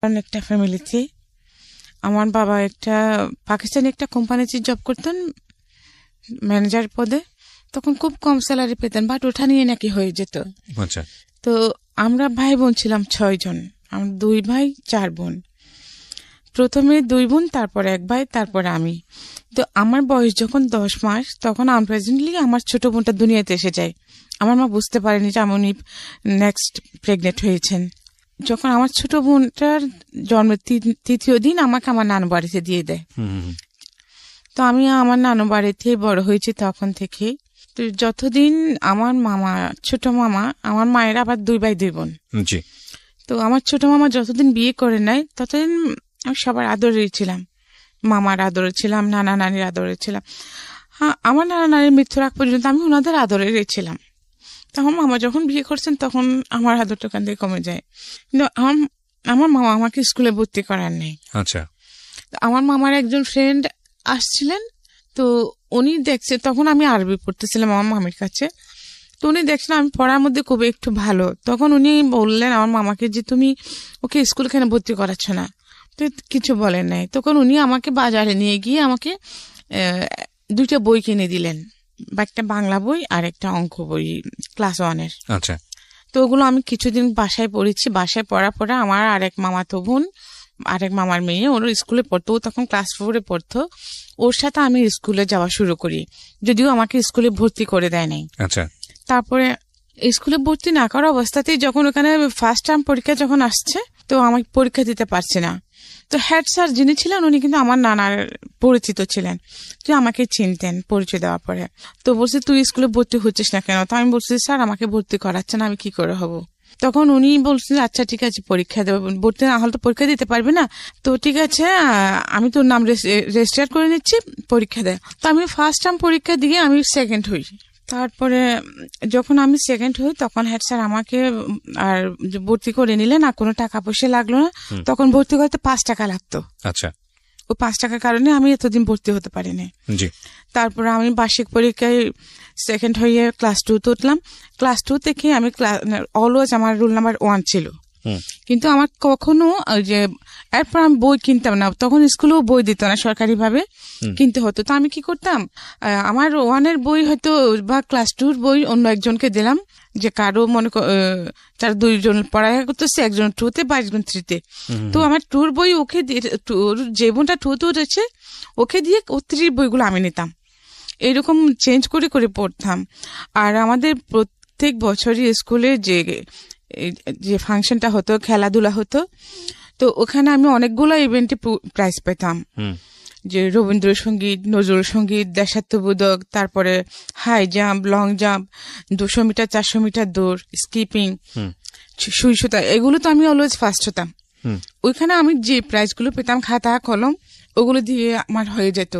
একটা ফ্যামিলিতে। আমার বাবা একটা পাকিস্তানি একটা কোম্পানিতে জব করতেন ম্যানেজার পদে। তখন খুব কম স্যালারি পেতেন, বাট ওঠা নিয়ে নাকি হয়ে যেত। আচ্ছা। তো আমরা ভাই বোন ছিলাম 6 জন। আমরা 2 ভাই 4 বোন। প্রথমে 2 বোন, তারপরে 1 ভাই, তারপরে আমি। তো আমার বয়স যখন 10 মাস, তখন আনপ্রেজেন্টলি আমার ছোট বোনটা দুনিয়াতে এসে যায়। আমার মা বুঝতে পারেনি যে উনি নেক্সট প্রেগনেন্ট হয়েছেন। যখন আমার ছোট বোনটার জন্মের 3য় দিন আমাকে আমার নানু বাড়িতে দিয়ে দেয়। তো আমি আমার নানু বাড়িতে বড় হয়েছি তখন থেকে। তো যতদিন আমার মামা, ছোট মামা, আমার মায়ের আবার 2 ভাই 2 বোন। জি। তো আমার ছোট মামা যতদিন বিয়ে করে নেয় ততদিন আমি সবার আদরে ছিলাম। মামার আদরে ছিলাম, নানা নানির আদরে ছিলাম। হ্যাঁ, আমার নানা নানির মৃত্যুর আগ পর্যন্ত আমি ওনাদের আদরে ছিলাম। তখন মামা যখন বিয়ে করছেন তখন আমার আদরটা ওখান থেকে কমে যায়। কিন্তু আমার মামা আমাকে স্কুলে ভর্তি করার নেই। আচ্ছা। আমার মামার একজন ফ্রেন্ড আসছিলেন, তো উনি দেখছে, তখন আমি আরবি পড়তেছিলাম আমার মামির কাছে। তো উনি দেখছেন আমি পড়ার মধ্যে খুব একটু ভালো। তখন উনি বললেন আমার মামাকে যে তুমি ওকে স্কুল কেন ভর্তি করাচ্ছ না? তো কিছু বলেন নাই। তখন উনি আমাকে বাজারে নিয়ে গিয়ে আমাকে 2টা বই কিনে দিলেন, একটা বাংলা বই আর একটা অঙ্ক বই ক্লাস 1-এর। আচ্ছা। তো ওগুলো আমি কিছুদিন বাসায় পড়েছি। বাসায় পড়ার পরে আমার আরেক মামাতো বোন, আরেক মামার মেয়ে, ওর স্কুলে পড়তো, ও তখন ক্লাস 4-এ পড়তো। ওর সাথে আমি স্কুলে যাওয়া শুরু করি, যদিও আমাকে স্কুলে ভর্তি করে দেয় নাই। আচ্ছা। তারপরে স্কুলে ভর্তি না করা অবস্থাতেই যখন ওখানে ফার্স্ট টার্ম পরীক্ষা যখন আসছে, তো আমাকে পরীক্ষা দিতে পারছি না। তো হেড স্যার যিনি ছিলেন উনি কিন্তু আমার নানার পরিচিত ছিলেন, যে আমাকে চিনতেন পরিচয় দেওয়ার পরে। তো বলছে তুই স্কুলে ভর্তি হচ্ছিস না কেন? তো আমি বলছি স্যার আমাকে ভর্তি করাচ্ছে না, আমি কি করে হব? তখন উনি বলছিলেন আচ্ছা ঠিক আছে পরীক্ষা দেবো, ভর্তি না হলে তো পরীক্ষা দিতে পারবে না, তো ঠিক আছে আমি তোর নাম রেজিস্টার করে নিচ্ছি, পরীক্ষা দেয়। তো আমি ফার্স্ট টার্ম পরীক্ষা দিয়ে আমি সেকেন্ড হই। তারপরে যখন আমি সেকেন্ড হই তখন হেড স্যার আমাকে আর ভর্তি করে নিলেন, আর কোনো টাকা পয়সা লাগলো না। তখন ভর্তি করতে 5 টাকা লাগতো। আচ্ছা। ও 5 টাকার কারণে আমি এতদিন ভর্তি হতে পারিনি। জি। তারপরে আমি বার্ষিক পরীক্ষায় সেকেন্ড হয়ে ক্লাস 2 উঠলাম। ক্লাস 2 থেকে আমি অলওয়েজ আমার রোল নাম্বার 1 ছিল। কিন্তু আমার কখনো যে এরপর আমি বই কিনতাম না, তখন স্কুলেও বই দিত না, সরকারি ভাবে কিনতে হতো। তো আমি কি করতাম, আমার 1-এর বই হয়তো বা ক্লাস 2-র বই অন্য একজনকে দিলাম, যে কারো মনে তার 2 জন পড়ালেখা করতেছে, একজন 2-তে বা একজন 3-তে। তো আমার 2-র বই ওকে দিয়ে, যে বোনটা 2-তে উঠেছে ওকে দিয়ে, ও 3-র বইগুলো আমি নিতাম। এরকম চেঞ্জ করে করে পড়তাম। আর আমাদের প্রত্যেক বছরই স্কুলে যে ফাংশনটা হতো, খেলাধুলা হতো, তো ওখানে আমি অনেকগুলো ইভেন্টে প্রাইজ পেতাম, যে রবীন্দ্রসঙ্গীত, নজরুল সঙ্গীত, দেশাত্মবোধক, তারপরে high jump, long jump, 200 metre, 400 metre দৌড়, স্কিপিং, সুই সুতা, এগুলো তো আমি অলওয়েজ ফার্স্ট হতাম। ওইখানে আমি যে প্রাইজগুলো পেতাম, খাতা কলম ওগুলো দিয়ে আমার হয়ে যেত।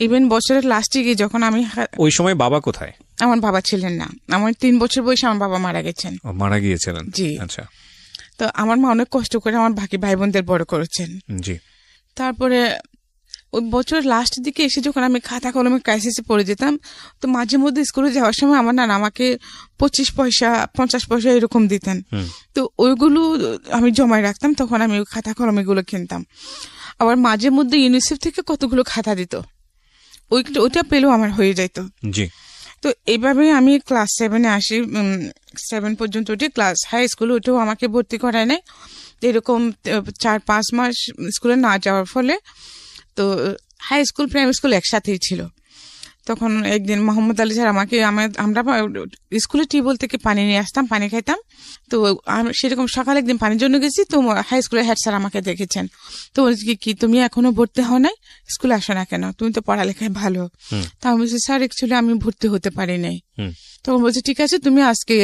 ইভেন বছরের লাস্টে গিয়ে যখন আমি, ওই সময় বাবা কোথায়? আমার বাবা ছিলেন না, আমার 3 বছর বয়সে আমার বাবা মারা গেছেন। মারা গিয়েছিলেন? জি। আচ্ছা। তো আমার মা অনেক কষ্ট করে আমার বাকি ভাই বোনদের বড় করেছেন। জি। তারপরে ওই বছরের লাস্টের দিকে এসে যখন আমি খাতা কলমে ক্রাইসিসে পড়ে যেতাম, তো মাঝে মধ্যে স্কুলে যাওয়ার সময় আমার নানা আমাকে 25 পয়সা 50 পয়সা এরকম দিতেন। তো ওইগুলো আমি জমায় রাখতাম, তখন আমি ওই খাতা কলম এগুলো কিনতাম। আবার মাঝে মধ্যে ইউনিসেফ থেকে কতগুলো খাতা দিত, ওইটা পেলেও আমার হয়ে যেত। জি। তো এইভাবে আমি ক্লাস 7-এ আসি। 7 পর্যন্ত উঠে ক্লাস হাই স্কুলে উঠেও আমাকে ভর্তি করায় নাই। এরকম 4-5 মাস স্কুলে না যাওয়ার ফলে, তো হাই স্কুল প্রাইমারি স্কুল একসাথেই ছিল। তখন একদিন মোহাম্মদ আলী স্যার আমরা স্কুলে টিউবওয়েল থেকে পানি নিয়ে আসতাম, পানি খাইতাম। তো সেরকম সকালে একদিন পানির জন্য গেছি, তো হাই স্কুলের হেড স্যার আমাকে দেখেছেন। তো বলছি কি তুমি এখনো ভর্তি হও নাই, স্কুলে আসো না কেন, তুমি তো পড়ালেখায় ভালো। তা আমি বলছি স্যার অ্যাকচুয়ালি আমি ভর্তি হতে পারি নাই। তখন বলছি ঠিক আছে তুমি আজকে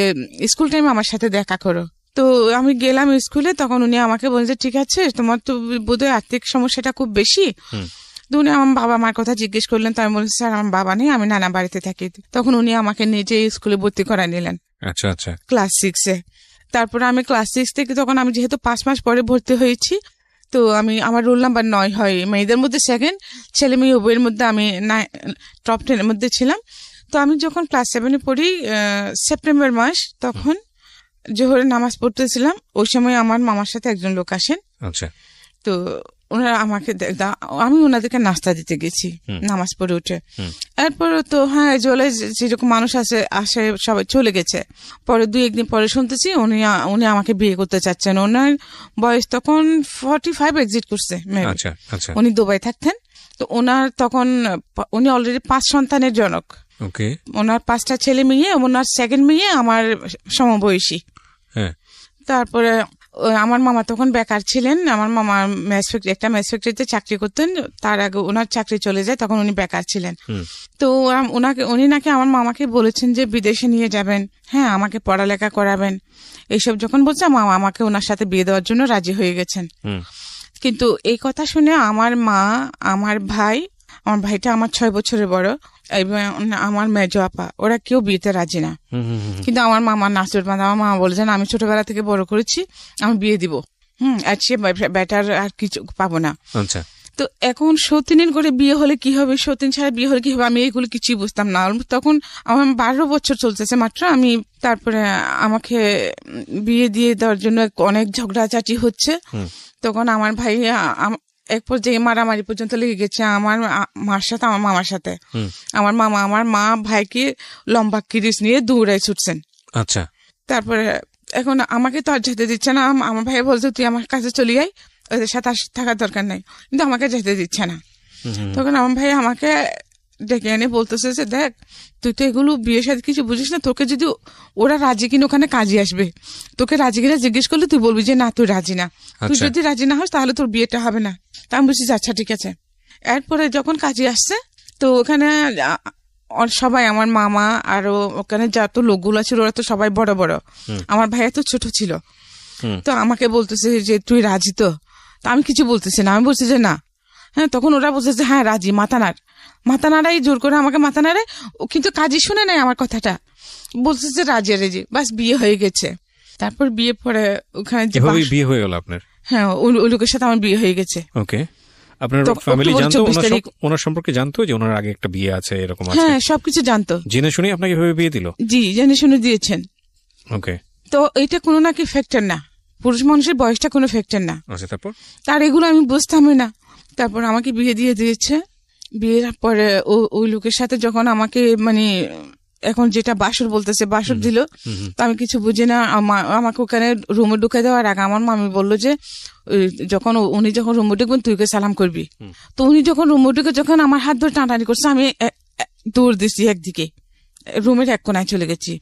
স্কুল টাইমে আমার সাথে দেখা করো। তো আমি গেলাম স্কুলে, তখন উনি আমাকে বলছে ঠিক আছে তোমার তো বোধহয় আর্থিক সমস্যাটা খুব বেশি। উনি আমার বাবা মার কথা জিজ্ঞেস করলেন, তো আমি বলছি স্যার আমার বাবা নেই, আমি নানা বাড়িতে থাকি। তখন উনি আমাকে নিজে স্কুলে ভর্তি করা নিলেন। আচ্ছা আচ্ছা। ক্লাস 6-এ। তারপরে আমি ক্লাস 6 থেকে, তখন আমি যেহেতু 5 মাস পরে ভর্তি হয়েছি, তো আমার রোল নাম্বার 9 হয়, মেয়েদের মধ্যে সেকেন্ড, ছেলে মেয়ে উভয়ের মধ্যে আমি টপ 10-এর মধ্যে ছিলাম। তো আমি যখন ক্লাস 7-এ পড়ি, সেপ্টেম্বর মাস, তখন জোহরের নামাজ পড়তেছিলাম, ওই সময় আমার মামার সাথে একজন লোক আসেন। আচ্ছা। তো ওনারা আমাকে আমি ওনাদেরকে নাস্তা দিতে গেছি নামাজ পড়ে উঠে। এরপরে তো হ্যাঁ জলে যেরকম মানুষ আসে সবাই চলে গেছে। পরে 2-1 দিন পরে শুনতেছি উনি আমাকে বিয়ে করতে চাচ্ছেন। ওনার বয়স তখন 45 এক্সিট করছে। আচ্ছা আচ্ছা। উনি দুবাই থাকতেন। তো ওনার তখন উনি অলরেডি 5 সন্তানের জনক। ওকে। ওনার 5টা ছেলে মেয়ে, ওনার সেকেন্ড মেয়ে আমার সমবয়সী। হ্যাঁ। তারপরে আমার মামা তখন বেকার ছিলেন। আমার মামা একটা ম্যাচ ফ্যাক্টরিতে চাকরি করতেন। তার আগে ওনার চাকরি চলে যায়, তখন উনি বেকার ছিলেন। তো উনি নাকি আমার মামাকে বলেছেন যে বিদেশে নিয়ে যাবেন, হ্যাঁ আমাকে পড়ালেখা করাবেন। এইসব যখন বলছে, মামা আমাকে ওনার সাথে বিয়ে দেওয়ার জন্য রাজি হয়ে গেছেন। কিন্তু এই কথা শুনে আমার মা, আমার ভাইটা আমার 6 বছরের বড়, এবং আমার মেজো আপা, ওরা কেউ বিয়েতে রাজি না। কিন্তু আমার মামা নাসুর বাঁধা, আমার মামা বলেছেন আমি ছোটবেলা থেকে বড় করেছি, আমি বিয়ে দিব, আর সে বেটার আর কিছু পাবো না। আচ্ছা। তো এখন সতীনের করে বিয়ে হলে কি হবে, সতীন ছাড়া বিয়ে হলে কি হবে, আমি এইগুলো কিছুই বুঝতাম না। তখন আমার 12 বছর চলতেছে মাত্র। আমি তারপরে আমাকে বিয়ে দিয়ে দেওয়ার জন্য অনেক ঝগড়াঝাটি হচ্ছে। তখন আমার ভাই এক পর্যায়ে মারামারি পর্যন্ত লেগে গেছে আমার মার সাথে, আমার মামার সাথে। আমার মা ভাইকে লম্বা কিরিচ নিয়ে দৌড়ায় ছুটছেন। আচ্ছা। তারপরে এখন আমাকে তো আর যেতে দিচ্ছে না। আমার ভাই বলছে তুই আমার কাছে চলে যাই, ওদের সাথে থাকার দরকার নাই, কিন্তু আমাকে যেতে দিচ্ছে না। তখন আমার ভাই আমাকে ডেকে এনে বলতেছে যে দেখ, তুই তো এগুলো বিয়ের সাথে কিছু বুঝিস না, তোকে যদি ওরা রাজি কিনা ওখানে কাজে আসবে, তোকে রাজি কিনা জিজ্ঞেস করলে তুই বলবি যে না তুই রাজি না। তুই যদি রাজি না হস তাহলে তোর বিয়েটা হবে না। তা আমি বলছি আচ্ছা ঠিক আছে। এরপরে যখন কাজে আসছে, তো ওখানে সবাই, আমার মামা আরো ওখানে যত লোকগুলো ছিল ওরা তো সবাই বড় বড়, আমার ভাইয়া তো ছোট ছিল। তো আমাকে বলতেছে যে তুই রাজি তো? আমি কিছু বলতেছি না, আমি বলছি যে না। হ্যাঁ, তখন ওরা বলছে যে হ্যাঁ রাজি, মাথা নাড়াই জোর করে আমাকে মাথা নাড়ায়, কিন্তু কাজই শুনে নাই আমার কথাটা, বলছে যে রাজি রাজি, বাস বিয়ে হয়ে গেছে। তারপর বিয়ে পরে ওখানে বিয়ে হয়ে গেল আপনার? হ্যাঁ, ওই লোকের সাথে আমার বিয়ে হয়ে গেছে। ওকে। আপনার ফ্যামিলি জানতো ওনার সম্পর্কে, জানতো যে ওনার আগে একটা বিয়ে আছে এরকম আছে? হ্যাঁ, সবকিছু জানতো। জেনে শুনে আপনাকে এভাবে বিয়ে দিল? জি, জেনে শুনে দিয়েছেন। ওকে। তো এটা কোনো নাকি ফ্যাক্টর না, পুরুষ মানুষের বয়সটা কোনো ফ্যাক্টর না। আচ্ছা, তারপর? তার এগুলো আমি বুঝতামই না। তারপর আমাকে বিয়ে দিয়ে দিয়েছে। বিয়ের পরে ওই লোকের সাথে যখন আমাকে মানে এখন যেটা বাসর বলতেছে, বাসর দিল, তো আমি কিছু বুঝি না। আমাকে ওখানে রুমে ঢুকে দেওয়ার আগে আমার মামি বললো যে উনি যখন রুমে ঢুকবেন তুই সালাম করবি। তো উনি যখন রুমে ঢুকে যখন আমার হাত ধরে টানাটানি করছে, আমি দৌড় দিচ্ছি একদিকে, রুমের এক কোনায় চলে গেছি।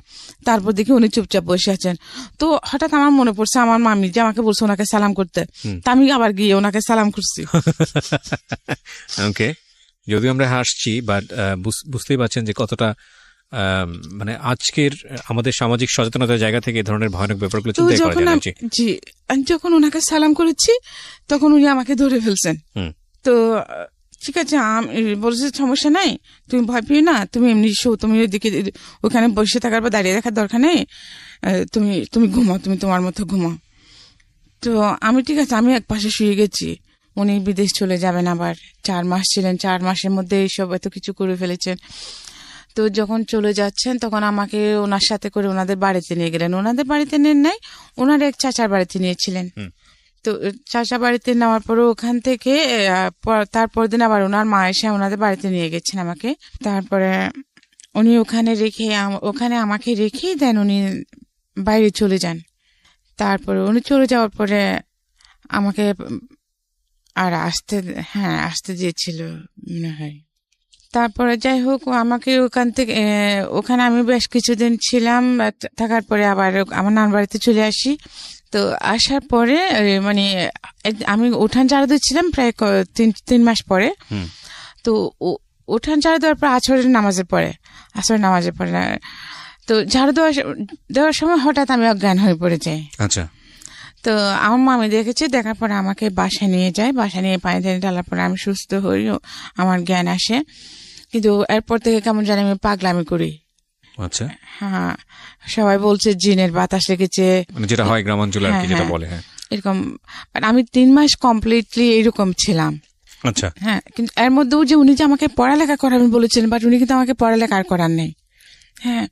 তারপর দেখি উনি চুপচাপ বসে আছেন। তো হঠাৎ আমার মনে পড়ছে আমার মামি যে আমাকে বলছে ওনাকে সালাম করতে, তা আমি আবার গিয়ে ওনাকে সালাম করছি। ওকে। যদিও আমরা হাসছি, বাট বুঝতেই পারছেন যে কতটা মানে আজকের আমাদের সামাজিক সচেতনতার জায়গা থেকে এই ধরনের ভয়ানক ব্যাপারগুলো চিন্তা করা যায়। জি, আমি যখন ওনাকে সালাম করেছি তখন উনি আমাকে ধরে ফেলছেন। তো ঠিক আছে, বলছে সমস্যা নাই, তুমি ভয় পেও না, তুমি এমনি শো, তুমি ওইদিকে ওখানে বসে থাকার বা দাঁড়িয়ে রাখার দরকার নেই, তুমি ঘুমাও, তুমি তোমার মতো ঘুমাও। তো আমি ঠিক আছে, আমি এক পাশে শুয়ে গেছি। উনি বিদেশ চলে যাবেন আবার, 4 মাস ছিলেন, 4 মাসের মধ্যে এইসব এত কিছু করে ফেলেছেন। তো যখন চলে যাচ্ছেন তখন আমাকে ওনার সাথে করে ওনাদের বাড়িতে নিয়ে গেলেন। ওনাদের বাড়িতে নেন নাই, ওনার এক চাচার বাড়িতে নিয়েছিলেন। তো চাচা বাড়িতে নেওয়ার পরে ওখান থেকে তারপর দিন আবার ওনার মা এসে ওনাদের বাড়িতে নিয়ে গেছেন আমাকে। তারপরে উনি ওখানে আমাকে রেখেই দেন, উনি বাইরে চলে যান। তারপরে উনি চলে যাওয়ার পরে আমাকে আর আসতে দিয়েছিল মনে হয়। তারপরে যাই হোক, আমাকে ওখানে আমি বেশ কিছুদিন ছিলাম। থাকার পরে আবার আমার নানার বাড়িতে চলে আসি। তো আসার পরে মানে আমি উঠান ঝাড়ু দিচ্ছিলাম প্রায় 3 মাস পরে। তো উঠান ঝাড়ু দেওয়ার পর আসরের নামাজের পরে তো ঝাড়ু দেওয়ার সময় হঠাৎ আমি অজ্ঞান হয়ে পড়ে যাই। আচ্ছা। তো আমার মামি দেখেছে, দেখার পরে আমাকে বাসায় নিয়ে যায়। বাসায় নিয়ে পানি টানি ঢালার পরে আমি সুস্থ হই, আমার জ্ঞান আসে। কিন্তু এরপর থেকে কেমন জানি আমি পাগলামি করি। আচ্ছা। হ্যাঁ, সবাই বলছে জিনের বাতাস লেগেছে, যেটা হয় গ্রামাঞ্চলে আর কি, যেটা বলে। হ্যাঁ, এরকম। আমি 3 মাস কমপ্লিটলি এরকম ছিলাম। আচ্ছা। হ্যাঁ, কিন্তু এর মধ্যেও যে উনি যে আমাকে পড়ালেখা করাবেন বলেছিলেন, বাট উনি কিন্তু আমাকে পড়ালেখা আর করার নেই। হ্যাঁ,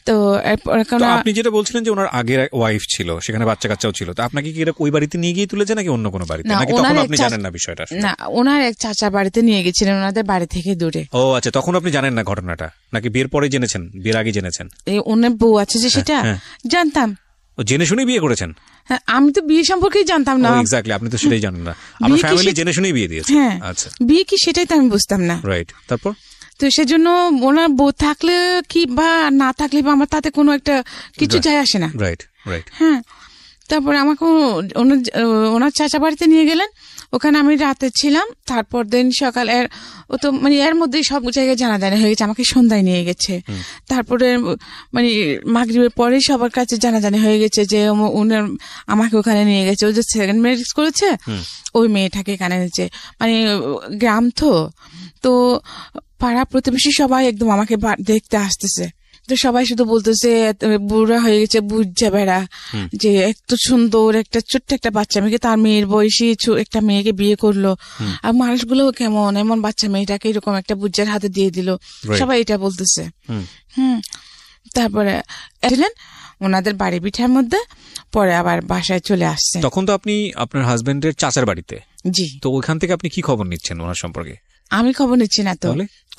তো এরপর তো আপনি যেটা বলছিলেন যে ওনার আগের ওয়াইফ ছিল, সেখানে বাচ্চা কাচ্চাও ছিল, তো আপনাকে কি এটা ওই বাড়িতে নিয়ে গিয়ে তুলেছে নাকি অন্য কোনো বাড়িতে, না, নাকি ওনার তখন এক আপনি জানেন না বিষয়টা আসলে? না, ওনার এক চাচার বাড়িতে নিয়ে গেছিলেন, ওনাদের বাড়ি থেকে দূরে। ও আচ্ছা, তখন আপনি জানেন না ঘটনাটা, নাকি বিয়ের পরে জেনেছেন, বিয়ের আগে জেনেছেন? এই ওনার বউ আছে যে সেটা হ্যাঁ। জানতাম। ও জেনে শুনেই বিয়ে করেছেন? হ্যাঁ, আমি তো বিয়ে সম্পর্কেই জানতাম না। এক্স্যাক্টলি, আপনি তো সেটাই জানেন না, আপনার বিয়ে কি ফ্যামিলি সে- জেনে শুনেই বিয়ে দিয়েছে। হ্যাঁ, আচ্ছা, বিয়ে কি সেটাই তো আমি বুঝতাম না। রাইট। তারপর? তো সেজন্য ওনার বউ থাকলে কি বা না থাকলে বা আমার তাতে কোনো একটা কিছু যায় আসে না। Right, right. হ্যাঁ, তারপরে আমাকে ওনার চাচা বাড়িতে নিয়ে গেলেন, ওখানে আমি রাতে ছিলাম। তারপর দিন সকাল ও তো মানে এর মধ্যেই সব জায়গায় জানাজানি হয়ে গেছে, আমাকে সন্ধ্যায় নিয়ে গেছে। তারপরে মানে মাগরিবের পরে সবার কাছে জানাজানি হয়ে গেছে যে উনার আমাকে ওখানে নিয়ে গেছে। ও যে সেকেন্ড ম্যারেজ করেছে ওই মেয়েটাকে এখানে এনেছে। মানে গ্রাম তো পাড়া প্রতিবেশী সবাই একদম আমাকে দেখতে আসতেছে। তো সবাই শুধু বলতেছে বুড়া হয়ে গেছে, বুঝছে বেড়া, যে এত সুন্দর একটা ছোট্ট একটা বাচ্চা মেয়েকে, তার মেয়ের বয়সী একটা মেয়েকে বিয়ে করলো, আর মানুষগুলো কেমন এমন বাচ্চা মেয়েটাকে এরকম একটা বুজ্জার হাতে দিয়ে দিল, সবাই এটা বলতেছে। তারপরে এলেন ওনাদের বাড়ি পিঠার মধ্যে, পরে আবার বাসায় চলে আসছে। তখন তো আপনি আপনার হাজবেন্ডের চাচার বাড়িতে। জি। তো ওইখান থেকে আপনি কি খবর নিচ্ছেন ওনার সম্পর্কে? আমি খবর নিচ্ছি না তো,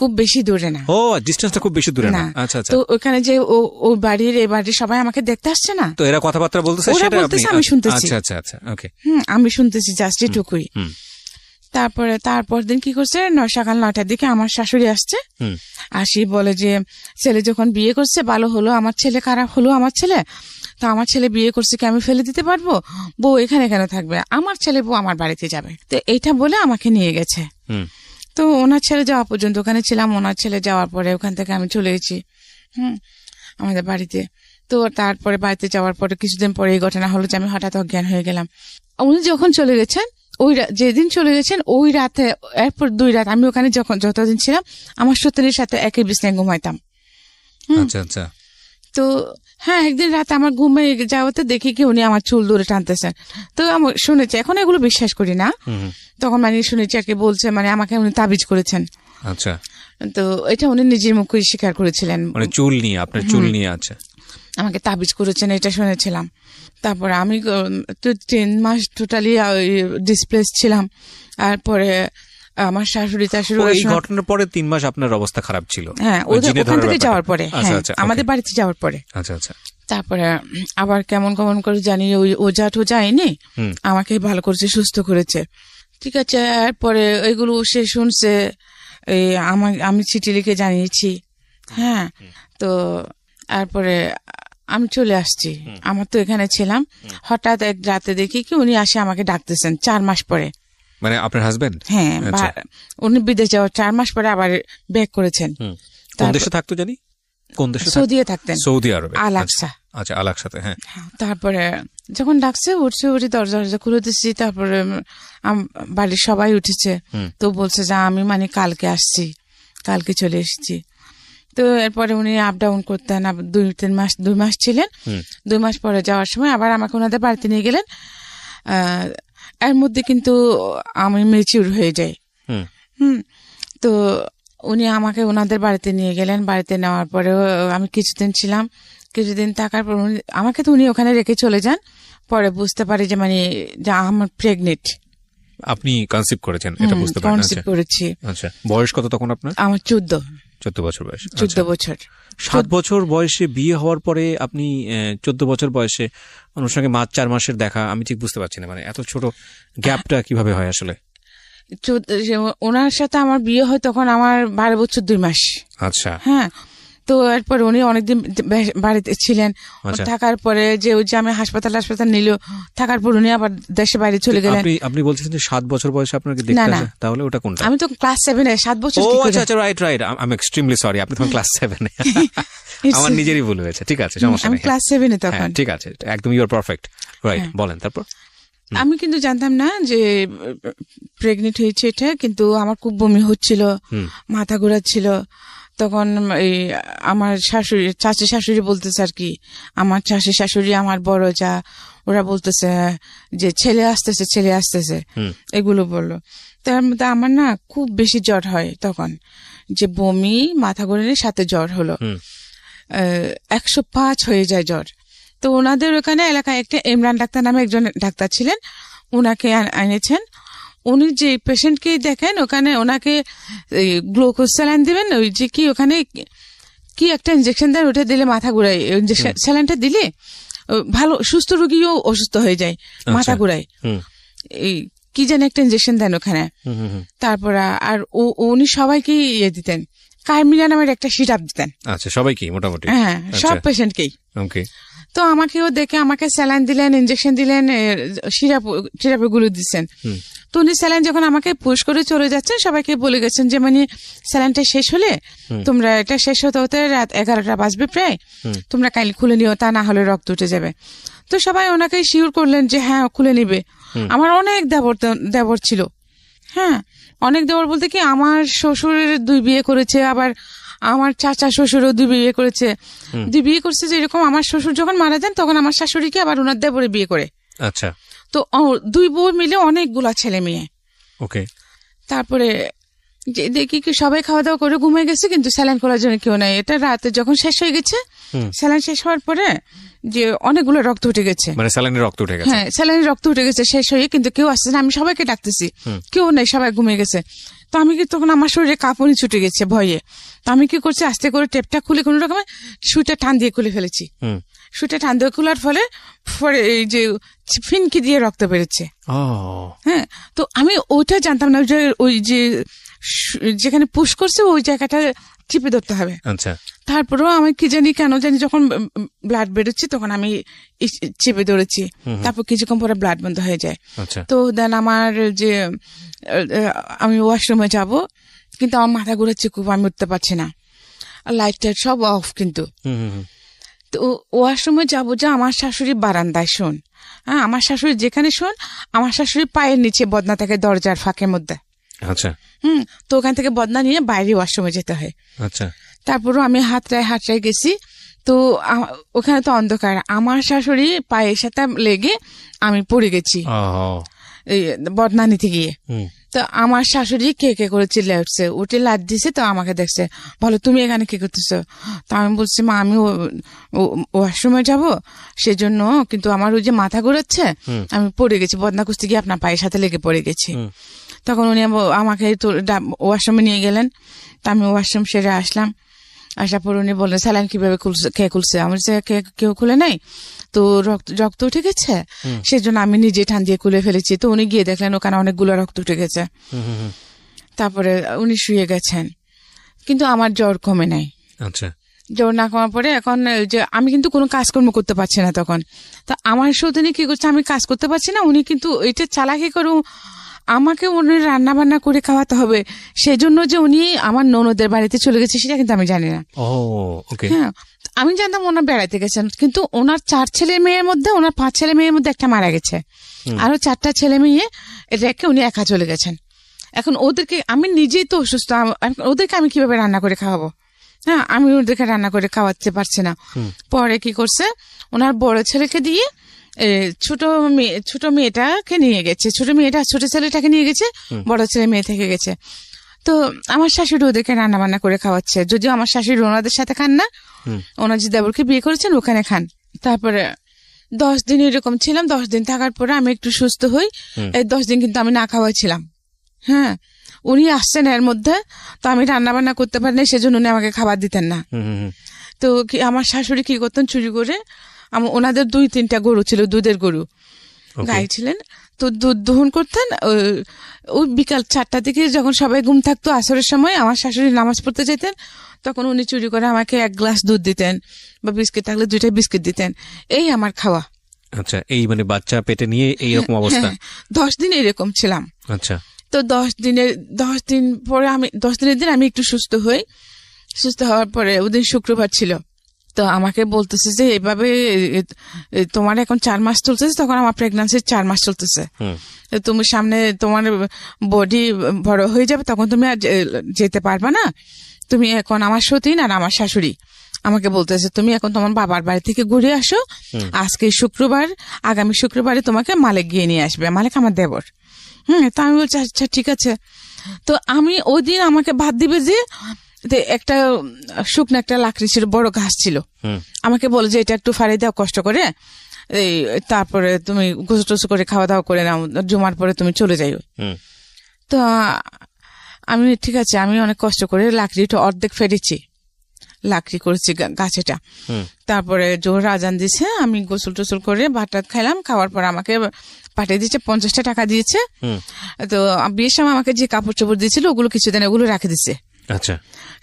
খুব বেশি দূরে না। ও, ডিসটেন্সটা খুব বেশি দূরে না। আচ্ছা আচ্ছা। তো ওখানে যে ও বাড়ির এই বাড়ির সবাই আমাকে দেখতে আসছে না, তো এরা কথাবার্তা বলতেছে, সেটা আপনি? আমি শুনতেছি। আচ্ছা আচ্ছা আচ্ছা, ওকে। আমি শুনতেছি জাস্ট এটুকুই। তারপর দিন কি করছে, সকাল 9টার দিকে আমার শাশুড়ি আসছে, আসি বলে যে ছেলে যখন বিয়ে করছে ভালো হলো, আমার ছেলে খারাপ হলো, আমার ছেলে তো আমার ছেলে বিয়ে করছে কি আমি ফেলে দিতে পারবো, বউ এখানে কেন থাকবে, আমার ছেলে বউ আমার বাড়িতে যাবে। তো এইটা বলে আমাকে নিয়ে গেছে। তো ওনার ছেলে যাওয়া পর্যন্ত ওখানে ছিলাম, ওনার ছেলে যাওয়ার পরে ওখান থেকে আমি চলে গেছি আমাদের বাড়িতে। তো তারপরে বাড়িতে যাওয়ার পরে কিছুদিন পরে এই ঘটনা হলো যে আমি হঠাৎ অজ্ঞান হয়ে গেলাম। উনি যখন চলে গেছেন, যেদিন চলে গেছেন ওই রাতে, এরপর 2 রাত আমি ওখানে যতদিন ছিলাম আমার সত্যির সাথে একই বিছানায় ঘুমাইতাম। আচ্ছা আচ্ছা। তো হ্যাঁ, একদিন রাতে আমার ঘুমে যাওয়াতে দেখি কি উনি আমার চুল ধরে টানতেছেন। তো আমি শুনেছি, এখন এগুলো বিশ্বাস করি না, তখন মানে শুনেছি আর কি বলছে, মানে আমাকে উনি তাবিজ করেছেন। আচ্ছা। তো এটা উনি নিজের মুখে স্বীকার করেছিলেন, মানে চুল নিয়ে, আপনার চুল নিয়ে। আচ্ছা, আমাকে তাবিজ করেছেন, এটা শুনেছিলাম। তারপরে আমি 3 মাস টোটালি ডিসপ্লেস ছিলাম। আর পরে আমার শাশুড়ি এই ঘটনার পরে 3 মাস আপনার অবস্থা খারাপ ছিল? হ্যাঁ, ওখান থেকে যাওয়ার পরে, হ্যাঁ, আমাদের বাড়িতে যাওয়ার পরে। আচ্ছা আচ্ছা। তারপরে আবার কেমন করে জানি ওই ওজা টোজা এনে আমাকে ভালো করেছে, সুস্থ করেছে, ঠিক আছে। এরপরে এগুলো সে শুনছে, আমি চিঠি লিখে জানিয়েছি। হ্যাঁ, তো তারপরে আমি চলে আসছি, আমার তো এখানে ছিলাম। হঠাৎ এক রাতে দেখি কি উনি আসে আমাকে ডাকতেছেন 4 মাস পরে। মানে আপনার হাজবেন্ড? হ্যাঁ, উনি বিদেশ যাওয়ার 4 মাস পরে আবার ব্যাক করেছেন। কোন দেশে থাকতো জানি? কোন দেশে? সৌদি থাকতেন। সৌদি আরবে। আল-আকসা। আচ্ছা, আল-আকসাতে। হ্যাঁ। তারপরে যখন ডাকছে উঠি, দরজা খুলে দিচ্ছি। তারপরে বাড়ির সবাই উঠেছে। তো বলছে যে আমি মানে কালকে আসছি, কালকে চলে এসেছি। তো এরপরে উনি আপ ডাউন করতেন, 2 মাস ছিলেন। 2 মাস পরে যাওয়ার সময় আবার আমাকে ওনাদের বাড়িতে নিয়ে গেলেন। এর মধ্যে কিন্তু আমি ম্যাচিউর হয়ে যাই। তো উনি আমাকে ওনাদের বাড়িতে নিয়ে গেলেন। বাড়িতে নেওয়ার পরে আমি কিছুদিন ছিলাম, কিছুদিন থাকার পর আমাকে তো উনি ওখানে রেখে চলে যান। পরে বুঝতে পারি যে মানে আমার প্রেগনেন্ট। আপনি কনসিভ করেছেন, এটা বুঝতে পারেন? কনসিভ করেছি। আচ্ছা, বয়স কত তখন আপনার? আমার 14 বছর বয়স। 14 বছর। 7 বছর বয়সে বিয়ে হওয়ার পরে আপনি 14 বছর বয়সে ওনার সঙ্গে 4 মাসের দেখা, আমি ঠিক বুঝতে পারছি না, মানে এত ছোট গ্যাপটা কিভাবে হয় আসলে? ওনার সাথে আমার বিয়ে হয় তখন আমার 12 বছর 2 মাস। আচ্ছা। হ্যাঁ, তো এরপর উনি অনেকদিন বাড়িতে ছিলেন। থাকার পরে যে ওই যে আমি হাসপাতাল নিল, থাকার পর উনি আবার দেশে বাইরে চলে গেলেন। আপনি বলছেন যে 7 বছর বয়সে আপনাকে দেখতে আসে, তাহলে ওটা কোনটা? আমি তো ক্লাস 7 এ, 7 বছর। ও আচ্ছা আচ্ছা, right. I am extremely sorry, আপনি তখন ক্লাস 7 এ। আমার নিজেরই ভুল হয়েছে, ঠিক আছে, সমস্যা নেই। আমি ক্লাস 7 এ তখন। ঠিক আছে, একদম ইউ আর পারফেক্ট, রাইট। বলেন তারপর। আমি কিন্তু জানতাম না যে প্রেগনেন্ট হয়েছে এটা, কিন্তু আমার খুব বমি হচ্ছিল, মাথা ঘোরাচ্ছিল। তখন এই আমার চাচি শাশুড়ি বলতেছে আর কি, আমার চাচি শাশুড়ি, আমার বড় যা, ওরা বলতেছে যে ছেলে আসতেছে এগুলো বললো। তার মধ্যে আমার না খুব বেশি জ্বর হয় তখন, যে বমি, মাথা ঘোরানোর সাথে জ্বর হলো। 105 হয়ে যায় জ্বর। তো ওনাদের ওখানে এলাকায় একটা ইমরান ডাক্তার নামে একজন ডাক্তার ছিলেন, ওনাকে এনেছেন। উনি যে পেশেন্টকে দেখেন ওখানে ওনাকে গ্লুকোজ স্যালাইন দিবেন, ওই যে কি ওখানে কি একটা ইনজেকশন দেন, ওটা দিলে মাথা ঘুরায়, স্যালাইনটা দিলে ভালো সুস্থ রোগীও অসুস্থ হয়ে যায়, মাথা ঘুরায়। এই কি জানি একটা ইনজেকশন দেন ওখানে। তারপর আর উনি সবাইকে ইয়ে দিতেন, কার্মিলা নামের একটা সিরাপ দিতেন। আচ্ছা, সবাইকে মোটামুটি? হ্যাঁ, সব পেশেন্টকেই। ওকে। তো আমাকেও দেখে আমাকে স্যালাইন দিলেন, ইনজেকশন দিলেন, সিরাপ গুলো দিচ্ছেন। তো উনি স্যালাইন যখন আমাকে পুশ করে চলে যাচ্ছেন, সবাইকে বলে গেছেন যে মানে স্যালাইনটা শেষ হলে তোমরা, এটা শেষ হতে হতে রাত 11টা বাজবে প্রায়, তোমরা কাইলে খুলে নিও, তা না হলে রক্ত উঠে যাবে। তো সবাই ওনাকে শিওর করলেন যে হ্যাঁ খুলে নিবে। আমার অনেক দেবর ছিল, হ্যাঁ অনেক দেবর বলতে কি আমার শ্বশুরের 2 বিয়ে করেছে, আবার আমার চাচা শ্বশুরও 2 বিয়ে করেছে। 2 বিয়ে করছে, যেরকম আমার শ্বশুর যখন মারা যান তখন আমার শাশুড়িকে আবার ওনার দেবরে বিয়ে করে। আচ্ছা। তো 2 বউ মিলে অনেকগুলা ছেলে মেয়ে। ওকে। তারপরে দেখি কি সবাই খাওয়া দাওয়া করে ঘুমিয়ে গেছে, কিন্তু স্যালাইন করার জন্য কেউ নাই। এটা রাতে যখন শেষ হয়ে গেছে, স্যালাইন শেষ হওয়ার পরে যে অনেকগুলো রক্ত উঠে গেছে, মানে স্যালাইনের রক্ত উঠে গেছে। হ্যাঁ, স্যালাইনের রক্ত উঠে গেছে শেষ হয়ে, কিন্তু কেউ আসছে না। আমি সবাইকে ডাকতেছি, কেউ নেই, সবাই ঘুমিয়ে গেছে। তো আমি কি তখন আমার শরীরে কাঁপুনি ছুটে গেছে ভয়ে। তো আমি কি করছি, আস্তে করে টেপটা খুলে কোন রকমে সুইটা টান দিয়ে খুলে ফেলেছি। সুইটা টান দিয়ে খোলার ফলে এই যে ফিনকি দিয়ে রক্ত বেরোচ্ছে। হ্যাঁ, তো আমি ওইটা জানতাম না যে ওই যে যেখানে পুশ করছে ওই জায়গাটা চিপে ধরতে হবে। আচ্ছা। তারপরেও আমি কি জানি কেন জানি যখন ব্লাড বেরোচ্ছে তখন আমি চেপে ধরেছি। তারপর কিছুক্ষণ পরে ব্লাড বন্ধ হয়ে যায়। তো দেন আমার যে আমি ওয়াশরুমে যাব, কিন্তু আমার মাথা ঘুরাচ্ছে খুব, আমি উঠতে পারছি না, লাইট টাইট সব অফ। কিন্তু তো ওয়াশরুমে যাবো যে আমার শাশুড়ি বারান্দায় শোন, হ্যাঁ আমার শাশুড়ি যেখানে শোন, আমার শাশুড়ি পায়ের নিচে বদনা থাকে দরজার ফাঁকের মধ্যে। আচ্ছা। তো ওখান থেকে বদনা নিয়ে বাইরে ওয়াশরুমে যেতে হয়। আচ্ছা। তারপরও আমি হাতটায় গেছি, তো ওখানে তো অন্ধকার, আমার শাশুড়ি পায়ের সাথে লেগে আমি পড়ে গেছি বদনা নিতে গিয়ে। তো আমার শাশুড়ি কে কে করে চিল্লা উঠছে, উঠে লাদ দিছে। তো আমাকে দেখছে, বলো তুমি এখানে কি করতেছো? তো আমি বলছি মা আমি ওয়াশরুমে যাবো সেজন্য, কিন্তু আমার ওই যে মাথা ঘুরাচ্ছে, আমি পড়ে গেছি, বদনা কুস্তি গিয়ে আপনার পায়ের সাথে লেগে পড়ে গেছি। তখন উনি আমাকে ওয়াশরুমে নিয়ে গেলেন। তা আমি ওয়াশরুম সেরে আসলাম, আসার পর উনি বললেন স্যালাইন কিভাবে কে খুলছে? আমার কেউ খুলে নাই, তো রক্ত উঠে গেছে, সেজন্য আমি নিজে টান দিয়ে খুলে ফেলেছি। তো উনি গিয়ে দেখলেন ওখানে অনেকগুলো রক্ত উঠে গেছে। তারপরে উনি শুয়ে গেছেন, কিন্তু আমার জ্বর কমে নাই। আচ্ছা। জ্বর না কমার পরে এখন যে আমি কিন্তু কোনো কাজকর্ম করতে পারছি না তখন। তা আমার সৌদিনী কি করছে, আমি কাজ করতে পারছি না, উনি কিন্তু এটা চালাকি করে আমাকে উনি রান্না বান্না করে খাওয়াতে হবে, সেজন্য যে উনি আমার ননদের বাড়িতে চলে গেছে সেটা কিন্তু আমি জানি না। হ্যাঁ, আমি জানতাম ওনার বেড়াইতে গেছেন, কিন্তু ওনার 4 ছেলে মেয়ের মধ্যে, ওনার 5 ছেলে মেয়ের মধ্যে একটা মারা গেছে, আরো 4টা ছেলে মেয়ে রেখে উনি একা চলে গেছেন। এখন ওদেরকে আমি নিজেই তো অসুস্থ, ওদেরকে আমি কিভাবে রান্না করে খাওয়াবো? হ্যাঁ, আমি ওদেরকে রান্না করে খাওয়াতে পারছি না। পরে কি করছে, ওনার বড় ছেলেকে দিয়ে ছোট মেয়েটাকে নিয়ে গেছে, ছোট ছেলেটাকে নিয়ে গেছে, বড় ছেলে মেয়ে থেকে গেছে। তো আমার শাশুড়ি ওদেরকে রান্না বান্না করে খাওয়াচ্ছে, যদিও আমার শাশুড়ি ওনাদের সাথে খান না, ওনার যে দেবরকে বিয়ে করেছেন ওখানে খান। তারপরে 10 দিন এরকম ছিলাম। 10 দিন থাকার পরে আমি একটু সুস্থ হই। এই 10 দিন কিন্তু আমি না খাওয়াইছিলাম। হ্যাঁ, উনি আসছেন এর মধ্যে, তো আমি রান্না বান্না করতে পারি না, সেজন্য উনি আমাকে খাবার দিতেন না। তো আমার শাশুড়ি কি করতেন, চুরি করে ওনাদের 2-3টা গরু ছিল, দুধের গরু, গাই ছিলেন, তো দুধ দহন করতেন। ওই বিকাল 4টা দিকে যখন সবাই ঘুম থাকতো, আসরের সময় আমার শাশুড়ি নামাজ পড়তে যেতেন, তখন উনি চুরি করে আমাকে 1 গ্লাস দুধ দিতেন, বা বিস্কিট থাকলে 2টা বিস্কিট দিতেন। এই আমার খাওয়া। আচ্ছা, এই মানে বাচ্চা পেটে নিয়ে এইরকম অবস্থা। 10 দিন এরকম ছিলাম। আচ্ছা। তো 10 দিন পরে 10 দিনের দিন আমি একটু সুস্থ হই। সুস্থ হওয়ার পরে ওদিন শুক্রবার ছিল, তো আমাকে বলতেছে যে এভাবে তোমার এখন 4 মাস চলতেছে, তখন আমার প্রেগন্যান্সির 4 মাস চলতেছে, তুমি সামনে তোমার বডি বড় হয়ে যাবে, তখন তুমি আর যেতে পারবা না, তুমি এখন আমার সতীন আর আমার শাশুড়ি আমাকে বলতেছে তুমি এখন তোমার বাবার বাড়ি থেকে ঘুরে আসো, আজকে শুক্রবার, আগামী শুক্রবারে তোমাকে মালিক গিয়ে নিয়ে আসবে, মালিক আমার দেবর। তো আমি বলছি আচ্ছা ঠিক আছে। তো আমি ওই দিন আমাকে ভাত দিবে যে তো একটা শুকনো একটা লাকড়ি ছিল, বড় ঘাস ছিল। আমাকে বলে যে এটা একটু ফাড়ি দাও কষ্ট করে, এই তারপরে তুমি গোসল টোসল করে খাওয়া দাওয়া করে নাও, জুমার পরে তুমি চলে যাইও। তো আমি ঠিক আছে, আমি অনেক কষ্ট করে লাকড়িটা অর্ধেক ফেরেছি, লাকড়ি করেছি গাছেটা। তারপরে জোর আজান দিছে, আমি গোসল টোসল করে ভাত টাত খাইলাম। খাওয়ার পর আমাকে পাঠিয়ে দিয়েছে, 50টা টাকা দিয়েছে। তো বিয়ের সময় আমাকে যে কাপড় চোপড় দিয়েছিল ওগুলো কিছুদিন ওগুলো রেখে দিছে। আচ্ছা,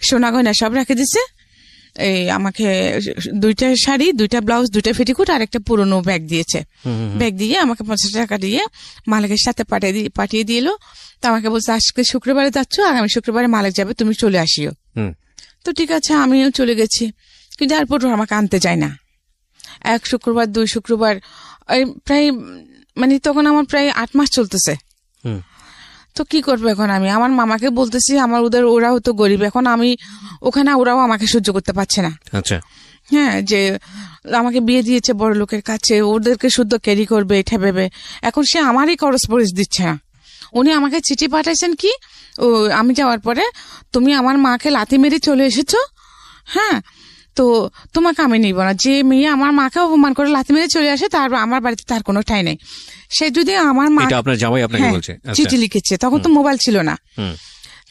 সোনা গয়না সব রেখে দিছে। এই আমাকে 2টা শাড়ি, 2টা ব্লাউজ, 2টা পেটিকোট আর একটা পুরোনো ব্যাগ দিয়েছে। ব্যাগ দিয়ে আমাকে 50 টাকা দিয়ে মালিকের সাথে পাঠিয়ে দিল। তো আমাকে বলছে আজকে শুক্রবারে যাচ্ছ, আগামী শুক্রবারে মালিক যাবে, তুমি চলে আসিও। তো ঠিক আছে, আমিও চলে গেছি। কিন্তু এরপর আমাকে আনতে যায় না। 1 শুক্রবার, 2 শুক্রবার, প্রায় মানে তখন আমার প্রায় 8 মাস চলতেছে। তো কি করবো এখন আমি? আমার মামাকে বলতেছি, আমার ওরাও তো গরিব, এখন আমি ওখানে ওরাও আমাকে সহ্য করতে পারছে না। আচ্ছা, হ্যাঁ, যে আমাকে বিয়ে দিয়েছে বড় লোকের কাছে, ওদেরকে শুদ্ধ ক্যারি করবে এটা ভেবে এখন সে আমারই করসপরেন্স দিচ্ছে না। উনি আমাকে চিঠি পাঠাইছেন কি, ও আমি যাওয়ার পরে, তুমি আমার মাকে লাথি মেরে চলে এসেছো, হ্যাঁ, তো তোমাকে আমি নিব না। যে মেয়ে আমার মাকে অপমান করে লাথি মেরে চলে আসে, তার আমার বাড়িতে তার কোনো ঠাঁই নেই। সে যদি আমার মা, আপনার জামাই আপনাকে বলছে চিঠি লিখেছে, তখন তো মোবাইল ছিল না।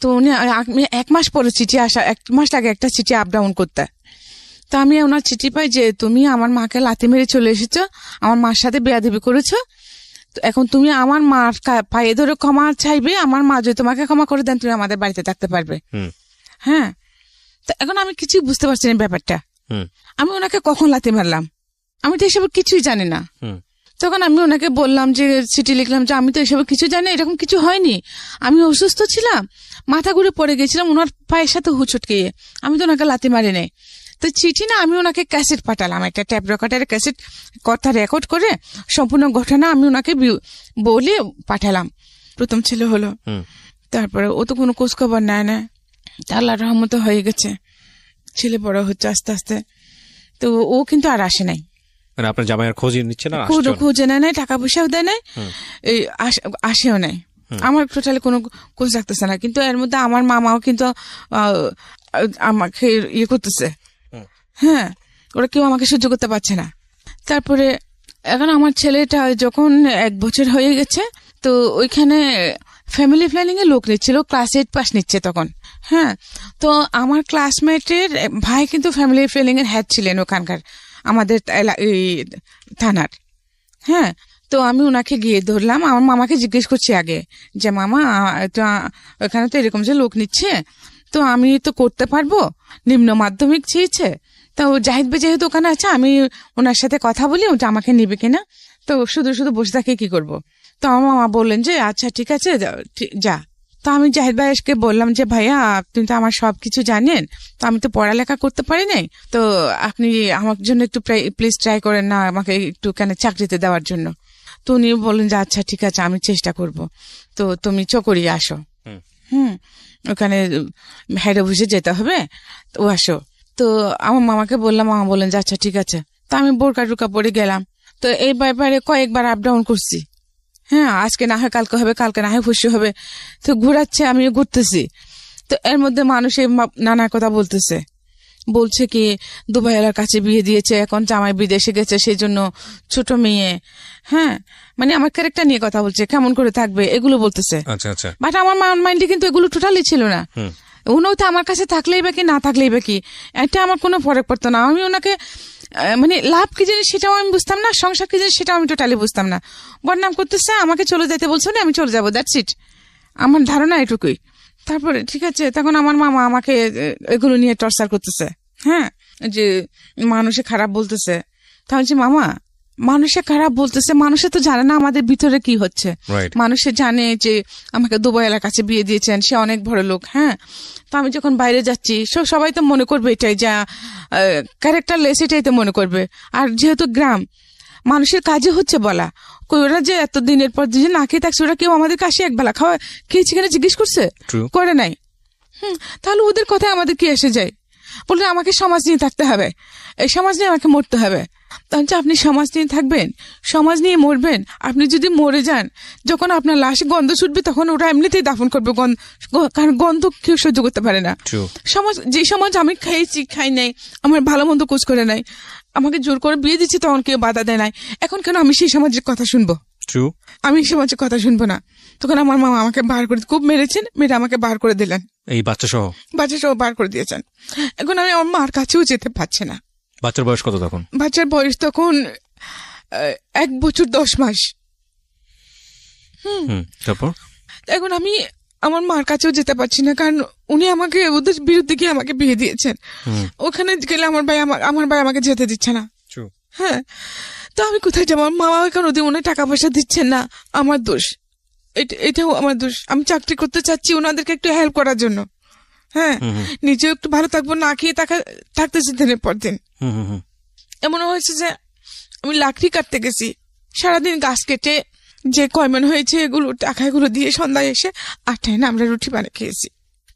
তো উনি 1 মাস পরে চিঠি আসা, 1 মাস লাগে একটা চিঠি আপ ডাউন করতে। তো আমি ওনার চিঠি পাই যে তুমি আমার মাকে লাথি মেরে চলে এসেছো, আমার মার সাথে বেয়াদবি করেছো, তো এখন তুমি আমার মার পায়ে ধরে ক্ষমা চাইবে। আমার মা যদি তোমাকে ক্ষমা করে দেন, তুমি আমাদের বাড়িতে থাকতে পারবে। হ্যাঁ, তো এখন আমি কিছুই বুঝতে পারছি না ব্যাপারটা। আমি ওনাকে কখন লাথি মারলাম, আমি তো এসব কিছুই জানি না। তখন আমি ওনাকে বললাম যে চিঠি লিখলাম যে আমি তো এসব কিছু জানি, এরকম কিছু হয়নি, আমি অসুস্থ ছিলাম, মাথা ঘুরে পড়ে গেছিলাম ওনার পায়ের সাথে হুচটকে, আমি তো ওনাকে লাথি মারি নাই। তো চিঠি না, আমি ওনাকে ক্যাসেট পাঠালাম, একটা ট্যাপ রেকর্ডারে ক্যাসেট কথা রেকর্ড করে সম্পূর্ণ ঘটনা আমি ওনাকে বলে পাঠালাম। প্রথম ছেলে হলো, তারপরে ও তো কোনো খোঁজ খবর নেয় না। আল্লাহর রহমতে হয়ে গেছে, ছেলে বড় হচ্ছে আস্তে আস্তে। তো ও কিন্তু আর আসে নাই, মানে আপনার জামাইয়ের খোঁজ নিচ্ছে না, খোঁজে নেয় নাই, টাকা পয়সাও দেয় নাই, এই আসেও নাই, আমার টোটালি কোনো খোঁজ রাখতেছে না। কিন্তু এর মধ্যে আমার মামাও কিন্তু আমাকে ইয়ে করতেছে, হ্যাঁ, ওরা কেউ আমাকে সহ্য করতে পারছে না। তারপরে এখন আমার ছেলেটা যখন 1 বছর হয়ে গেছে, তো ওইখানে ফ্যামিলি প্ল্যানিং এর লোক নিচ্ছিল, ক্লাস 8 পাস নিচ্ছে তখন। হ্যাঁ, তো আমার ক্লাসমেটের ভাই কিন্তু ফ্যামিলি প্ল্যানিং এর হেড ছিলেন ওখানকার, আমাদের থানার। হ্যাঁ, তো আমি ওনাকে গিয়ে ধরলাম, আমার মামাকে জিজ্ঞেস করছি আগে যে মামা ওখানে তো এরকম যে লোক নিচ্ছে, তো আমি তো করতে পারবো, নিম্ন মাধ্যমিক চেয়েছে, তো জাহিদ ভাই যেহেতু ওখানে আছে, আমি ওনার সাথে কথা বলি ওটা আমাকে নিবে কিনা, তো শুধু শুধু বসে থাকে কি করব। তো আমার মামা বললেন যে আচ্ছা ঠিক আছে যা। তো আমি জাহিদ ভাইকে বললাম যে ভাইয়া আপনি তো আমার সবকিছু জানেন, তো আমি তো পড়ালেখা করতে পারি নাই, তো আপনি আমার জন্য একটু প্লিজ ট্রাই করেন না আমাকে একটু কেন চাকরিতে দেওয়ার জন্য। তো উনি বললেন যে আচ্ছা ঠিক আছে আমি চেষ্টা করব, তো তুমি চকরি আসো, ওখানে হেড অফিসে যেতে হবে, তো আসো। তো আমার মামাকে বললাম, মামা বললেন যে আচ্ছা ঠিক আছে। তো আমি বোরকা টোরকা পরে গেলাম। তো এই ব্যাপারে কয়েকবার আপ ডাউন করছি, হ্যাঁ, আজকে না হয় কালকে হবে, কালকে না হয় পরশু হবে, তো ঘুরাচ্ছে, আমিও ঘুরতেছি। তো এর মধ্যে মানুষ নানা কথা বলছে কি দুবাইয়ের কাছে বিয়ে দিয়েছে, এখন জামাই বিদেশে গেছে, সেই জন্য ছোট মেয়ে, হ্যাঁ, মানে আমার ক্যারেক্টার নিয়ে কথা বলছে, কেমন করে থাকবে এগুলো বলতেছে। বাট আমার মাইন্ডে কিন্তু এগুলো টোটালি ছিল না। উনিও তো আমার কাছে থাকলেই বা কি না থাকলেই বা কি, এটা আমার কোনো ফরক পড়তো না। আমি ওনাকে মানে লাভ কি জিনিস সেটাও আমি বুঝতাম না, সংসার কি জিনিস সেটাও আমি টোটালি বুঝতাম না। বদনাম করতেছে, আমাকে চলে যেতে বলছে, আমি চলে যাবো, দ্যাটস ইট, আমার ধারণা এটুকুই। তারপরে ঠিক আছে, তখন আমার মামা আমাকে এগুলো নিয়ে টর্চার করতেছে, হ্যাঁ, যে মানুষে খারাপ বলতেছে। তাহলে যে মামা মানুষে খারাপ বলতেছে, মানুষে তো জানে না আমাদের ভিতরে কি হচ্ছে। মানুষে জানে যে আমাকে দুবাইয়ের কাছে বিয়ে দিয়েছেন, সে অনেক বড় লোক, হ্যাঁ, তো আমি যখন বাইরে যাচ্ছি সবাই তো মনে করবে এটাই, যা ক্যারেক্টার লেস এটাই তো মনে করবে। আর যেহেতু গ্রাম, মানুষের কাজে হচ্ছে বলা, ওরা যে এত দিনের পর যে না খেয়ে থাকছে, ওরা কেউ আমাদের কাছে একবেলা খাওয়া খেয়েছি কিনা জিজ্ঞেস করছে, করে নাই। তাহলে ওদের কথায় আমাদের কি এসে যায়? বললে আমাকে সমাজ নিয়ে থাকতে হবে, এই সমাজ নিয়ে আমাকে মরতে হবে, তখন যে আপনি সমাজ নিয়ে থাকবেন, সমাজ নিয়ে মরবেন। আপনি যদি মরে যান, যখন আপনার লাশে গন্ধ ছুটবে তখন ওরা এমনিতেই দাফন করবে, কারণ গন্ধ কেউ সহ্য করতে পারে না। সমাজ, যে সমাজ আমি খাইছি খাই নাই, আমার ভালো মন্দ কোচ করে নাই, আমাকে জোর করে বিয়ে দিচ্ছে, তখন কেউ বাধা দেয় নাই। এখন কেন আমি সেই সমাজের কথা শুনবো? আমি সমাজের কথা শুনবো না। তখন আমার মামা আমাকে বার করে, খুব মেরেছেন, মেরে আমাকে বার করে দিলেন, এই বাচ্চা সহ বার করে দিয়েছেন। এখন আমি আমার মার কাছেও যেতে পারছি না। বাচ্চার বয়স কত তখন? বাচ্চার বয়স তখন 1 বছর 10 মাস। তারপর এখন আমি আমার মার কাছেও যেতে পারছি না, কারণ উনি আমাকে ওদের বিরুদ্ধে গিয়ে আমাকে বিয়ে দিয়েছেন। ওখানে গেলে আমার ভাই আমাকে যেতে দিচ্ছে না। হ্যাঁ, তো আমি কোথায় যাবো? আমার মা এখন ওদের উনি টাকা পয়সা দিচ্ছেন না, আমার দোষ, এটাও আমার দোষ। আমি চাকরি করতে চাচ্ছি ওনাদেরকে একটু হেল্প করার জন্য। হ্যাঁ, নিজেও একটু ভালো থাকবো, না খেয়ে থাকতেছি দিনের পর দিন। এমন হয়েছে যে আমি লাকড়ি কাটতে গেছি, সারাদিন গাছ কেটে যে কয়মান হয়েছে এগুলো টাকাগুলো দিয়ে সন্ধ্যায় এসে 8টায় না আমরা রুটি বানিয়ে খেয়েছি।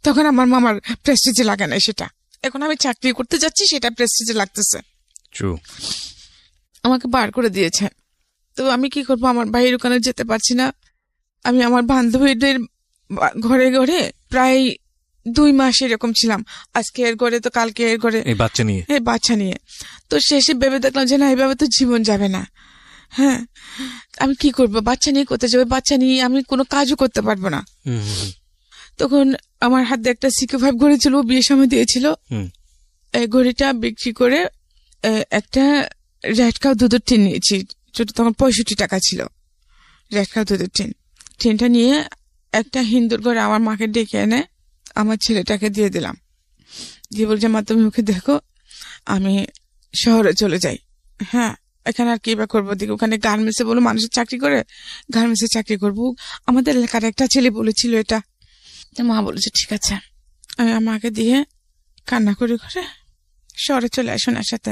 তখন আমার মামার প্রেস্টিজে লাগে না সেটা। এখন আমি চাকরি করতে যাচ্ছি, সেটা প্রেস্টিজে লাগতেছে। আমাকে বার করে দিয়েছে। তো আমি কি করবো? আমার ভাইয়ের ওখানে যেতে পারছি না। আমি আমার বান্ধবীদের ঘরে ঘরে প্রায় 2 মাস এরকম ছিলাম। আজকে এর ঘরে তো কালকে এর ঘরে, এই বাচ্চা নিয়ে। তো শেষে ভেবে দেখলাম যে না, এইভাবে তো জীবন যাবে না। হ্যাঁ, আমি কি করবো? বাচ্চা নিয়ে কোথায় যাবে? বাচ্চা নিয়ে আমি কোনো কাজও করতে পারবো না। তখন আমার হাতে একটা CK5 ঘড়ি ছিল, বিয়ের সময় দিয়েছিল। এই ঘড়িটা বিক্রি করে একটা রেড কাউ দুধের টিন নিয়েছি। তখন 65 টাকা ছিল রেড কাউ দুধের টিনটা নিয়ে একটা হিন্দুর ঘরে আমার মাকে ডেকে এনে আমার ছেলেটাকে দিয়ে দিলাম। দিয়ে বলছে, মা তুমি ওকে দেখো, আমি শহরে চলে যাই। হ্যাঁ, এখানে আর কি বা করবো? দিকে ওখানে গার্মেন্টসে বলো মানুষের চাকরি করে, গার্মেন্টসে চাকরি করবো। আমাদের এলাকার একটা ছেলে বলেছিল এটা। মা বলেছে ঠিক আছে। আমি আমাকে দিয়ে কান্না করে করে শহরে চলে আসুন ওনার সাথে।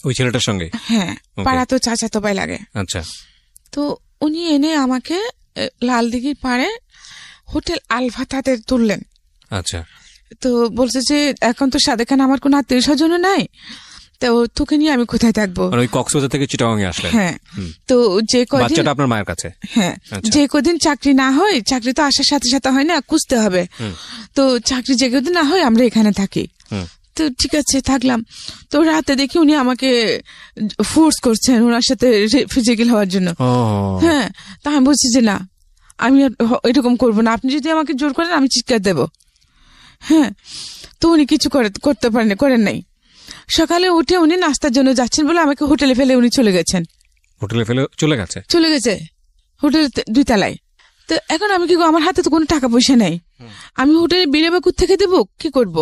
ওই ছেলেটার সঙ্গে? হ্যাঁ, পাড়া তো চাচাতো ভাই লাগে। আচ্ছা। তো উনি এনে আমাকে লালদিঘির পাড়ে হোটেল আলফা তাতে তুললেন। আচ্ছা। তো বলছে যে এখন তো সাদেখানে আমার কোনো আত্মীয় স্বজনও নাই, তো তোকে নিয়ে আমি কোথায় থাকবো? ওই কক্সবাজার থেকে চিটাগাং এ আসলেন? হ্যাঁ। তো যে কদিন, বাচ্চাটা আপনার মায়ের কাছে? হ্যাঁ। যে কদিন চাকরি না হয়, চাকরি তো আসার সাথে সাথে হয় না, খুঁজতে হবে। তো চাকরি যে কদিন না হয় আমরা এখানে থাকি। তো ঠিক আছে থাকলাম। তো রাতে দেখি উনি আমাকে ফোর্স করছেন ওনার সাথে ফিজিক্যাল হওয়ার জন্য। হ্যাঁ, তা আমি বলছি যে না, আমি এরকম করবো না, আপনি যদি আমাকে জোর করেন আমি চিৎকার দেব। হ্যাঁ, তো উনি কিছু করতে করেন নাই। সকালে উঠে উনি নাস্তার জন্য যাচ্ছেন বলে আমাকে হোটেলে ফেলে উনি চলে গেছেন। হোটেলে ফেলে চলে গেছে হোটেলের 2 তলায়। তো এখন আমি কি করবো? আমার হাতে তো কোনো টাকা পয়সা নেই, আমি হোটেলে বিলে বা থেকে দেবো, কি করব?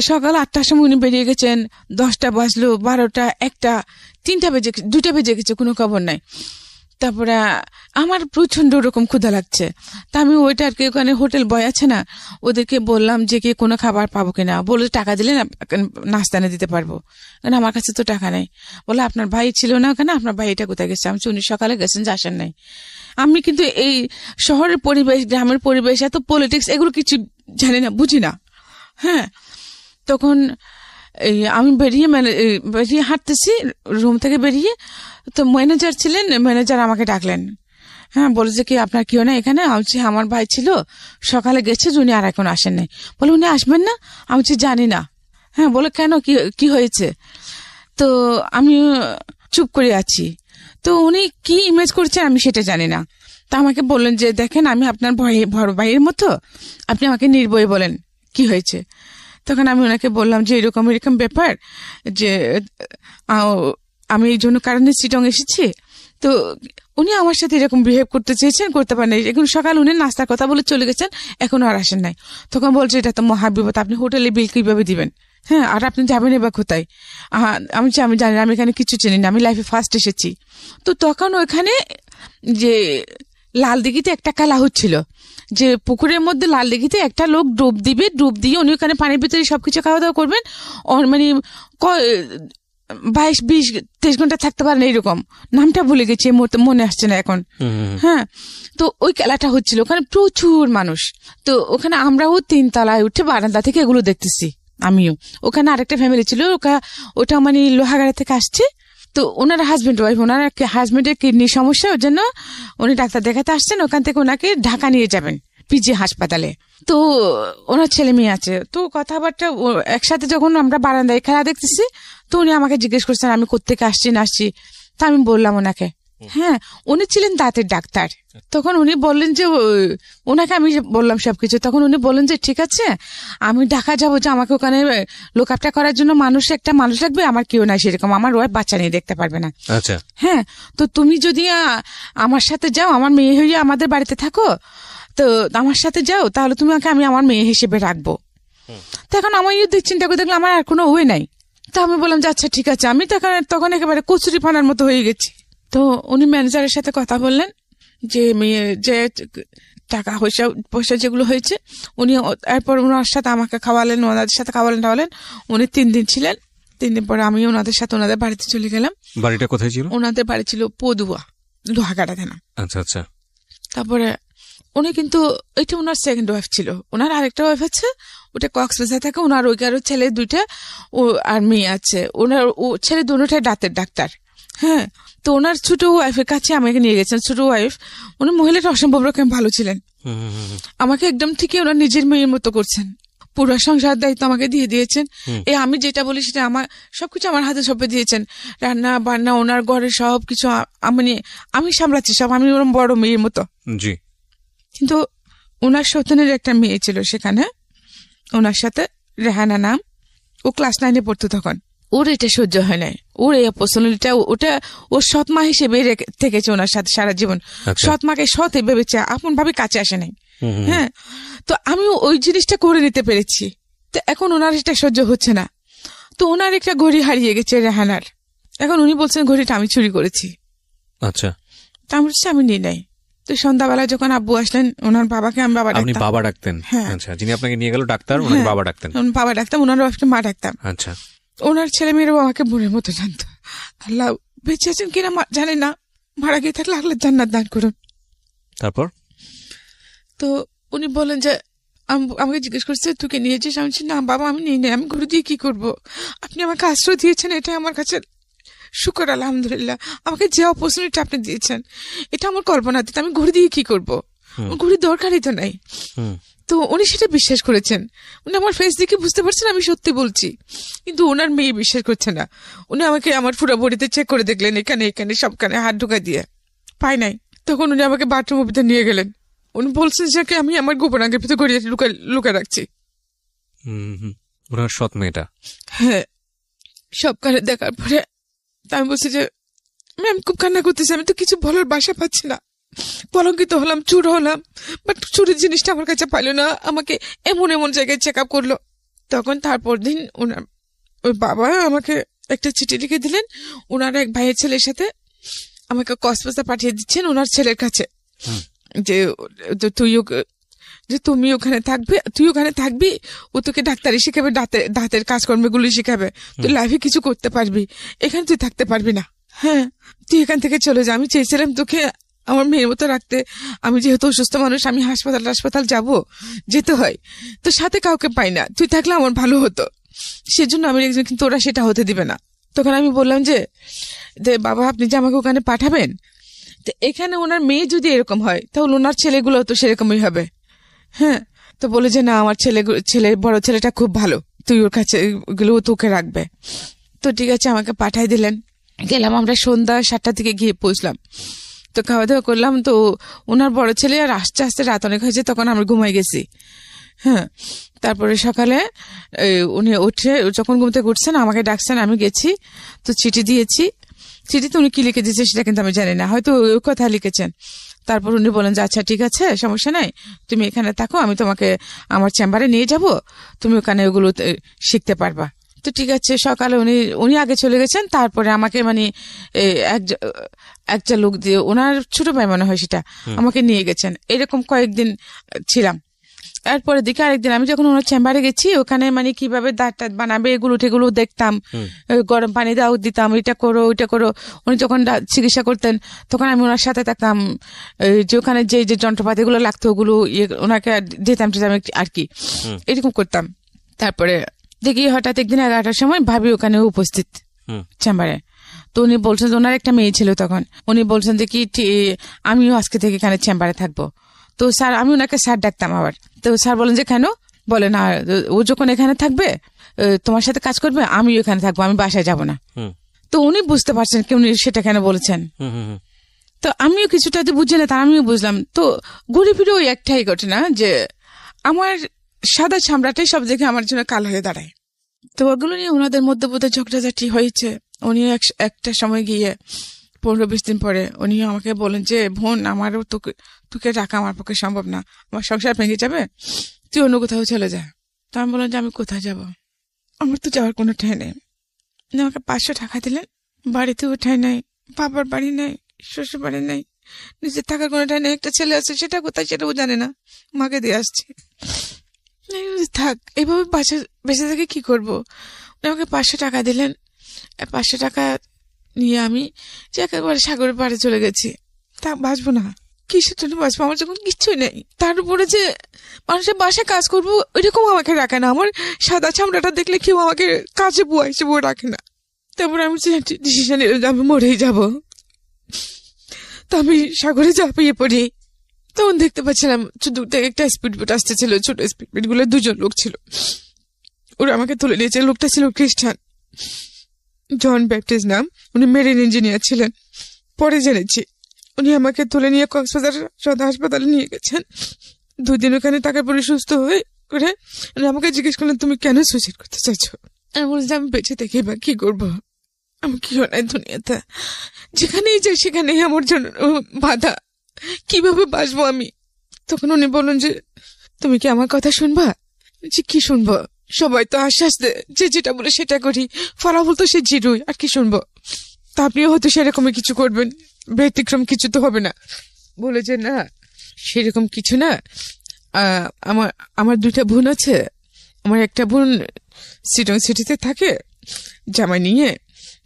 সকাল 8টার সময় উনি বেরিয়ে গেছেন, 10টা বাজলো, 12টা, 1টা, 3টা বেজে, 2টা বেজে গেছে, কোনো খবর নাই। তারপরে আমার প্রচন্ড ওরকম ক্ষুধা লাগছে। তা আমি ওইটারকে ওখানে হোটেল বয় আছে না, ওদেরকে বললাম যে কি কোনো খাবার পাবো কিনা। বলে টাকা দিলে না নাস্তা এনে দিতে পারবো, কারণ আমার কাছে তো টাকা নেই। বলে আপনার ভাই ছিল না ওখানে, আপনার ভাই এটা কোথায় গেছে? আমি উনি সকালে গেছেন, যে আসেন নাই। আমি কিন্তু এই শহরের পরিবেশ, গ্রামের পরিবেশ, এত পলিটিক্স এগুলো কিছু জানি না, বুঝি না। হ্যাঁ, তখন আমি বেরিয়ে হাঁটতেছি রুম থেকে বেরিয়ে, তো ম্যানেজার ছিলেন, ম্যানেজার আমাকে ডাকলেন। হ্যাঁ, বলে যে কি আপনার কেউ না এখানে? আমি আমার ভাই ছিল, সকালে গেছে, উনি আর এখন আসেন নাই। বলে উনি আসবেন না? আমি জানি না। হ্যাঁ, বলে কেন, কি হয়েছে? তো আমি চুপ করে আছি। তো উনি কি ইমেজ করছেন আমি সেটা জানি না। তা আমাকে বললেন যে দেখেন, আমি আপনার বড় ভাইয়ের মতো, আপনি আমাকে নির্ভয়ে বলেন কি হয়েছে। তখন আমি ওনাকে বললাম যে এরকম ব্যাপার, যে আমি এই জন্য কারণে চিটং এসেছি। তো উনি আমার সাথে এরকম বিহেভ করতে চেয়েছেন, করতে পারেন। এখন সকাল উনি নাস্তার কথা বলে চলে গেছেন, এখনো আর আসেন নাই। তখন বলছে এটা তো মহাবিপদ, আপনি হোটেলে বিল কিভাবে দিবেন? হ্যাঁ, আর আপনি যাবেন এবার কোথায়? আমি জানি না, আমি এখানে কিছু চিনি না, আমি লাইফে ফার্স্ট এসেছি। তো তখন ওখানে যে লালদিঘিতে একটা খেলা হচ্ছিল, যে পুকুরের মধ্যে লালদিঘিতে একটা লোক ডুব দিয়ে উনি ওখানে পানির ভিতরে সবকিছু খাওয়া দাওয়া করবেন, মানে 22-20-23 ঘন্টা থাকতে পারেন, এইরকম। নামটা ভুলে গেছি, মনে আসছে না এখন। হ্যাঁ, তো ওই খেলাটা হচ্ছিল, ওখানে প্রচুর মানুষ। তো ওখানে আমরাও 3 তলায় উঠে বারান্দা থেকে এগুলো দেখতেছি, আমিও। ওখানে আরেকটা ফ্যামিলি ছিল, ওটা মানে লোহাগাড়া থেকে আসছে। তো ওনার হাজবেন্ড ওয়াইফ, ওনার হাজবেন্ডের কিডনি সমস্যা, ওর জন্য উনি ডাক্তার দেখাতে আসছেন। ওখান থেকে ওনাকে ঢাকা নিয়ে যাবেন পিজি হাসপাতালে। তো ওনার ছেলে মেয়ে আছে, তো কথাবার্তা একসাথে যখন আমরা বারান্দায় খেলা দেখতেছি, তো উনি আমাকে জিজ্ঞেস করছেন আমি কোত্থেকে আসছি না আসছি। তা আমি বললাম ওনাকে, হ্যাঁ উনি ছিলেন দাঁতের ডাক্তার। তখন উনি বললেন যে ওনাকে আমি বললাম সবকিছু। তখন উনি বললেন যে ঠিক আছে, আমি ঢাকা যাবো, যে আমাকে ওখানে লোক আপটা করার জন্য একটা মানুষ লাগবে, আমার কেউ নাই সেরকম, আমার ওয়াইফ বাচ্চা নিয়ে দেখতে পারবে না। আচ্ছা, হ্যাঁ, তো তুমি যদি আমার সাথে যাও, আমার মেয়ে হয়ে আমাদের বাড়িতে থাকো, তো আমার সাথে যাও, তাহলে তুমি আমি আমার মেয়ে হিসেবে রাখবো। তখন আমি চিন্তা করে দেখলাম আমার আর কোনো ওয়ে নাই। তা আমি বললাম যে আচ্ছা ঠিক আছে। আমি তখন একেবারে কচুরি ফানার মতো হয়ে গেছি। তো উনি ম্যানেজারের সাথে কথা বললেন যে মেয়ে যে টাকা পয়সা যেগুলো হয়েছে, উনি এরপর ওনার সাথে আমাকে খাওয়ালেন, ওনাদের সাথে খাওয়ালেন। উনি 3 দিন ছিলেন। 3 দিন পরে আমি ওনাদের সাথে ওনাদের বাড়িতে চলে গেলাম। বাড়িটা কোথায় ছিল? ওনাদের বাড়ি ছিল পদুয়া, লোহাগাড়া থানা। আচ্ছা আচ্ছা। তারপরে উনি কিন্তু এটা ওনার সেকেন্ড ওয়াইফ ছিল। ওনার আরেকটা ওয়াইফ আছে, ওটা কক্সবাজার থাকে। ওনার ওইকারও ছেলে 2টা আর মেয়ে আছে। ওনার ছেলে দুটোটাই দাঁতের ডাক্তার। হ্যাঁ, তো ওনার ছোট ওয়াইফের কাছে আমাকে নিয়ে গেছেন। ছোট ওয়াইফ, উনি মহিলাটা অসম্ভব রকম ভালো ছিলেন। আমাকে একদম ঠিকই ওনার নিজের মেয়ের মতো করছেন। পুরো সংসার দায়িত্ব আমাকে দিয়ে দিয়েছেন। আমি যেটা বলি সেটা আমার সবকিছু আমার হাতে সঁপে দিয়েছেন। রান্না বান্না, ওনার ঘরের সবকিছু আমি সামলাচ্ছি সব, আমি ওরকম বড় মেয়ের মতো। জি। কিন্তু ওনার সন্তানের একটা মেয়ে ছিল সেখানে, ওনার সাথে রেহানা নাম। ও ক্লাস 9-এ পড়তো তখন। ওর এটা সহ্য হয় নাই। ওর এই পার্সোনালিটা, ওটা ওর সৎ মা হিসেবে থেকেছে ওনার সাথে সারা জীবন। সৎ মাকে সৎ ভেবেছে, আপন ভাবে কাছে আসে নাই। হ্যাঁ, তো আমি ওই জিনিসটা করে নিতে পেরেছি। তো এখন ওনার এটা সহ্য হচ্ছে না। তো ওনার একটা ঘড়ি হারিয়ে গেছে রেহানার। এখন উনি বলছেন ঘড়িটা আমি চুরি করেছি। আচ্ছা। তা আমি বলছি আমি নিই নাই। তো সন্ধ্যাবেলা যখন আব্বু আসলেন, ওনার বাবাকে আমি বাবা ডাকতাম। আপনি বাবা ডাকতেন? হ্যাঁ। আচ্ছা, যিনি আপনাকে নিয়ে গেল ডাক্তার, ওনাকে বাবা ডাকতেন? বাবা ডাকতাম, ওনার ওয়াইফকে মা ডাকতাম। আচ্ছা। ওনার ছেলে মেয়েরাও আমাকে বোনের মতো জানতো। আল্লাহ বেঁচে আছেন কিনা জানি না, মারা গিয়ে থাকলে আল্লাহ জান্নাত দান করুন। তারপর তো উনি বলেন যে আমাকে জিজ্ঞেস করছে তুই কে নিয়েছিস? আমি বলছি না বাবা আমি নিই নাই, আমি ঘুরে দিয়ে কি করবো? আপনি আমাকে আশ্রয় দিয়েছেন, এটা আমার কাছে শুকর আলহামদুলিল্লাহ। আমাকে যে অপরচুনিটি আপনি দিয়েছেন, এটা আমার কল্পনাতীত। আমি ঘুরে দিয়ে কি করবো? ঘুরে দরকারই তো নাই। তো উনি সেটা বিশ্বাস করেছেন। উনি আমার ফেস দেখে বুঝতে পারছেন আমি সত্যি বলছি, কিন্তু ওনার মেয়ে বিশ্বাস করছে না। উনি আমাকে আমার পুরো বডিতে চেক করে দেখলেন, এখানে এখানে সবখানে হাত ঢুকাই দিয়ে পাই নাই। তখন উনি আমাকে বাথরুমের ভিতরে নিয়ে গেলেন। উনি বলছেন যে আমি আমার গোপনাঙ্গের ভিতরে গড়িয়ে লুকা রাখছি। ওনার সৎ মেয়েটা? হ্যাঁ। সবখানে দেখার পরে আমি বলছি যে আমি খুব কান্না করতেছি, আমি তো কিছু বলার বাসা পাচ্ছি না। কলঙ্কিত হলাম, চুর হলাম, বাট চুরির জিনিসটা আমার কাছে পাইলো না। আমাকে এমন এমন জায়গায় চেক আপ করলো। তখন তারপর দিন ওই বাবা আমাকে একটা চিঠি লিখে দিলেন। ওনার এক ভাইয়ের ছেলের সাথে আমাকে কক্সবাজার পাঠিয়ে দিচ্ছেন ওনার ছেলের কাছে, যে তুমি ওখানে থাকবে, তুই ওখানে থাকবি, ও তোকে ডাক্তারি শিখাবে, দাঁতের কাজকর্মগুলো শিখাবে, তুই লাইফে কিছু করতে পারবি, এখানে তুই থাকতে পারবি না। হ্যাঁ, তুই এখান থেকে চলে যা। আমি চেয়েছিলাম তোকে আমার মেয়ের মতো রাখতে। আমি যেহেতু অসুস্থ মানুষ, আমি হাসপাতাল যাবো, যেতে হয়, তো সাথে কাউকে পাই না। তুই থাকলে আমার ভালো হতো, সেজন্য আমি একজন, কিন্তু ওরা সেটা হতে দিবে না। তখন আমি বললাম যে বাবা আপনি যে আমাকে ওখানে পাঠাবেন, তো এখানে ওনার মেয়ে যদি এরকম হয় তাহলে ওনার ছেলেগুলো তো সেরকমই হবে। হ্যাঁ, তো বলে যে না আমার বড় ছেলেটা খুব ভালো, তুই ওর কাছে ওগুলো তোকে রাখবে। তো ঠিক আছে, আমাকে পাঠাই দিলেন। গেলাম, আমরা সন্ধ্যা 7টার দিকে গিয়ে পৌঁছলাম। তো খাওয়া দাওয়া করলাম। তো ওনার বড় ছেলে আর আস্তে আস্তে রাত অনেক হয়েছে, তখন আমরা ঘুমাই গেছি। হ্যাঁ, তারপরে সকালে উনি উঠে যখন ঘুম থেকে উঠছেন আমাকে ডাকছেন, আমি গেছি। তো চিঠি দিয়েছি। চিঠিতে উনি কি লিখে দিয়েছে সেটা কিন্তু আমি জানি না, হয়তো ওই কথা লিখেছেন। তারপর উনি বলেন যে আচ্ছা ঠিক আছে, সমস্যা নাই, তুমি এখানে থাকো, আমি তোমাকে আমার চেম্বারে নিয়ে যাব, তুমি ওখানে ওগুলো শিখতে পারবা। তো ঠিক আছে, সকালে উনি আগে চলে গেছেন। তারপরে আমাকে মানে একটা লোক দিয়ে, ওনার ছোট ভাই মনে হয় সেটা, আমাকে নিয়ে গেছেন। এরকম কয়েকদিন ছিলাম। এরপরে দিকে আরেকদিন আমি যখন ওনার চেম্বারে গেছি, ওখানে মানে কিভাবে দাঁত বানাবে এগুলো টেগুলো দেখতাম, গরম পানি দাও দিতাম, এটা করো ওইটা করো। উনি যখন চিকিৎসা করতেন তখন আমি ওনার সাথে থাকতাম, যে ওখানে যে যন্ত্রপাতি গুলো লাগতো ওগুলো ওনাকে দিতাম আর কি, এরকম করতাম। তারপরে দেখি হঠাৎ একদিন 11টার সময় ভাবি ওখানে উপস্থিত চেম্বারে। তো উনি বলছেন যে ওনার একটা মেয়ে ছিল তখন, উনি বলছেন যে কি আমিও আজকে থেকে এখানে চেম্বারে থাকবো। তো স্যার, আমি ওনাকে স্যার ডাকতাম আবার। তো স্যার বলেন যে কেন? বলে না, ও যখন এখানে থাকবে তোমার সাথে কাজ করবে, আমিও এখানে থাকবো, আমি বাসায় যাব না। তো উনি বুঝতে পারছেন কি উনি সেটা কেন বলেছেন। তো আমিও কিছুটা বুঝি না, তা আমিও বুঝলাম। তো ঘুরে ফিরে ওই একটাই ঘটনা যে আমার সাদা চামড়াটাই সব জায়গায় আমার জন্য কালো হয়ে দাঁড়ায়। তো ওগুলো নিয়ে ওনাদের মধ্যে বোধহয় ঝগড়াঝাটি হয়েছে। উনি একটা সময় গিয়ে 15-20 দিন পরে উনি আমাকে বলেন যে বোন, আমারও তোকে রাখা আমার পক্ষে সম্ভব না, আমার সংসার ভেঙে যাবে, তুই অন্য কোথাও চলে যা। তো আমি বললাম যে আমি কোথায় যাব, আমার তো যাওয়ার কোনো ঠাঁই নেই। আমাকে 500 টাকা দিলেন, বাড়িতেও ঠাঁই নাই, বাবার বাড়ি নেই, শ্বশুর বাড়ি নেই, নিজের থাকার কোনো ঠাঁই নেই। একটা ছেলে আছে, সেটা কোথায় সেটাও জানে না, মাকে দিয়ে আসছি। থাক, এভাবে বেঁচে থেকে কি করবো। আমাকে 500 টাকা দিলেন। 500 টাকা নিয়ে আমি যে একেবারে সাগরের পাড়ে চলে গেছি। তা বাঁচবো না, কিসের জন্য বাঁচবো? আমার যখন কিচ্ছুই নেই, তার উপরে যে মানুষের বাসায় কাজ করবো ওইরকম আমাকে রাখে না। আমার সাদা চামড়াটা দেখলে কেউ আমাকে কাজে বুয়া হিসেবেও রাখে না। তারপরে আমি ডিসিশন নিলাম যে আমি মরেই যাবো। তো আমি সাগরে ঝাঁপিয়ে পড়ি। তখন দেখতে পাচ্ছিলাম দূর থেকে একটা স্পিড বোট আসতেছিল, ছোট স্পিড বোট গুলো 2জন লোক ছিল। ওরা আমাকে তুলে নিয়েছে। লোকটা ছিল খ্রিস্টান, জন ব্যাপটিস্ট নাম, উনি মেরিন ইঞ্জিনিয়ার ছিলেন। পরে জেনেছি উনি আমাকে তুলে নিয়ে কক্সবাজার সদর হাসপাতালে নিয়ে গেছেন। 2 দিন ওখানে থাকার পরে সুস্থ হয়ে করে উনি আমাকে জিজ্ঞেস করলেন তুমি কেন সুইসাইড করতে চাইছো? আমি বলছি আমি বেঁচে থেকে বা কি করবো, আমি কি হয় দুনিয়াতে, যেখানেই যাই সেখানেই আমার জন্য বাধা, কিভাবে বাঁচবো আমি? তখন উনি বললেন যে তুমি কি আমার কথা শুনবা? যে কি শুনবো, সবাই তো আশ্বাস দেয় যে যেটা বলে সেটা করি, ফলাফল তো সে জিরোই, আর কি শুনবো? তা আপনিও হয়তো সেরকমই কিছু করবেন, ব্যতিক্রম কিছু তো হবে না। বলে যে না, সেরকম কিছু না, আমার 2টা বোন আছে। আমার একটা বোন সিটং সিটিতে থাকে জামাই নিয়ে,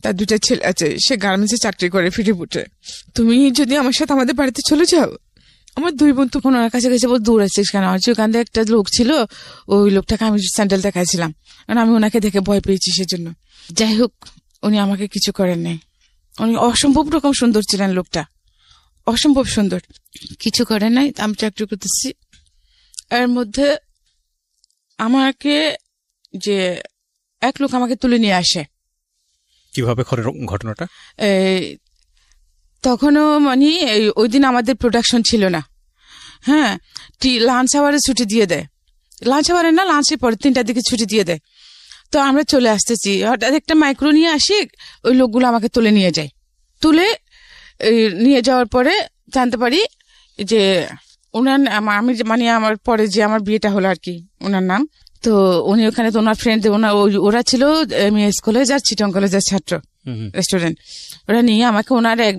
তার 2টা ছেলে আছে, সে গার্মেন্টসে চাকরি করে ফিরিপুটে। তুমি যদি আমার সাথে আমাদের বাড়িতে চলে যাও। আমার 2 বোন তখন ওনার কাছে গেছে, বল দূর আছিস কেন? ওখান থেকে একটা লোক ছিল, ওই লোকটাকে আমি স্যান্ডেল দেখাইছিলাম, কারণ আমি ওনাকে দেখে ভয় পেয়েছি সেজন্য। যাই হোক, উনি আমাকে কিছু করেন নাই। উনি অসম্ভব রকম সুন্দর ছিলেন, লোকটা অসম্ভব সুন্দর, কিছু করেন নাই। আমি চাকরি করতেছি, এর মধ্যে আমাকে যে এক লোক আমাকে তুলে নিয়ে আসে। কিভাবে ঘটনাটা? তখনও মানে ওই দিন আমাদের প্রোডাকশন ছিল না। হ্যাঁ, লাঞ্চ আওয়ারে ছুটি দিয়ে দেয়, লাঞ্চ আওয়ারে না, লাঞ্চের পরে 3টার দিকে ছুটি দিয়ে দেয়। তো আমরা চলে আসতেছি, হঠাৎ একটা মাইক্রো নিয়ে আসি, ওই লোকগুলো আমাকে তুলে নিয়ে যায়। তুলে নিয়ে যাওয়ার পরে জানতে পারি যে ওনার আমি মানে আমার পরে যে আমার বিয়েটা হলো আর কি, ওনার নাম। তো উনি ওখানে তো ওনার ফ্রেন্ড, ওরা ছিল এমএস কলেজ আর চিটং কলেজের ছাত্র, স্টুডেন্ট। ওরা নিয়ে আমাকে ওনার এক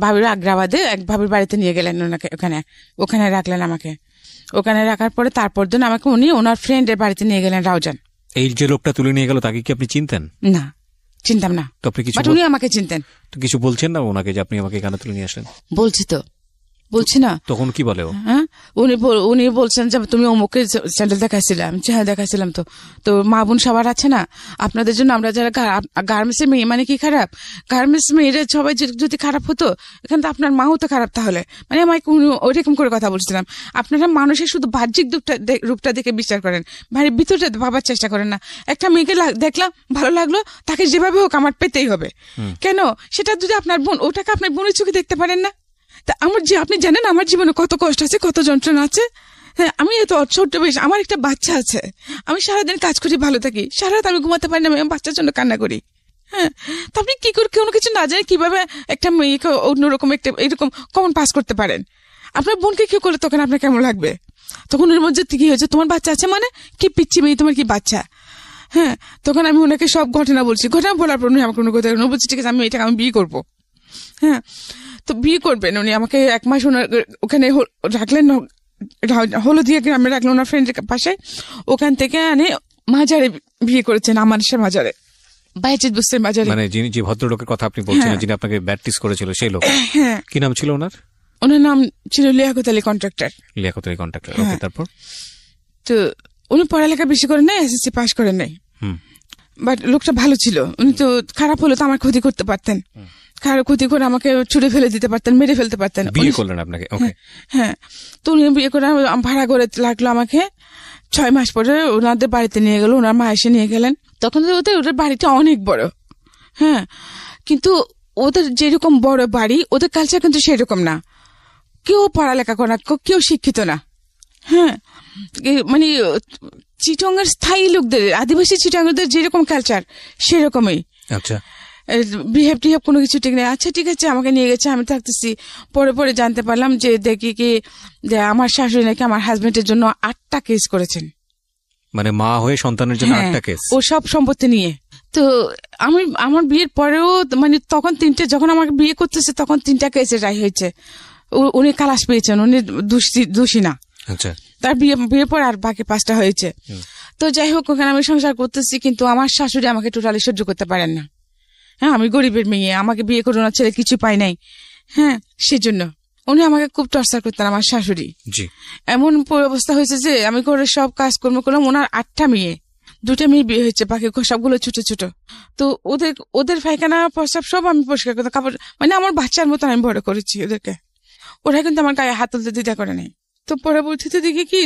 ভাবির আগ্রাবাদে এক ভাবির বাড়িতে নিয়ে গেলেন, ওনাকে ওখানে রাখলেন আমাকে। ওখানে রাখার পরে তারপর দিন আমাকে উনি ওনার ফ্রেন্ডের বাড়িতে নিয়ে গেলেন, রাউজান। এই যে লোকটা তুলে নিয়ে গেল তাকে কি আপনি চিনতেন? না, চিনতাম না। তো আপনি কিছু উনি আমাকে চিনতেন। তো কিছু বলছেন না ওনাকে যে আপনি আমাকে এখানে তুলে নিয়ে আসলেন? বলছি তো, বলছি না। তখন কি বলে ও? হ্যাঁ, উনি বলছেন যে তুমি অমুকে স্যান্ডেল দেখাইছিলাম। হ্যাঁ, দেখাইছিলাম। তো মা বোন সবার আছে না, আপনাদের জন্য আমরা যারা গার্মেন্টসের মেয়ে, মানে কি খারাপ? গার্মেন্টস মেয়েরা সবাই যদি খারাপ হতো, এখানে তো আপনার মাও তো খারাপ তাহলে। মানে আমাকে ওইরকম করে কথা বলছিলাম। আপনারা মানুষের শুধু বাহ্যিক রূপটা দেখে বিচার করেন, মানে ভিতরটা ভাবার চেষ্টা করেন না। একটা মেয়েকে দেখলাম, ভালো লাগলো, তাকে যেভাবে হোক আমার পেতেই হবে। কেন? সেটা যদি আপনার বোন, ওটাকে আপনার বোনের চোখে দেখতে পারেন না? তা আপনি জানেন আমার জীবনে কত কষ্ট আছে, কত যন্ত্রণা আছে। হ্যাঁ, আমি এত ছোট্ট বয়স, আমার একটা বাচ্চা আছে। আমি সারাদিন কাজ করি, ভালো থাকি, সারা রাত আমি ঘুমাতে পারি না, আমি বাচ্চার জন্য কান্না করি। হ্যাঁ, তো আপনি কি করে কোনো কিছু না জানে কিভাবে একটা মেয়েকে অন্যরকম একটা এরকম কমন পাস করতে পারেন? আপনার বোনকে কি করলে তখন আপনার কেমন লাগবে? তখন ওর মধ্যে কি হয়েছে, তোমার বাচ্চা আছে মানে কি পিচ্ছি মেয়ে, তোমার কি বাচ্চা? হ্যাঁ, তখন আমি ওনাকে সব ঘটনা বলছি। ঘটনা বলার পর উনি আমার কোনো কথা বলছি, ঠিক আছে আমি এটাকে আমি বিয়ে করবো। হ্যাঁ, তো বিয়ে করবেন উনি আমাকে 1 মাস ওখানে রাখলেন, হলদিয়া গ্রামে রাখলেন ওনার ফ্রেন্ডের পাশে। ওখান থেকে আনে মাজারে বিয়ে করেছেন, আমার সে মাজারে, বাইজিদ বুস্তের মাজারে। মানে যিনি যে ভদ্রলোকের কথা আপনি বলছেন, যিনি আপনাকে ব্যাপটিস্ট করেছিল সেই লোক? হ্যাঁ। কি নাম ছিল ওনার? ওনার নাম ছিল লিয়াকত আলী কন্ট্রাক্টর। লিয়াকত আলী কন্ট্রাক্টর, ওকে। তারপর? তো উনি পড়ালেখা বেশি করেন নাই, এসএসসি পাস করেন নাই। বাট লোকটা ভালো ছিল, উনি তো খারাপ হলে তো আমার ক্ষতি করতে পারতেন, খারাপ ক্ষতি করে আমাকে ছুড়ে ফেলে দিতে পারতেন, মেরে ফেলতে পারতেন। বিয়ে করলেন আপনাকে? হ্যাঁ, তো উনি বিয়ে করে ভাড়া করে লাগলো আমাকে। 6 মাস পরে ওনাদের বাড়িতে নিয়ে গেল, ওনার মা এসে নিয়ে গেলেন। তখন ওদের বাড়িটা অনেক বড়, হ্যাঁ, কিন্তু ওদের যেরকম বড় বাড়ি, ওদের কালচার কিন্তু সেরকম না। কেউ পড়ালেখা করে না, কেউ শিক্ষিত না। হ্যাঁ, মানে চিটংয়ের স্থায়ী লোকদের, আদিবাসী চিটংদের যেরকম কালচার সেরকমই। আচ্ছা, বিহেভ টিহেভ কোনো কিছু ঠিক নেই। আচ্ছা ঠিক আছে, আমাকে নিয়ে গেছে, আমি থাকতেছি। পরে পরে জানতে পারলাম যে দেখি কি যে আমার শাশুড়ি নাকি আমার হাজবেন্ডের জন্য 8টা কেস করেছেন। মানে মা হয়ে সন্তানের জন্য 8টা কেস? ও সব সম্পত্তি নিয়ে। তো আমি আমার বিয়ের পরেও মানে তখন 3টে, যখন আমাকে বিয়ে করতেছে তখন 3টা কেসের রায় হয়েছে। উনি খালাস পেয়েছেন, উনি দোষী না। আচ্ছা, তার বিয়ের পর আর বাকি 5টা হয়েছে। তো যাই হোক, ওখানে আমি সংসার করতেছি, কিন্তু আমার শাশুড়ি আমাকে টোটালি সহ্য করতে পারেন না। হ্যাঁ, আমি গরিবের মেয়ে, আমাকে বিয়ে করে ওনার ছেলে কিছু পাই নাই। হ্যাঁ, সেজন্য উনি আমাকে খুব টর্চার করতেন, আমার শাশুড়ি। এমন অবস্থা হয়েছে যে আমি করে সব কাজকর্ম করলাম। ওনার 8টা মেয়ে, 2টা মেয়ে বিয়ে হয়েছে, বাকি সবগুলো ছোট ছোট। তো ওদের পায়খানা প্রস্রাব সব আমি পরিষ্কার করতাম, কাপড়, মানে আমার বাচ্চার মতো আমি বড় করেছি ওদেরকে। ওরা কিন্তু আমার গায়ে হাত তুলতে দিতে করে নাই। তো পরবর্তীতে দেখি কি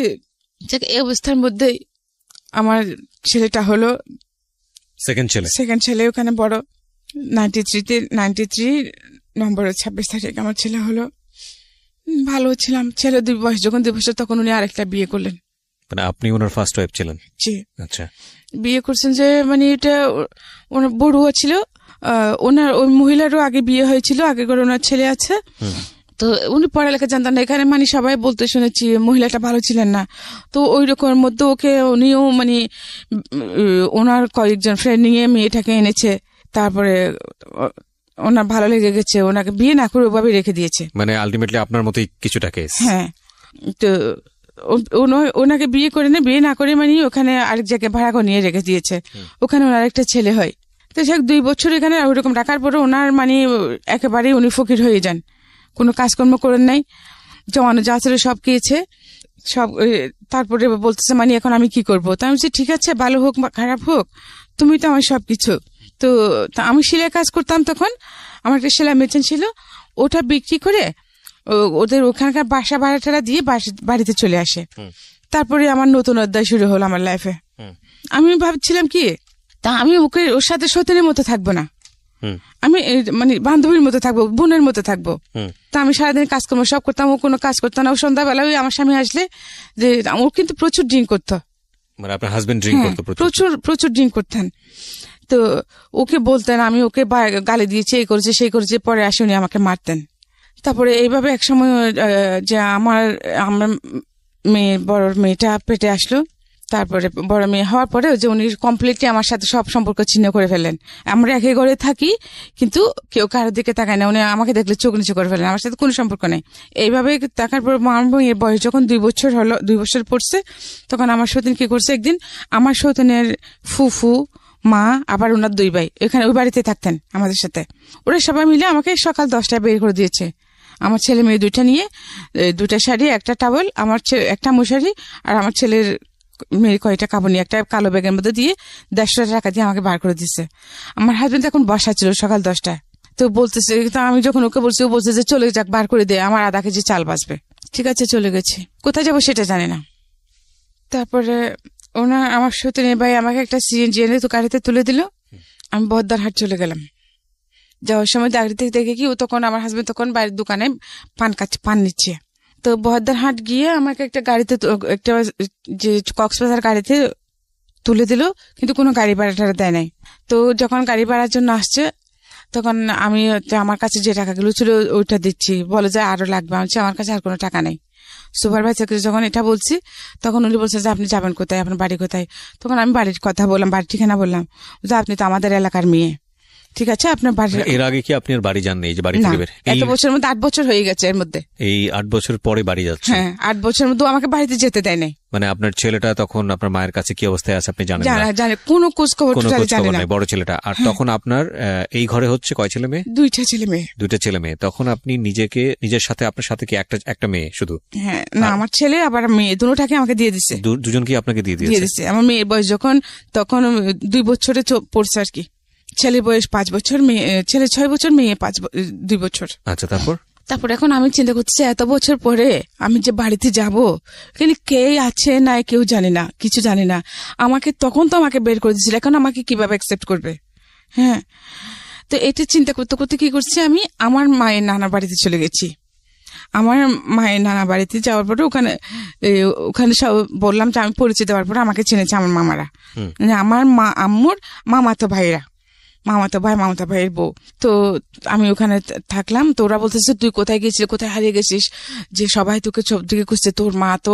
এই অবস্থার মধ্যে আমার ছেলেটা হলো সেকেন্ড ছেলে, ওখানে বড় 93 নম্বরের 26 তারিখ আমার ছেলে হলো। ভালো ছিলাম। ছেলে 2 বয়স, যখন 2 বছর তখন উনি আরেকটা বিয়ে করলেন। মানে আপনি ওনার ফার্স্ট ওয়াইফ ছিলেন? জি। আচ্ছা, বিয়ে করছেন যে মানে এটা ওনার বড়ুয়া ছিল। ওনার ওই মহিলারও আগে বিয়ে হয়েছিল, আগে করে ওনার ছেলে আছে। তো উনি পড়ালেখা জানতেন না। এখানে মানে সবাই বলতে শুনেছি মহিলাটা ভালো ছিলেন না। তো ওই রকমের মধ্যে ওকে উনিও মানে ওনার কয়েকজন ফ্রেন্ড নিয়ে মেয়েটাকে এনেছে। তারপরে ওনার ভালো লেগে গেছে, ওনাকে বিয়ে না করে ওভাবে রেখে দিয়েছে। মানে আলটিমেটলি আপনার মতোই কিছুটা কেস? হ্যাঁ, তো ওনাকে বিয়ে না করে মানে ওখানে আরেক জায়গায় ভাড়া করে নিয়ে রেখে দিয়েছে। ওখানে ওনার একটা ছেলে হয়। তো সে 2 বছর এখানে ওইরকম রাখার পরে ওনার মানে একেবারে উনি ফকির হয়ে যান, কোনো কাজকর্ম করেন নাই, জমানো যা ছিল সব খেয়েছে সব। তারপরে বলতেছে মানে এখন আমি কি করবো? তা আমি বলছি ঠিক আছে, ভালো হোক বা খারাপ হোক, তুমি তো আমার সবকিছু। তো আমি সেলাই কাজ করতাম, তখন আমার একটা সেলাই মেশিন ছিল, ওটা বিক্রি করে ওদের ওখানকার বাসা ভাড়াটা দিয়ে বাড়িতে চলে আসে। তারপরে আমার নতুন অধ্যায় শুরু হলো আমার লাইফে। আমি ভাবছিলাম কি, তা আমি ওর সাথে সতীনের মতো থাকবো না, আমি মানে বান্ধবীর মতো থাকবো, বোনের মতো থাকবো। তা আমি সারাদিন কাজকর্ম সব করতাম, ও কোনো কাজ করতো না। ও সন্ধ্যাবেলা ওই আমার স্বামী আসলে যে ও কিন্তু প্রচুর ড্রিঙ্ক করতো। মানে আপনার হাজবেন্ড ড্রিঙ্ক করতো? প্রচুর ড্রিঙ্ক করতেন। তো ওকে বলতেন, আমি ওকে গালি দিয়েছি, এই করেছে সেই করেছে, পরে আসে উনি আমাকে মারতেন। তারপরে এইভাবে এক সময় যে আমার বড় মেয়েটা পেটে আসলো। তারপরে বড় মেয়ে হওয়ার পরে যে উনি কমপ্লিটলি আমার সাথে সব সম্পর্ক ছিন্ন করে ফেলেন। আমরা একই ঘরে থাকি, কিন্তু কেউ কারোর দিকে তাকায় না। উনি আমাকে দেখলে চোখ নিচু করে ফেলেন, আমার সাথে কোনো সম্পর্ক নেই। এইভাবে থাকার পর আমার মেয়ের বয়স যখন 2 বছর হলো, 2 বছর পড়ছে, তখন আমার সতীন কি করছে, একদিন আমার সতীনের ফুফু মা আবার ওনার 2 ভাই এখানে ওই বাড়িতে থাকতেন আমাদের সাথে। ওরা সবাই মিলে আমাকে সকাল 10টায় বের করে দিয়েছে। আমার ছেলে মেয়ে 2টা নিয়ে, 2টা শাড়ি, একটা টাওয়েল, আমার একটা মশারি, আর আমার ছেলের মেয়ের কয়টা কাপড় নিয়ে একটা কালো ব্যাগের মধ্যে দিয়ে 150 টাকা দিয়ে আমাকে বার করে দিচ্ছে। আমার হাজবেন্ড এখন বসা ছিল সকাল 10টায়। তো বলতেছে, তো আমি যখন ওকে বলছি, ও বলছে যে চলে যাক, বার করে দে, আমার আধা কেজি চাল বাঁচবে। ঠিক আছে, চলে গেছি। কোথায় যাবো সেটা জানি না। তারপরে আমার সতীন ভাই আমাকে একটা সিএনজি এনে তো গাড়িতে তুলে দিল। আমি বহদ্দার হাট চলে গেলাম। যাওয়ার সময় গাড়ি থেকে দেখে কি, ও তখন আমার হাজবেন্ড তখন বাইরের দোকানে পান নিচ্ছে। তো বহদ্দার হাট গিয়ে আমাকে একটা গাড়িতে, একটা যে কক্সবাজার গাড়িতে তুলে দিল, কিন্তু কোনো গাড়ি ভাড়াটা দেয় নাই। তো যখন গাড়ি ভাড়ার জন্য আসছে, তখন আমি আমার কাছে যে টাকাগুলো ছিল ওইটা দিচ্ছি, বলে যে আরো লাগবে। আমি আমার কাছে আর কোনো টাকা নেই। সুপারভাইজারকে যখন এটা বলছি, তখন উনি বলছে যে আপনি যাবেন কোথায়, আপনার বাড়ি কোথায়? তখন আমি বাড়ির কথা বললাম, বাড়ির ঠিকানা বললাম, যে আপনি তো আমাদের এলাকার মেয়ে, ঠিক আছে আপনার বাড়ি। এর আগে কি আপনি আর বাড়ি যাননি? এই যে বাড়ি না, থেকে বের এত বছরের মধ্যে 8 বছর হয়ে গেছে এর মধ্যে। এই 8 বছর পরে বাড়ি যাচ্ছে? হ্যাঁ, 8 বছরের মধ্যে আমাকে বাড়িতে যেতে দেয় নাই। মানে আপনার ছেলেটা তখন আপনার মায়ের কাছে কি অবস্থায় আছে আপনি জানেন না? জানে কোনো খোঁজ খবর কোনো খোঁজ জানে খবর না। নাই বড় ছেলেটা। আর তখন আপনার এই ঘরে হচ্ছে কয় ছেলে মেয়ে? 2টা ছেলে মেয়ে। 2টা ছেলে মেয়ে। তখন আপনি নিজের সাথে আপনার সাথে কি একটা মেয়ে শুধু? হ্যাঁ, না আমার ছেলে আবার মেয়ে দুটোটাকে আমাকে দিয়ে দিছে। দুজন কি আপনাকে দিয়ে দিয়েছে? আমার মেয়ের বয়স তখন 2 বছরে পড়ছে আর কি। ছেলের বয়স 5 বছর, ছেলে 6 বছর, মেয়ে 2 বছর। আচ্ছা, তারপর এখন আমি চিন্তা করছি এত বছর পরে আমি যে বাড়িতে যাব, কিন্তু কে আছে না কেউ জানি না, কিছু জানি না। তখন তো আমাকে বের করে দিয়েছিল, এখন আমাকে কিভাবে অ্যাকসেপ্ট করবে? হ্যাঁ, তো এটা চিন্তা করতে করতে কি করছি, আমি আমার মায়ের নানার বাড়িতে চলে গেছি। আমার মায়ের নানা বাড়িতে যাওয়ার পরে ওখানে সব বললাম যে আমি পরিচয় দেওয়ার পরে আমাকে চিনেছে আমার মামারা, আমার আম্মুর মামাতো ভাইয়ের বউ। তো আমি ওখানে থাকলাম। তো ওরা বলতেছে তুই কোথায় গেছিস, কোথায় হারিয়ে গেছিস, যে সবাই তোকে সব দিকে খুঁজতে, তোর মা তো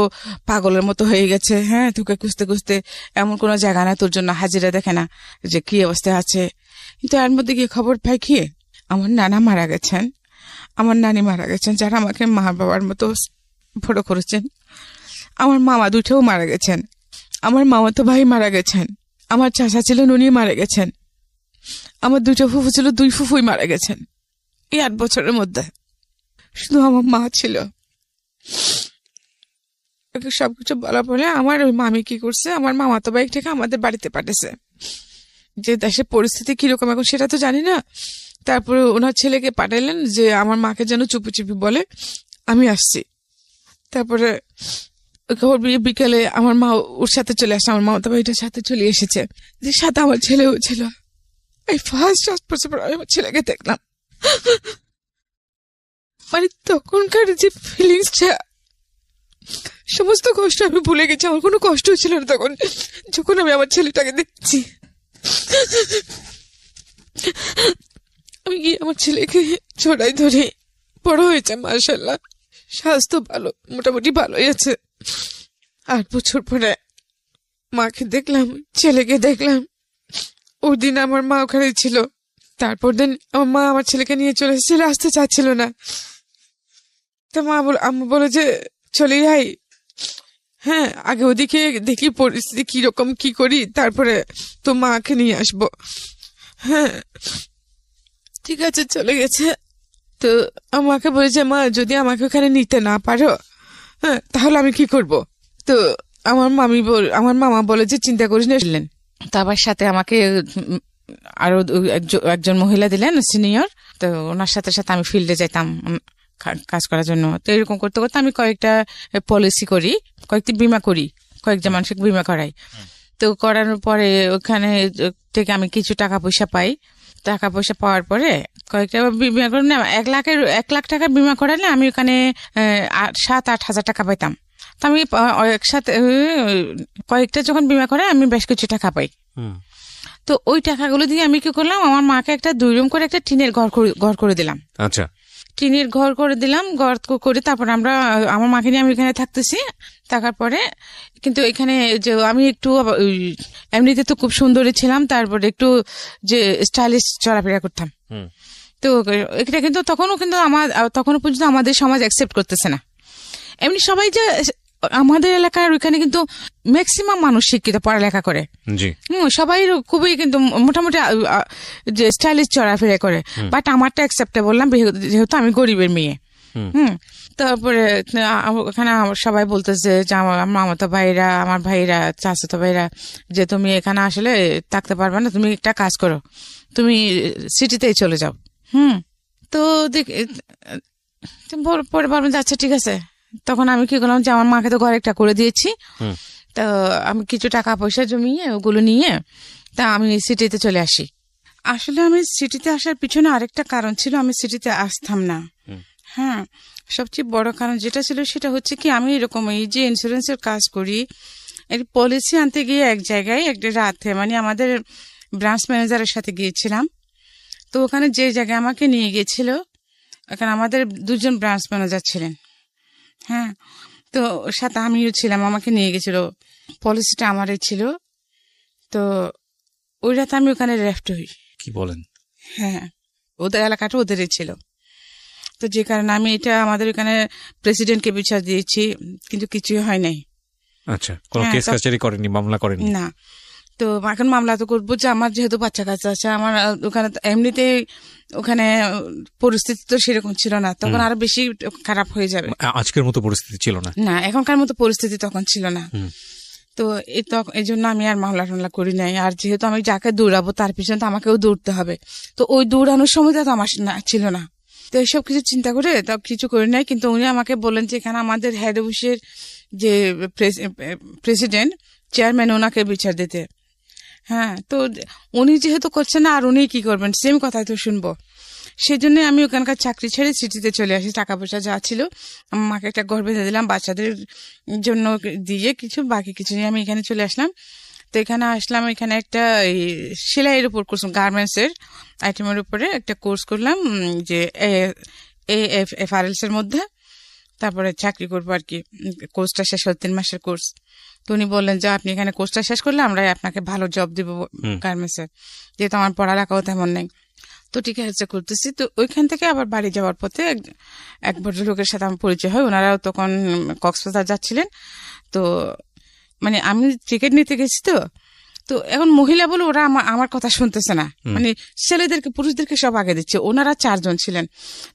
পাগলের মতো হয়ে গেছে। হ্যাঁ, তোকে খুঁজতে খুঁজতে এমন কোনো জায়গা না তোর জন্য হাজিরা দেখে না, যে কি অবস্থায় আছে। কিন্তু এর মধ্যে গিয়ে খবর পাই কি আমার নানা মারা গেছেন, আমার নানি মারা গেছেন, যারা আমাকে মা বাবার মতো বড় করেছেন। আমার মামা 2টাও মারা গেছেন, আমার মামাতো ভাই মারা গেছেন, আমার চাচা ছিলেন উনি মারা গেছেন, আমার 2টা ফুফু ছিল, 2 ফুফুই মারা গেছেন এই 8 বছরের মধ্যে। শুধু আমার মা ছিল। সবকিছু বলা বলে আমার ওই মামি কি করছে, আমার মামাতো ভাইটাকে আমাদের বাড়িতে পাঠিয়েছে। যে দেশের পরিস্থিতি কিরকম এখন সেটা তো জানি না। তারপরে ওনার ছেলেকে পাঠাইলেন যে আমার মাকে যেন চুপি চুপি বলে আমি আসছি। তারপরে বিকেলে আমার মা ওর সাথে চলে আসছে, আমার মামাতো ভাইটার সাথে চলে এসেছে, যে সাথে আমার ছেলেও ছিল। এই ফার্স্ট 8 বছর পর আমি আমার ছেলেকে দেখলাম। মানে তখনকার যে ফিলিংসটা, সমস্ত কষ্ট আমি ভুলে গেছি। আমার কোনো কষ্ট ছিল না তখন, যখন আমি আমার ছেলেটাকে দেখছি। আমি গিয়ে আমার ছেলেকে ছড়াই ধরে বড় হয়েছে, মাশাআল্লাহ, স্বাস্থ্য ভালো, মোটামুটি ভালোই আছে। 8 বছর পরে মাকে দেখলাম, ছেলেকে দেখলাম। ওই দিন আমার মা ওখানে ছিল। তারপর দিন আমার মা আমার ছেলেকে নিয়ে চলে এসেছিল, আসতে চাচ্ছিল না। তো আম্মু বলে যে চলে যাই, হ্যাঁ আগে ওদিকে দেখি পরিস্থিতি কিরকম, কি করি, তারপরে তো মাকে নিয়ে আসবো। হ্যাঁ ঠিক আছে, চলে গেছে। তো আমাকে বলেছে মা যদি আমাকে ওখানে নিতে না পারো, হ্যাঁ তাহলে আমি কি করব? তো আমার মামা বলে যে চিন্তা করিস না। তারপর সাথে আমাকে আরো একজন মহিলা দিলেন সিনিয়র। তো ওনার সাথে সাথে আমি ফিল্ডে যেতাম কাজ করার জন্য। তো এরকম করতে করতে আমি কয়েকটা পলিসি করি, কয়েকটি বিমা করি, কয়েকটা মানুষকে বিমা করাই। তো করানোর পরে ওখানে থেকে আমি কিছু টাকা পয়সা পাই। টাকা পয়সা পাওয়ার পরে কয়েকটা বিমা করে না, 1 লাখ টাকা বিমা করালে আমি ওখানে 7-8 হাজার টাকা পাইতাম। তো আমি একসাথে কয়েকটা যখন বিমা করে আমি বেশ কিছু টাকা পাই। তো ওই টাকাগুলো দিয়ে আমি কি করলাম, আমার মাকে একটা 2 রুম করে একটা টিনের ঘর করে দিলাম। আচ্ছা, টিনের ঘর করে দিলাম। ঘর করে তারপর আমার মাকে নিয়ে আমি এখানে থাকতেছি। থাকার পরে কিন্তু এখানে যে আমি একটু এমনিতে তো খুব সুন্দরী ছিলাম, তারপরে একটু যে স্টাইলিশ চলাফেরা করতাম। তো এটা কিন্তু তখনও পর্যন্ত আমাদের সমাজ অ্যাকসেপ্ট করতেছে না। এমনি সবাই যে আমাদের এলাকার ওইখানে কিন্তু ম্যাক্সিমাম মানুষ শিক্ষিত, পড়ালেখা করে, সবাই খুবই কিন্তু মোটামুটি যে স্টাইলিশ চলাফেরা করে। বাট আমারটা অ্যাকসেপ্টেবল না, যেহেতু আমি গরিবের মেয়ে। তারপরে ওখানে সবাই বলতেছে যে আমার মামাতো ভাইরা, আমার ভাইরা, চাচাতো ভাইরা, যে তুমি এখানে আসলে থাকতে পারবে না, তুমি একটা কাজ করো, তুমি সিটিতেই চলে যাও। তো পরে বলবেন আচ্ছা ঠিক আছে। তখন আমি কি করলাম যে আমার মাকে তো ঘর একটা করে দিয়েছি। তো আমি কিছু টাকা পয়সা জমিয়ে ওগুলো নিয়ে তা আমি সিটিতে চলে আসি। আসলে আমি সিটিতে আসার পিছনে আরেকটা কারণ ছিল, আমি সিটিতে আসতাম না। হ্যাঁ, সবচেয়ে বড় কারণ যেটা ছিল সেটা হচ্ছে কি, আমি এরকম এই যে ইন্স্যুরেন্সের কাজ করি, এই পলিসি আনতে গিয়ে এক জায়গায় একটা রাতে মানে আমাদের ব্রাঞ্চ ম্যানেজারের সাথে গিয়েছিলাম। তো ওখানে যে জায়গায় আমাকে নিয়ে গিয়েছিল, ওখানে আমাদের 2জন ব্রাঞ্চ ম্যানেজার ছিলেন। হ্যাঁ, তো সাথে আমিও ছিলাম, আমাকে নিয়ে গেছিল, পলিসিটা আমারই ছিল। তো ওই রাতে আমি ওখানে লেফট হই। কি বলেন? হ্যাঁ, ওদের এলাকাটা ওদেরই ছিল। তো যে কারণে আমি এটা আমাদের এখানে প্রেসিডেন্টকে বিচার দিয়েছি, কিন্তু কিছুই হয় নাই। আচ্ছা, কোনো হ্যাঁ, কেস কাছারি করেনি, মামলা করেনি? না। তো এখন মামলা তো করবো যে আমার যেহেতু বাচ্চা কাচ্চা আছে, আমার ওখানে এমনিতে ওখানে পরিস্থিতি তো সেরকম ছিল না, তখন আরো বেশি খারাপ হয়ে যাবে। আজকের মতো পরিস্থিতি ছিল না, না, এখনকার মতো পরিস্থিতি তখন ছিল না। তো এই জন্য আমি আর মামলা টামলা করি নাই। আর যেহেতু আমি যাকে দৌড়াবো তার পিছনে তো আমাকেও দৌড়তে হবে, তো ওই দৌড়ানোর সময় তো আমার ছিল না। তো এইসব কিছু চিন্তা করে তো কিছু করি নাই। কিন্তু উনি আমাকে বললেন যে এখানে আমাদের হেড অফিসের যে প্রেসিডেন্ট, চেয়ারম্যান, ওনাকে বিচার দিতে। হ্যাঁ, তো উনি যেহেতু করছেন না, আর উনি কি করবেন, সেম কথাই তো শুনবো। সেই জন্য আমি ওখানকার চাকরি ছেড়ে সিটিতে চলে আসি। টাকা পয়সা যা ছিল আমার মাকে একটা ঘর বেঁধে দিলাম, বাচ্চাদের জন্য দিয়ে কিছু, বাকি কিছু নিয়ে আমি এখানে চলে আসলাম। তো এখানে আসলাম, এখানে একটা সেলাইয়ের উপর কোর্স, গার্মেন্টস এর আইটেমের উপরে একটা কোর্স করলাম, যে AFRLs এর মধ্যে। তারপরে চাকরি করবো আর কি। কোর্সটা শেষ হল 3 মাসের কোর্স। তো উনি বললেন যে আপনি এখানে কোর্সটা শেষ করলে আমরা আপনাকে ভালো জব দিব গার্মেন্টস এর, যেহেতু আমার পড়ালেখাও তেমন নেই। তো ঠিক আছে, করতেছি। তো ওইখান থেকে আবার বাড়ি যাওয়ার পথে এক ভদ্রলোকের সাথে আমার পরিচয় হয়। ওনারাও তখন কক্সবাজার যাচ্ছিলেন। তো মানে আমি টিকিট নিতে গেছি, তো এখন মহিলা বলে ওরা আমার কথা শুনতেছে না, মানে ছেলেদেরকে পুরুষদেরকে সব আগে দিচ্ছে। ওনারা 4 জন ছিলেন।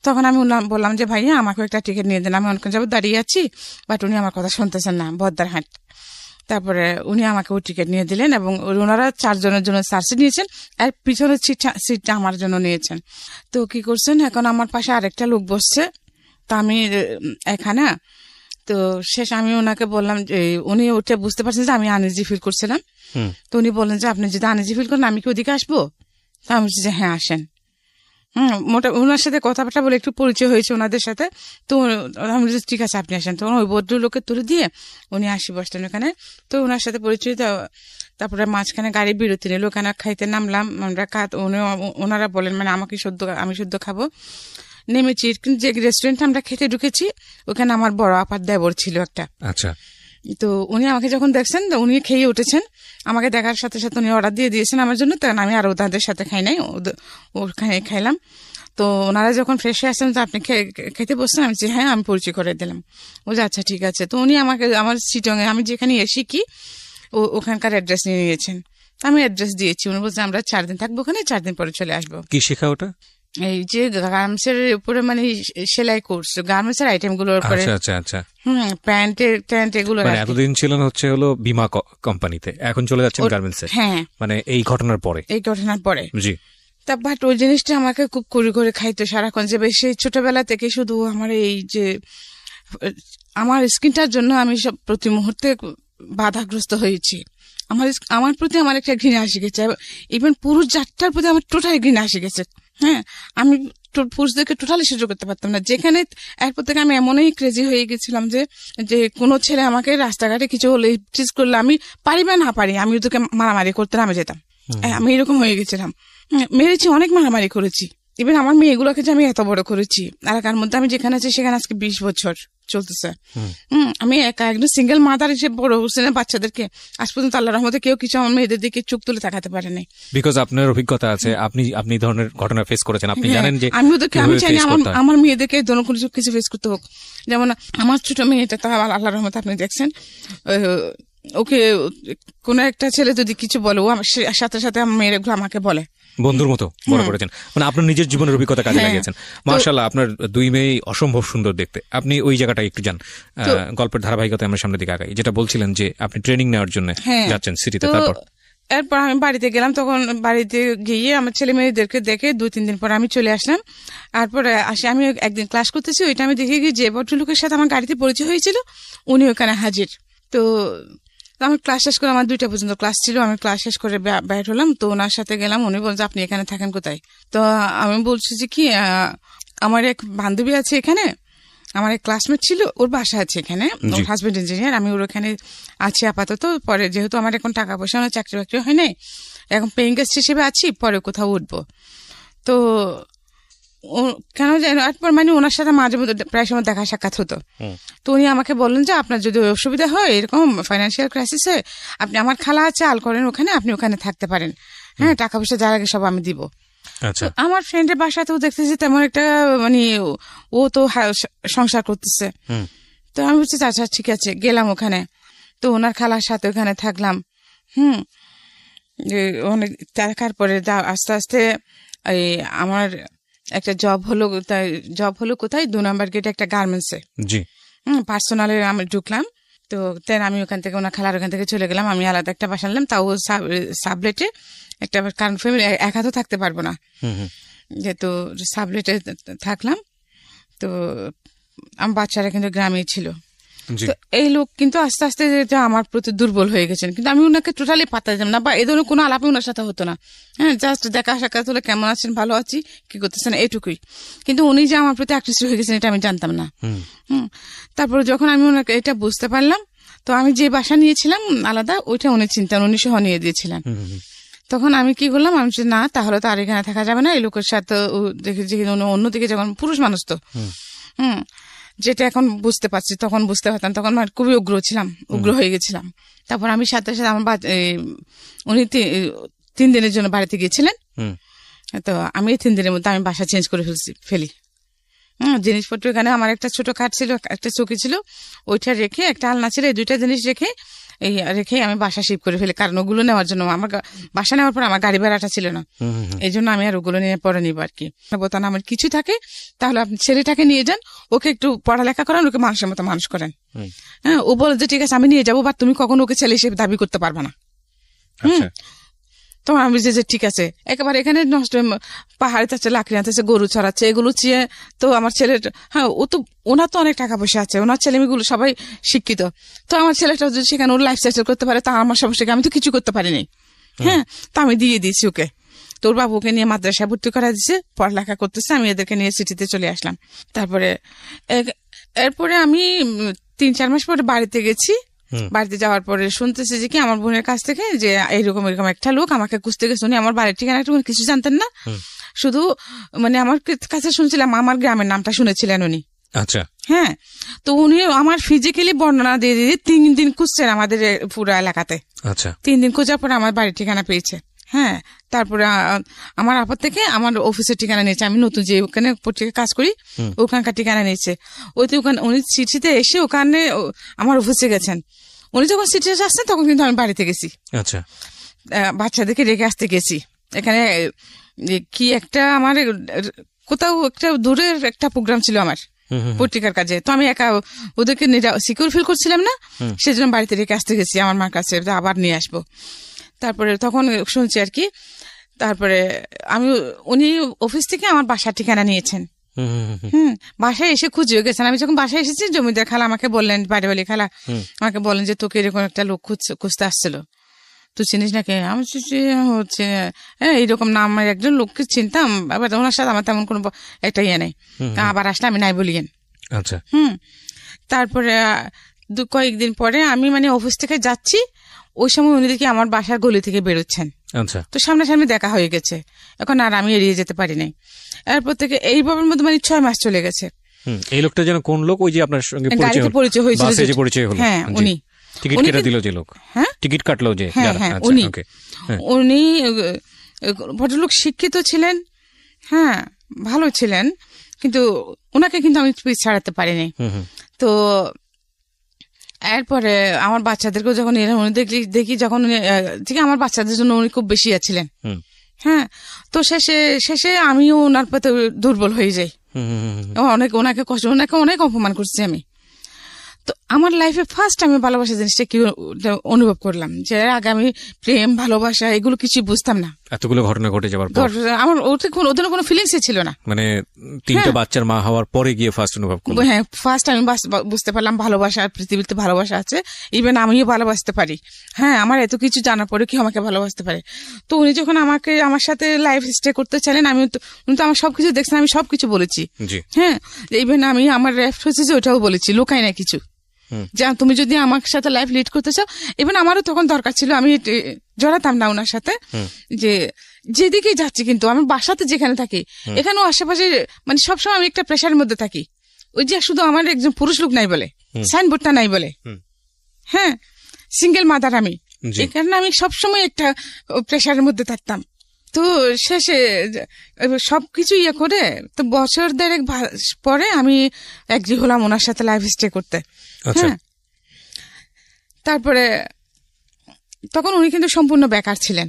তখন আমি বললাম যে ভাইয়া আমাকে একটা টিকিট নিয়ে দেন, আমি অনেকক্ষণ যাবো দাঁড়িয়ে আছি, বাট উনি আমার কথা শুনতেছেন না, বদ্দারহাট। তারপরে উনি আমাকে ওই টিকিট নিয়ে দিলেন, এবং ওনারা 4 জনের জন্য সার্সিট নিয়েছেন, আর পিছনের সিটটা আমার জন্য নিয়েছেন। তো কি করছেন, এখন আমার পাশে আরেকটা লোক বসছে, তো আমি এখানে। তো শেষ আমি ওনাকে বললাম যে, উনি ওটা বুঝতে পারছেন যে আমি আনইজি ফিল করছিলাম। তো উনি বললেন যে আপনি যদি আনইজি ফিল করেন আমি কি ওদিকে আসবো? তো আমি বলছি যে হ্যাঁ আসেন। ওনার সাথে কথাবার্তা বলে একটু পরিচয় হয়েছে ওনাদের সাথে। তো আমি বলছি ঠিক আছে আপনি আসেন। তখন ওই ভদ্রলোকের তুলে দিয়ে উনি আসি বসতেন ওখানে। তো ওনার সাথে পরিচয়, তারপরে মাঝখানে গাড়ি বিরতি নিল, ওখানে খাইতে নামলাম আমরা। ওনারা বলেন মানে আমি শুদ্ধ খাবো। নেমেছি, কিন্তু যে রেস্টুরেন্টে আমরা খেতে ঢুকেছি ওখানে আমার বড় আপার দেবর ছিল একটা। আচ্ছা। তো উনি আমাকে যখন দেখছেন, উনি খেয়ে উঠেছেন, আমাকে দেখার সাথে সাথে উনি অর্ডার দিয়ে দিয়েছেন আমার জন্য। তখন আমি আর ওদের সাথে খাই নাই, ওখানে খাইলাম। তো ওনারা যখন ফ্রেশ হয়ে আসছেন, তো আপনি খেতে বসছেন, আমি যে হ্যাঁ, আমি পরিচয় করে দিলাম। ও যে আচ্ছা ঠিক আছে। তো উনি আমাকে আমার সিটং আমি যেখানে এসি কি ওখানকার অ্যাড্রেস নিয়ে নিয়েছেন। আমি অ্যাড্রেস দিয়েছি, উনি বলছেন আমরা 4 দিন থাকবো ওখানে, 4 দিন পরে চলে আসবো। কি শেখা ওটা? এই যে গার্মেন্টস এর উপরে মানে সেলাই কোর্স, গার্মেন্টস এর আইটেম গুলোর উপরে। আচ্ছা আচ্ছা। প্যান্ট এগুলো। মানে এতদিন ছিলেন হলো বীমা কোম্পানিতে, এখন চলে যাচ্ছেন গার্মেন্টস এ। হ্যাঁ, মানে এই ঘটনার পরে। জি। তা বাট ওই জিনিসটা আমাকে খুব করে খাইতো সারাক্ষণ, যে সেই ছোটবেলা থেকে শুধু আমার এই যে আমার স্কিনটার জন্য আমি সব প্রতি মুহূর্তে বাধাগ্রস্ত হয়েছি। আমার প্রতি আমার একটা ঘৃণা আসে গেছে, ইভেন পুরুষ জাতটার প্রতি আমার টোটালি ঘৃণা আসে গেছে। হ্যাঁ, আমি পুরুষদেরকে টোটালি সহ্য করতে পারতাম না। যেখানে এরপর থেকে আমি এমনই ক্রেজি হয়ে গেছিলাম যে কোনো ছেলে আমাকে রাস্তাঘাটে কিছু হলে চিজ করলে, আমি পারি বা না পারি, আমি ওদেরকে মারামারি করতে নামে যেতাম। আমি এরকম হয়ে গেছিলাম, মেরেছি, অনেক মারামারি করেছি। ইভেন আমার মেয়েগুলোকে যে আমি এত বড় করেছি, এলাকার মধ্যে আমি যেখানে আছি সেখানে আজকে 20 বছর চলতেছে। আমি একা একদম সিঙ্গেল মাদার হিসেবে বড় হচ্ছে না বাচ্চাদেরকে। আজ পর্যন্ত আল্লাহর রহমতে কেউ কিছু আমার মেয়েদের দিকে চোখ তুলে তাকাতে পারেনি। বিকজ আপনার অভিজ্ঞতা আছে, আপনি ধরনের ঘটনা ফেস করেছেন, আপনি জানেন যে আমি চাই আমার মেয়েদেরকে ধরুন কোনো কিছু ফেস করতে হোক। যেমন আমার ছোট মেয়েটা, তা আল্লাহর রহমতে আপনি দেখছেন, ওকে কোন একটা ছেলে যদি কিছু বলে, ও সাথে সাথে আমার মেয়েগুলো আমাকে বলে, বন্ধুর মতো বড় করেছেন। মানে আপনার নিজের জীবনের অভিজ্ঞতা কাজে লাগিয়েছেন। মাশাআল্লাহ, আপনার 2 মেয়ে অসম্ভব সুন্দর দেখতে। আপনি ওই জায়গাটা একটু যান, গল্পের ধারাবাহিকতায় আমরা সামনের দিকে আগাই। যেটা বলছিলেন যে আপনি ট্রেনিং নেওয়ার জন্য যাচ্ছেন সিটিতে, এরপর আমি বাড়িতে গেলাম। তখন বাড়িতে গিয়ে আমার ছেলে মেয়েদেরকে দেখে 2-3 দিন পর আমি চলে আসলাম। তারপরে আমি একদিন ক্লাস করতেছি, ওইটা আমি দেখে গিয়ে যে ভদ্রলোকের সাথে আমার গাড়িতে পরিচয় হয়েছিল উনি ওখানে হাজির। তো আমি ক্লাস শেষ করে, আমার 2টা পর্যন্ত ক্লাস ছিল, আমি ক্লাস শেষ করে বের হলাম। তো ওনার সাথে গেলাম, উনি বলছে আপনি এখানে থাকেন কোথায়? তো আমি বলছি যে কি, আমার এক বান্ধবী আছে এখানে, আমার এক ক্লাসমেট ছিল, ওর বাসা আছে এখানে, ওর হাজবেন্ড ইঞ্জিনিয়ার, আমি ওর ওখানে আছি আপাতত। পরে যেহেতু আমার এখন টাকা পয়সা না, চাকরি বাকরি হয় নাই, এখন পেইং গেস্ট হিসেবে আছি, পরে কোথাও উঠবো। তো কেন জানো, এরপর মানে ওনার সাথে মাঝে মধ্যে প্রায় সময় দেখা সাক্ষাৎ হতো। তো উনি আমাকে বললেন যে আপনার যদি অসুবিধা হয়, এরকম ফাইন্যান্সিয়াল ক্রাইসিসে, আপনি আমার খালা আছে আল করেন ওখানে, আপনি ওখানে থাকতে পারেন। হ্যাঁ, টাকা পয়সা যার আগে সব আমি দিব। আচ্ছা তো আমার ফ্রেন্ডের বাসাতেও দেখতেছি তেমন একটা মানে ও তো সংসার করতেছে। তো আমি বলছি আচ্ছা ঠিক আছে, গেলাম ওখানে। তো ওনার খালার সাথে ওখানে থাকলাম। অনেক দেখার পরে আস্তে আস্তে এই আমার একটা জব হলো কোথায়, 2 নম্বর গেটে একটা গার্মেন্টসে। জি। পার্সোনালে আমি ঢুকলাম। তো দেন আমি ওখান থেকে ওনার খালার ওখান থেকে চলে গেলাম। আমি আলাদা একটা বাসা নিলাম, তাও সাবলেটে একটা, কারণ ফ্যামিলি একা তো থাকতে পারবো না, যেহেতু সাবলেটে থাকলাম। তো আমার বাচ্চারা কিন্তু গ্রামেই ছিল। তো এই লোক কিন্তু আস্তে আস্তে আমার প্রতি দুর্বল হয়ে গেছেন, কিন্তু আমি ওনাকে টোটালি পাত্তা দিতাম না, বা এই ধরনের কোনো আলাপই ওনার সাথে হতো না। হ্যাঁ, জাস্ট দেখা সাক্ষাৎ হলে কেমন আছেন, ভালো আছি, কি করতেছেন, এইটুকুই। কিন্তু উনি যে আমার প্রতি আকৃষ্ট হয়ে গেছেন এটা আমি জানতাম না। তারপরে যখন আমি ওনাকে এটা বুঝতে পারলাম, তো আমি যে বাসা নিয়েছিলাম আলাদা, ওইটা উনি চিন্তান, উনি সহ নিয়ে দিয়েছিলেন। তখন আমি কি করলাম, আমি না তাহলে তো আর এখানে থাকা যাবে না, এই লোকের সাথে দেখেছি অন্যদিকে, যখন পুরুষ মানুষ তো যেটা এখন বুঝতে পারছি, তখন বুঝতে পারতাম, তখন আমি খুবই উগ্র হয়ে গেছিলাম। তারপর আমি সাথে সাথে আমার উনি 3 দিনের জন্য বাড়িতে গিয়েছিলেন। তো আমি 3 দিনের মধ্যে আমি বাসা চেঞ্জ করে ফেলি। জিনিসপত্র এখানে আমার একটা ছোট খাট ছিল, একটা চৌকি ছিল, ওইটা রেখে, একটা আলনা ছিল, এই 2টা জিনিস রেখে আমি বাসা শিফট করে ফেলি। কারণ ওগুলো নেওয়ার জন্য আমার বাসা নেওয়ার পর আমার গাড়ি ভাড়াটা ছিল না, এই জন্য আমি আর ওগুলো নিয়ে পরে নিব আর কি। বোতান আমার কিছু থাকে, তাহলে আপনি ছেলেটাকে নিয়ে যান, ওকে একটু পড়ালেখা করান, ওকে মানুষের মতো মানুষ করেন। হ্যাঁ, ও বলে যে ঠিক আছে আমি নিয়ে যাবো, বাট তুমি কখনো ওকে ছেলে হিসেবে দাবি করতে পারবে না। তো আমি যে ঠিক আছে, একেবারে এখানে নষ্ট, পাহাড়ে যাচ্ছে, লাকড়ি আনতেছে, গরু ছড়াচ্ছে, এগুলো চেয়ে তো আমার ছেলের, হ্যাঁ ও তো, ওনার তো অনেক টাকা পয়সা আছে, ওনার ছেলেমেয়েগুলো সবাই শিক্ষিত, তো আমার ছেলেটা যদি সেখানে ওর লাইফ সেটেল করতে পারে, তা আমার সমস্যা, আমি তো কিছু করতে পারিনি। হ্যাঁ, তো আমি দিয়ে দিয়েছি ওকে। তোর বাবুকে নিয়ে মাদ্রাসায় ভর্তি করা দিচ্ছে, পড়ালেখা করতেছে, আমি এদেরকে নিয়ে সিটিতে চলে আসলাম। তারপরে এরপরে আমি 3-4 মাস পরে বাড়িতে গেছি। বাড়িতে যাওয়ার পরে শুনতেছি যে কি আমার বোনের কাছ থেকে যে এরকম একটা লোক আমাকে খুঁজতে গেছে। উনি আমার বাড়ির ঠিকানা কিছু জানতেন না, শুধু মানে আমার কাছে শুনছিলাম, আমার গ্রামের নামটা শুনেছিলেন উনি। আচ্ছা। হ্যাঁ, তো উনি আমার ফিজিক্যালি বর্ণনা দিয়ে 3 দিন খুঁজছেন আমাদের পুরো এলাকাতে। আচ্ছা। 3 দিন খোঁজার পরে আমার বাড়ির ঠিকানা পেয়েছে। হ্যাঁ, তারপরে আমার আপদ থেকে আমার অফিসের ঠিকানা নিয়েছে, আমি নতুন যে ওখানে পত্রিকা কাজ করি ওখানকার ঠিকানা নিয়েছে। ওখানে উনি চিঠিতে এসে ওখানে আমার অফিসে গেছেন। উনি যখন চিঠিতে আসছেন তখন কিন্তু আমি বাড়িতে গেছি। আচ্ছা। বাচ্চাদেরকে রেখে আসতে গেছি। এখানে কি একটা আমার কোথাও একটা দূরের একটা প্রোগ্রাম ছিল আমার পত্রিকার কাজে, তো আমি একা ওদেরকে সিকিউর ফিল করছিলাম না, সেজন্য বাড়িতে রেখে আসতে গেছি আমার মার কাছে, আবার নিয়ে আসবো। তারপরে তখন শুনছি আর কি, তারপরে উনি অফিস থেকে আমার বাসার ঠিকানা নিয়েছেন। বাসায় এসে খুঁজে গেছেন। আমি যখন বাসায় এসেছি, জমিদার খালা আমাকে বললেন, বাড়ি খালা আমাকে বললেন যে তোকে এরকম একটা লোক খুঁজতে আসছিল, তুই চিনিস নাকি? আমি হচ্ছে এইরকম নাম, একজন লোককে চিনতাম, আবার ওনার সাথে আমার তেমন কোনো একটা ইয়ে নেই, আবার আসলে আমি নাই বলিয়েন। আচ্ছা। তারপরে কয়েকদিন পরে আমি মানে অফিস থেকে যাচ্ছি, ওই সময় উনি দেখি আমার বাসার গলি থেকে বেরোচ্ছেন। আচ্ছা। তো সামনাসামনি দেখা হয়ে গেছে, এখন আর আমি এড়িয়ে যেতে পারি নাই। এরপর থেকে এইভাবের মধ্যে মানে 6 মাস চলে গেছে। এই লোকটা যেন কোন লোক? ওই যে আপনার সঙ্গে পরিচয় হয়েছিল, হ্যাঁ উনি। টিকিট কেটে দিল যে লোক, হ্যাঁ টিকিট কাটলো যে, হ্যাঁ উনি। উনি ভদ্রলোক, শিক্ষিত ছিলেন, হ্যাঁ ভালো ছিলেন, কিন্তু ওনাকে কিন্তু আমি ছাড়াতে পারিনি। তো এরপরে আমার বাচ্চাদেরকেও যখন উনি দেখি যখন ঠিক আমার বাচ্চাদের জন্য উনি খুব বেশি আছিলেন। হ্যাঁ, তো শেষে আমিও ওনার প্রতি দুর্বল হয়ে যাই। ওনাকে অনেক অপমান করছি আমি। তো আমার লাইফে ফার্স্ট আমি ভালোবাসা জিনিসটা কি অনুভব করলাম, যে আগে আমি প্রেম ভালোবাসা এগুলো কিছু বুঝতাম না। এতগুলো ঘটনা ঘটে যাবার পর আমার ওদের কোনো ফিলিংসই ছিল না। মানে 3টা বাচ্চার মা হওয়ার পরে গিয়ে ফার্স্ট অনুভব করলাম। হ্যাঁ, ফার্স্ট আমি বুঝতে পারলাম ভালোবাসা, পৃথিবীতে ভালোবাসা আছে, ইভেন আমিও ভালোবাসতে পারি। হ্যাঁ, আমার এত কিছু জানার পরে কি আমাকে ভালোবাসতে পারে। তো উনি যখন আমার সাথে লাইফ স্টে করতে চাইলেন, উনি তো আমার সবকিছু দেখছেন, আমি সবকিছু বলেছি। হ্যাঁ, ইভেন আমি আমার রেফ হচ্ছে যে ওটাও বলেছি, লোকাই না কিছু, যে তুমি যদি আমার সাথে লাইফ লিড করতে চাও। ইভেন আমারও তখন দরকার ছিল, আমি জড়াতাম না ওনার সাথে, যে যেদিকেই যাচ্ছি, কিন্তু আমি বাসাতে যেখানে থাকি এখানেও আশেপাশে মানে সবসময় আমি একটা প্রেশারের মধ্যে থাকি। ওই যে শুধু আমার একজন পুরুষ লোক নাই বলে, সাইনবোর্ডটা নাই বলে, হ্যাঁ সিঙ্গেল মাদার আমি, এই কারণে আমি সবসময় একটা প্রেশারের মধ্যে থাকতাম। তো শেষে সবকিছু ইয়ে করে তো বছর দেড়েক পরে আমি এগ্রি হলাম ওনার সাথে লাইফ স্টে করতে। আচ্ছা। হ্যাঁ, তারপরে তখন উনি কিন্তু সম্পূর্ণ বেকার ছিলেন।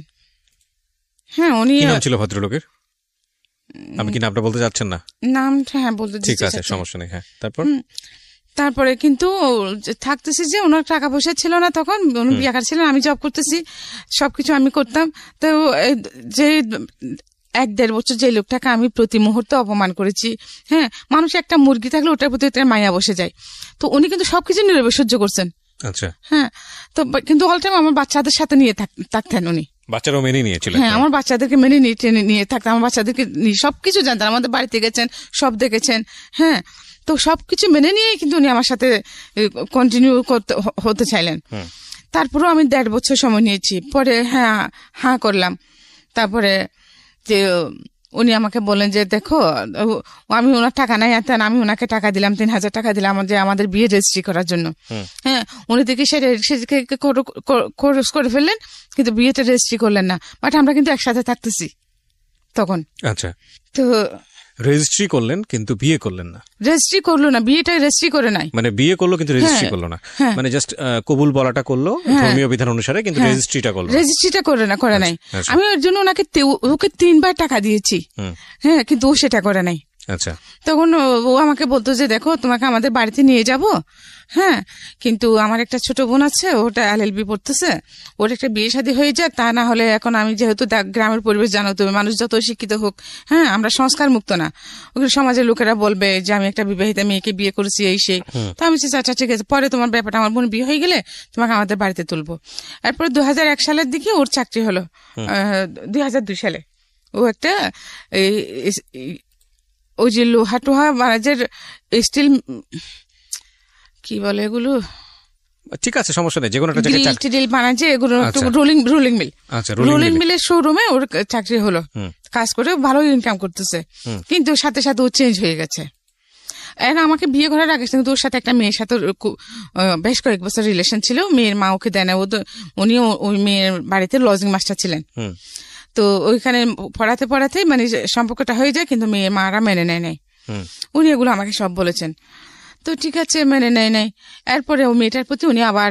হ্যাঁ, উনি কি নাম ছিল ভদ্রলোকের? আপনি কি নামটা বলতে চাচ্ছেন না? নামটা হ্যাঁ বলতে ঠিক দিতে আছে, চাচ্ছি। সমস্যা নেই। হ্যাঁ, তারপর? তারপরে কিন্তু থাকতেছি যে ওনার টাকা পয়সা ছিল না, তখন উনি বেকার ছিলেন, আমি জব করতেছি, সবকিছু আমি করতাম। তো যে 1-1.5 বছর যে লোকটাকে আমি প্রতি মুহূর্তে অপমান করেছি, হ্যাঁ, মানুষ একটা মুরগি থাকলে ওটার প্রতি একটা মায়া বসে যায়, তো উনি কিন্তু সবকিছু নীরবে সহ্য করছেন। আচ্ছা। হ্যাঁ, তো কিন্তু অল টাইম আমার বাচ্চাদের সাথে নিয়ে থাকতেন উনি। বাচ্চারাও মেনে নিয়েছিল? হ্যাঁ, আমার বাচ্চাদেরকে মেনে নিয়ে থাকতেন, আমার বাচ্চাদেরকে সবকিছু জানতেন, আমাদের বাড়িতে গেছেন, সব দেখেছেন। হ্যাঁ, তো সবকিছু মেনে নিয়ে কিন্তু উনি আমার সাথে কন্টিনিউ হতে চাইলেন। তারপরেও আমি 1.5 বছর সময় নিয়েছি, পরে হ্যাঁ করলাম। তারপরে যে উনি আমাকে বললেন যে দেখো, আমি ওনার টাকা নাই আনতেন, আমি ওনাকে টাকা দিলাম, 3,000 টাকা দিলাম যে আমাদের বিয়ে রেজিস্ট্রি করার জন্য। হ্যাঁ, উনি দেখি সেদিকে খরচ করে ফেললেন, কিন্তু বিয়েটা রেজিস্ট্রি করলেন না। বাট আমরা কিন্তু একসাথে থাকতেছি তখন। আচ্ছা, তো রেজিস্ট্রি করলেন কিন্তু বিয়ে করলেন না? রেজিস্ট্রি করলো না, বিয়েটা রেজিস্ট্রি করে নাই। মানে বিয়ে করলো কিন্তু রেজিস্ট্রি করলো না, মানে জাস্ট কবুল বলাটা করলো ধর্মীয় বিধান অনুসারে, কিন্তু রেজিস্ট্রিটা করলো, রেজিস্ট্রিটা করে নাই। আমি ওর জন্য ওকে 3 বার টাকা দিয়েছি, হ্যাঁ, কিন্তু ও সেটা করে নাই। আচ্ছা। তখন ও আমাকে বলতো যে দেখো, তোমাকে আমাদের বাড়িতে নিয়ে যাব, হ্যাঁ, কিন্তু আমার একটা ছোট বোন আছে, ওটা LLB পড়তেছে, ওর একটা বিয়ে শাদী হয়ে যায়, তা না হলে এখন আমি যেহেতু গ্রামের পরিবেশ জানো তুমি, মানুষ যত শিক্ষিত হোক, হ্যাঁ, আমরা সংস্কার মুক্ত না, ওগুলো সমাজের লোকেরা বলবে যে আমি একটা বিবাহিতা মেয়েকে বিয়ে করেছি, এই সেই। তো আমি আচ্ছা ঠিক আছে, পরে তোমার ব্যাপারটা, আমার বোন বিয়ে হয়ে গেলে তোমাকে আমাদের বাড়িতে তুলবো। এরপরে 2001 সালের দিকে ওর চাকরি হলো, 2002 সালে ও একটা ওই যে লোহা টোহা বানাজের স্টিল, কি বলে এগুলো, ঠিক আছে, সমস্যা নেই, যে কোনো একটা জায়গায় চাকরি বানাজে এগুলো, রোলিং মিল। আচ্ছা, রোলিং মিলের শোরুমে ওর চাকরি হলো, কাজ করে ভালো ইনকাম করতেছে, কিন্তু সাথে সাথে ও চেঞ্জ হয়ে গেছে। আমাকে বিয়ে করার আগে কিন্তু ওর সাথে একটা মেয়ের সাথে বেশ কয়েক বছর রিলেশন ছিল, মেয়ের মা ওকে দেয় না, উনিও ওই মেয়ের বাড়িতে লজিং মাস্টার ছিলেন। তো ওইখানে পড়াতে মানে সম্পর্কটা হয়ে যায়, কিন্তু মেয়ের মারা মেনে নেয় নাই। উনি এগুলো আমাকে সব বলেছেন। তো ঠিক আছে, মেনে নেয় নাই। এরপরে ও মেয়েটার প্রতি উনি আবার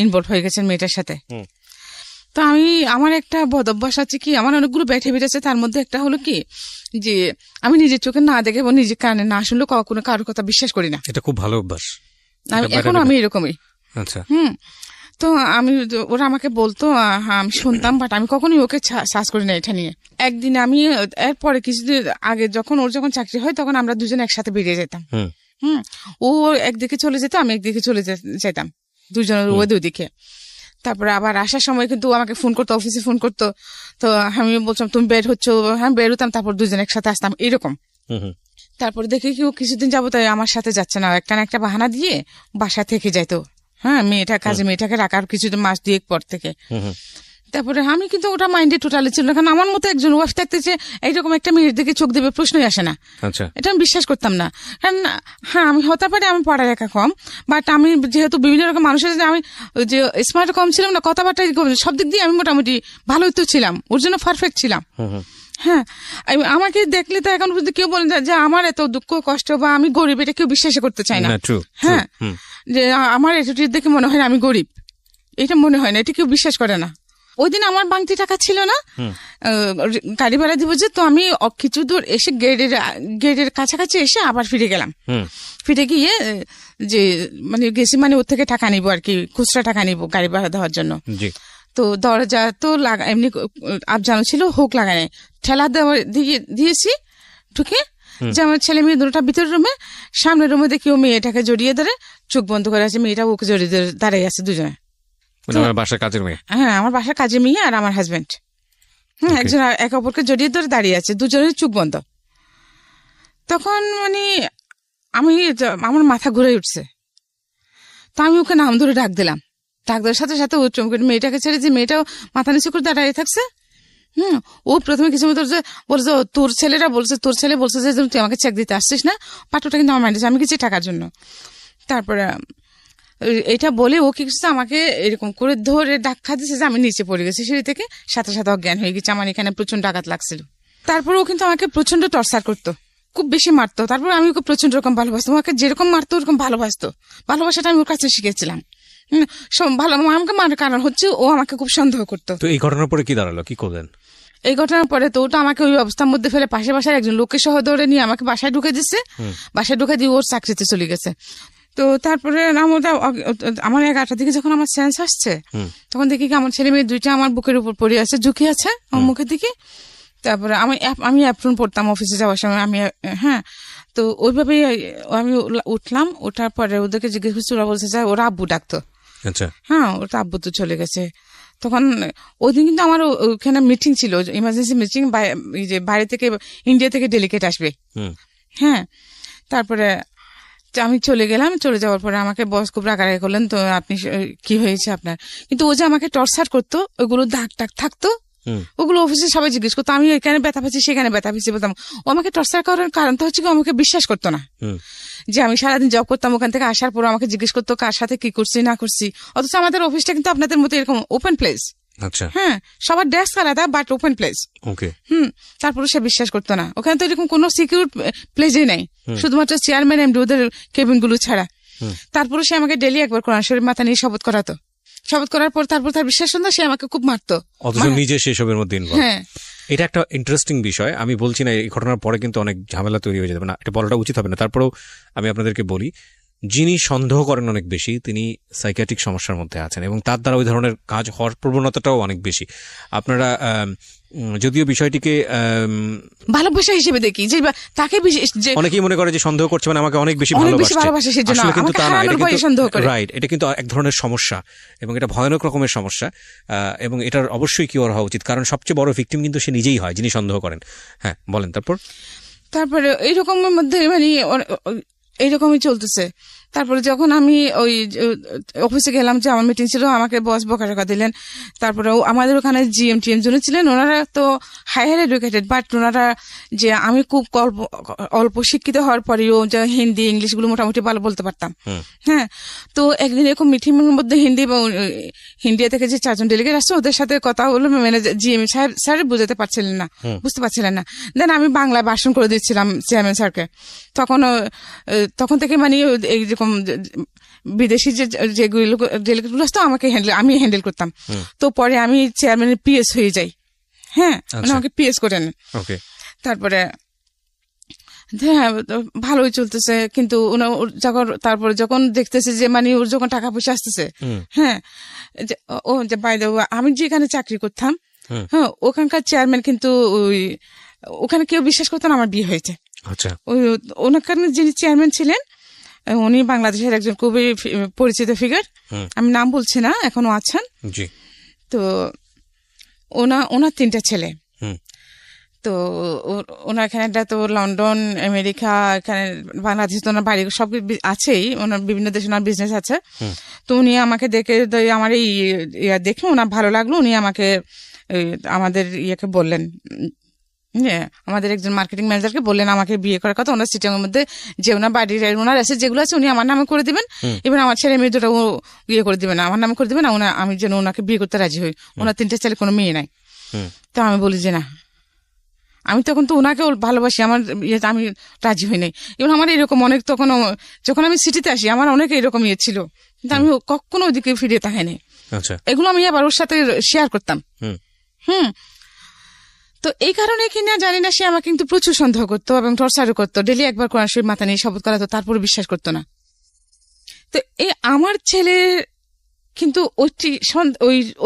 ইনভলভ হয়ে গেছেন মেয়েটার সাথে। তো আমার একটা বদ অভ্যাস আছে কি, আমার অনেকগুলো ব্যাড হ্যাবিট আছে, তার মধ্যে একটা হলো কি যে আমি নিজের চোখে না দেখে এবং নিজের কানে না শুনলে কখনো কারোর কথা বিশ্বাস করি না। এটা খুব ভালো অভ্যাস, এখনো আমি এরকমই। আচ্ছা। তো ওরা আমাকে বলতো, আমি শুনতাম, বাট আমি কখনোই ওকে সার্চ করি না এটা নিয়ে। একদিন আমি এরপরে কিছুদিন আগে ওর যখন চাকরি হয়, তখন আমরা দুজন একসাথে বেরিয়ে যেতাম। ও একদিকে চলে যেত, আমি একদিকে চলে যেতাম, দুজনের ওই দুদিকে। তারপরে আবার আসার সময় কিন্তু আমাকে ফোন করতো, অফিসে ফোন করতো, তো আমি বলতাম তুমি বের হচ্ছ, হ্যাঁ বের হতাম, তারপর দুজন একসাথে আসতাম এরকম। তারপরে দেখি কি ও কিছুদিন যাবো তাই আমার সাথে যাচ্ছে না, একটা না একটা বাহানা দিয়ে বাসা থেকে যাইতো, হ্যাঁ, মেয়েটাকে রাখার কিছুদিন মাস 2 পর থেকে। তারপরে আমি কিন্তু ওটা মাইন্ডে টোটালি ছিল না, কারণ আমার মতো একজন ওয়াইফ থাকতে যে এইরকম একটা মেয়ের দিকে চোখ দেবে প্রশ্নই আসে না। এটা আমি বিশ্বাস করতাম না, কারণ হ্যাঁ আমি হতে পারি আমি পড়ালেখা কম, বাট আমি যেহেতু বিভিন্ন রকম মানুষের সাথে আমি যে স্মার্ট কম ছিলাম না, কথাবার্তা সব দিক দিয়ে আমি মোটামুটি ভালোই তো ছিলাম, ওর জন্য পারফেক্ট ছিলাম। হ্যাঁ, আমাকে দেখলে তো এখন পর্যন্ত কেউ বলে যে আমার এত দুঃখ কষ্ট বা আমি গরিব, এটা কেউ বিশ্বাস করতে চায় না। হ্যাঁ, যে আমার অ্যাটিটিউড দেখে মনে হয় না আমি গরিব, এটা মনে হয় না, এটা কেউ বিশ্বাস করে না। ওই দিন আমার বাংতি টাকা ছিল না, গাড়ি ভাড়া দিব যে, তো আমি কিছু দূর এসে গেটের কাছাকাছি এসে আবার ফিরে গেলাম। ফিরে গিয়ে যে মানে গেছি, মানে ওর থেকে টাকা নিবো আর কি, খুচরা টাকা নিবো গাড়ি ভাড়া দেওয়ার জন্য। তো দরজা তো এমনি আবজানো ছিল, হুক লাগানো, ঠেলা দিয়েছি ঢুকে, যে আমার ছেলে মেয়ে দুটোটা ভিতরের রুমে, সামনের রুমে দেখি ও মেয়েটাকে জড়িয়ে ধরে চোখ বন্ধ করে আছে, মেয়েটা ওকে জড়িয়ে ধরে দাঁড়িয়ে আছে দুজনে। আমার বাসার কাজের মেয়ে? হ্যাঁ, আমার বাসার কাজের মেয়ে আর আমার হাজবেন্ড, একজন একে অপরকে জড়িয়ে ধরে দাঁড়িয়ে আছে, দুজনের চোখ বন্ধ। তখন মানে আমার মাথা ঘুরে উঠছে, তো আমি ওকে নাম ধরে ডাক দিলাম, ডাক দেওয়ার সাথে সাথে ও চমকে মেয়েটাকে ছেড়ে, যে মেয়েটাও মাথা নিচু করে দাঁড়িয়ে থাকছে। ও প্রথমে কিছু মতো বলছে তোর ছেলে বলছে যে তুই আমাকে চেক দিতে আসছিস না, পাঠটা কিন্তু আমার মাইন্ডে, আমি গেছি টাকার জন্য। তারপরে এটা বলে ও কি করছে, আমাকে এরকম করে ধরে ধাক্কা দিচ্ছে যে আমি নিচে পড়ে গেছি সিঁড়ি থেকে, সাথে সাথে অজ্ঞান হয়ে গেছে। আমার এখানে প্রচন্ড আঘাত লাগছিল। তারপর ও কিন্তু আমাকে প্রচন্ড টর্চার করতো, খুব বেশি মারতো। তারপর আমি ওকে প্রচন্ড রকম ভালোবাসতাম, আমাকে যেরকম মারতো ওরকম ভালোবাসতো। ভালোবাসাটা আমি ওর কাছে শিখেছিলাম। ভালো আমাকে মারার কারণ হচ্ছে ও আমাকে খুব সন্দেহ করতো। তো এই ঘটনার পরে কি দাঁড়ালো, কি করলেন? এই ঘটনার পরে তো ওটা আমাকে ওই অবস্থার মধ্যে ফেলে পাশে বাসায় একজন লোককে সহ ধরে নিয়ে আমাকে বাসায় ঢুকে দিচ্ছে। বাসায় ঢুকে দিয়ে ওর চাকরিতে চলে গেছে। তো তারপরে আমার 11টার দিকে যখন আমার সেন্স আসছে, তখন দেখি কি আমার ছেলে মেয়ে দুইটা আমার বুকের উপর পড়ে আছে, ঝুঁকি আছে আমার মুখের দিকে। তারপরে আমি অ্যাপ্রন পড়তাম অফিসে যাওয়ার সময়। হ্যাঁ, তো ওইভাবেই আমি উঠলাম। ওঠার পরে ওদেরকে জিজ্ঞেস করছি, ওরা বলছে যে ওরা আব্বু ডাকতো। আচ্ছা, হ্যাঁ, ওটা আব্বু তো চলে গেছে। তখন ওই দিন কিন্তু আমার ওখানে মিটিং ছিল, ইমার্জেন্সি মিটিং, যে বাইরে থেকে ইন্ডিয়া থেকে ডেলিগেট আসবে। হ্যাঁ, তারপরে আমি চলে গেলাম। চলে যাওয়ার পরে আমাকে বস খুব রাগারাগি করলেন, তো আপনি কি হয়েছে আপনার? কিন্তু ও যে আমাকে টর্চার করতো, ওইগুলো দাগ টাগ থাকতো, ওগুলো অফিসে সবাই জিজ্ঞেস করতো, আমি এখানে ব্যথা পেয়েছি সেখানে ব্যথা পেয়েছি বলতাম। ও আমাকে টর্চার করার কারণ তো হচ্ছে কি, আমাকে বিশ্বাস করতো না যে আমি সারাদিন জব করতাম, ওখান থেকে আসার পর আমাকে জিজ্ঞেস করতো কার সাথে কি করছি না করছি। অথচ আমাদের অফিসটা কিন্তু আপনাদের মতো এরকম ওপেন প্লেস। আচ্ছা, হ্যাঁ, সবার ডেস্ক আলাদা বাট ওপেন প্লেস। ওকে। তারপরে সে বিশ্বাস করতো না। ওখানে তো এরকম কোনো সিকিউর প্লেসই নাই, শুধুমাত্র চেয়ারম্যান এমডি ওদের কেবিন গুলো ছাড়া। তারপরে সে আমাকে ডেলি একবার কোরআন শরীফ মাথা নিয়ে শপথ করাতো। শপথ করার পর তারপর তার বিশ্বাস হতো না, সে আমাকে খুব মারতো। অথচ নিজে সেসবের মধ্যে ইনভলভ। হ্যাঁ, এটা একটা ইন্টারেস্টিং বিষয়। আমি বলছি না এই ঘটনার পরে কিন্তু অনেক ঝামেলা তৈরি হয়ে যাবে না, এটা বলাটা উচিত হবে না। তারপরেও আমি আপনাদেরকে বলি, যিনি সন্দেহ করেন অনেক বেশি, তিনি সাইকিয়াট্রিক সমস্যার মধ্যে আছেন এবং তার দ্বারা ওই ধরনের কাজ হওয়ার প্রবণতাটাও অনেক বেশি। আপনারা যদিও বিষয়টিকে ভালোবাসা হিসেবে দেখি, যে তাকে অনেকেই মনে করে যে সন্দেহ করছে মানে আমাকে অনেক বেশি ভালোবাসে, আসলে কিন্তু তা না। রাইট, এটা কিন্তু এক ধরনের সমস্যা এবং এটা ভয়ানক রকমের সমস্যা, এবং এটার অবশ্যই কিওর হওয়া উচিত, কারণ সবচেয়ে বড় ভিকটিম কিন্তু সে নিজেই হয় যিনি সন্দেহ করেন। হ্যাঁ, বলেন। তারপরে এইরকমের মধ্যে মানে এইরকমই চলতেছে। তারপরে যখন আমি ওই অফিসে গেলাম, যে আমার মিটিং ছিল, আমাকে বস বকা দিলেন। তারপরে আমাদের ওখানে জিএম টিএম যিনি ছিলেন, ওনারা তো হায়ার এডুকেটেড, বাট ওনারা যে আমি খুব অল্প শিক্ষিত হওয়ার পরেও যে হিন্দি ইংলিশ গুলো মোটামুটি ভালো বলতে পারতাম। হ্যাঁ, তো একদিন এরকম মিটিং এর মধ্যে ইন্ডিয়া থেকে যে 4 জন ডেলিগেট আসছে, ওদের সাথে কথা হলো। ম্যানেজার জিএম স্যার বুঝতে পারছিলেন না। দেন আমি বাংলায় ভাষণ করে দিচ্ছিলাম চেয়ারম্যান স্যারকে। তখন থেকে মানে এইরকম বিদেশি যেগুলো ডেলিগেট গুলো আসতো আমি হ্যান্ডেল করতাম। তো পরে আমি চেয়ারম্যানের পিএস হয়ে যাই। হ্যাঁ, আমাকে পিএস করে নেন। তারপরে হ্যাঁ, ভালোই চলতেছে। কিন্তু তারপরে যখন দেখতেছে যে মানে ওর যখন টাকা পয়সা আসতেছে, হ্যাঁ, ও যে বাইরে আমি যেখানে চাকরি করতাম, হ্যাঁ, ওখানকার চেয়ারম্যান কিন্তু ওখানে কেউ বিশ্বাস করতো না আমার বিয়ে হয়েছে। আচ্ছা, ওখানে যিনি চেয়ারম্যান ছিলেন, উনি বাংলাদেশের একজন খুবই পরিচিত ফিগার, আমি নাম বলছি না, এখনো আছেন। তো ওনার 3টা ছেলে। তো ওনার এখানে তো লন্ডন, আমেরিকা, এখানে বাংলাদেশ, তো ওনার বাড়ি সব আছেই, ওনার বিভিন্ন দেশে ওনার বিজনেস আছে। তো উনি আমাকে দেখে, আমার এই দেখে ওনার ভালো লাগলো। উনি আমাকে আমাদের ইয়েকে বললেন, আমাদের একজন মার্কেটিং ম্যানেজারকে বললেন আমাকে বিয়ে করার কথা। ওনার সিটিং এর মধ্যে যে ওনার বাড়ির ওনার আছে যেগুলো আছে, উনি আমার নামে করে দিবেন, এবার আমার ছেলে মেয়ে দুটো ইয়ে করে দিবেন, আমার নামে করে দিবেন, আমি যেন ওনাকে বিয়ে করতে রাজি হই। ওনার 3টে ছেলে, কোনো মেয়ে নাই। তো আমি বলি যে না, আমি তখন তো ওনাকে ভালোবাসি, আমার আমি রাজি হই নাই। এবং আমার এরকম অনেক, তখন যখন আমি সিটিতে আসি আমার অনেক এরকম ইয়ে ছিল, কিন্তু আমি কখনো ওইদিকে ফিরে তাকাইনি। এগুলো আমি আবার ওর সাথে শেয়ার করতাম। তো এই কারণে কিনা জানি না, সে আমাকে কিন্তু প্রচুর সন্দেহ করতো এবং টর্চারও করতো। ডেলি একবার কোরআন শরীফ মাথা নিয়ে শপথ করাতো, তারপরে বিশ্বাস করতো না। তো এই আমার ছেলে কিন্তু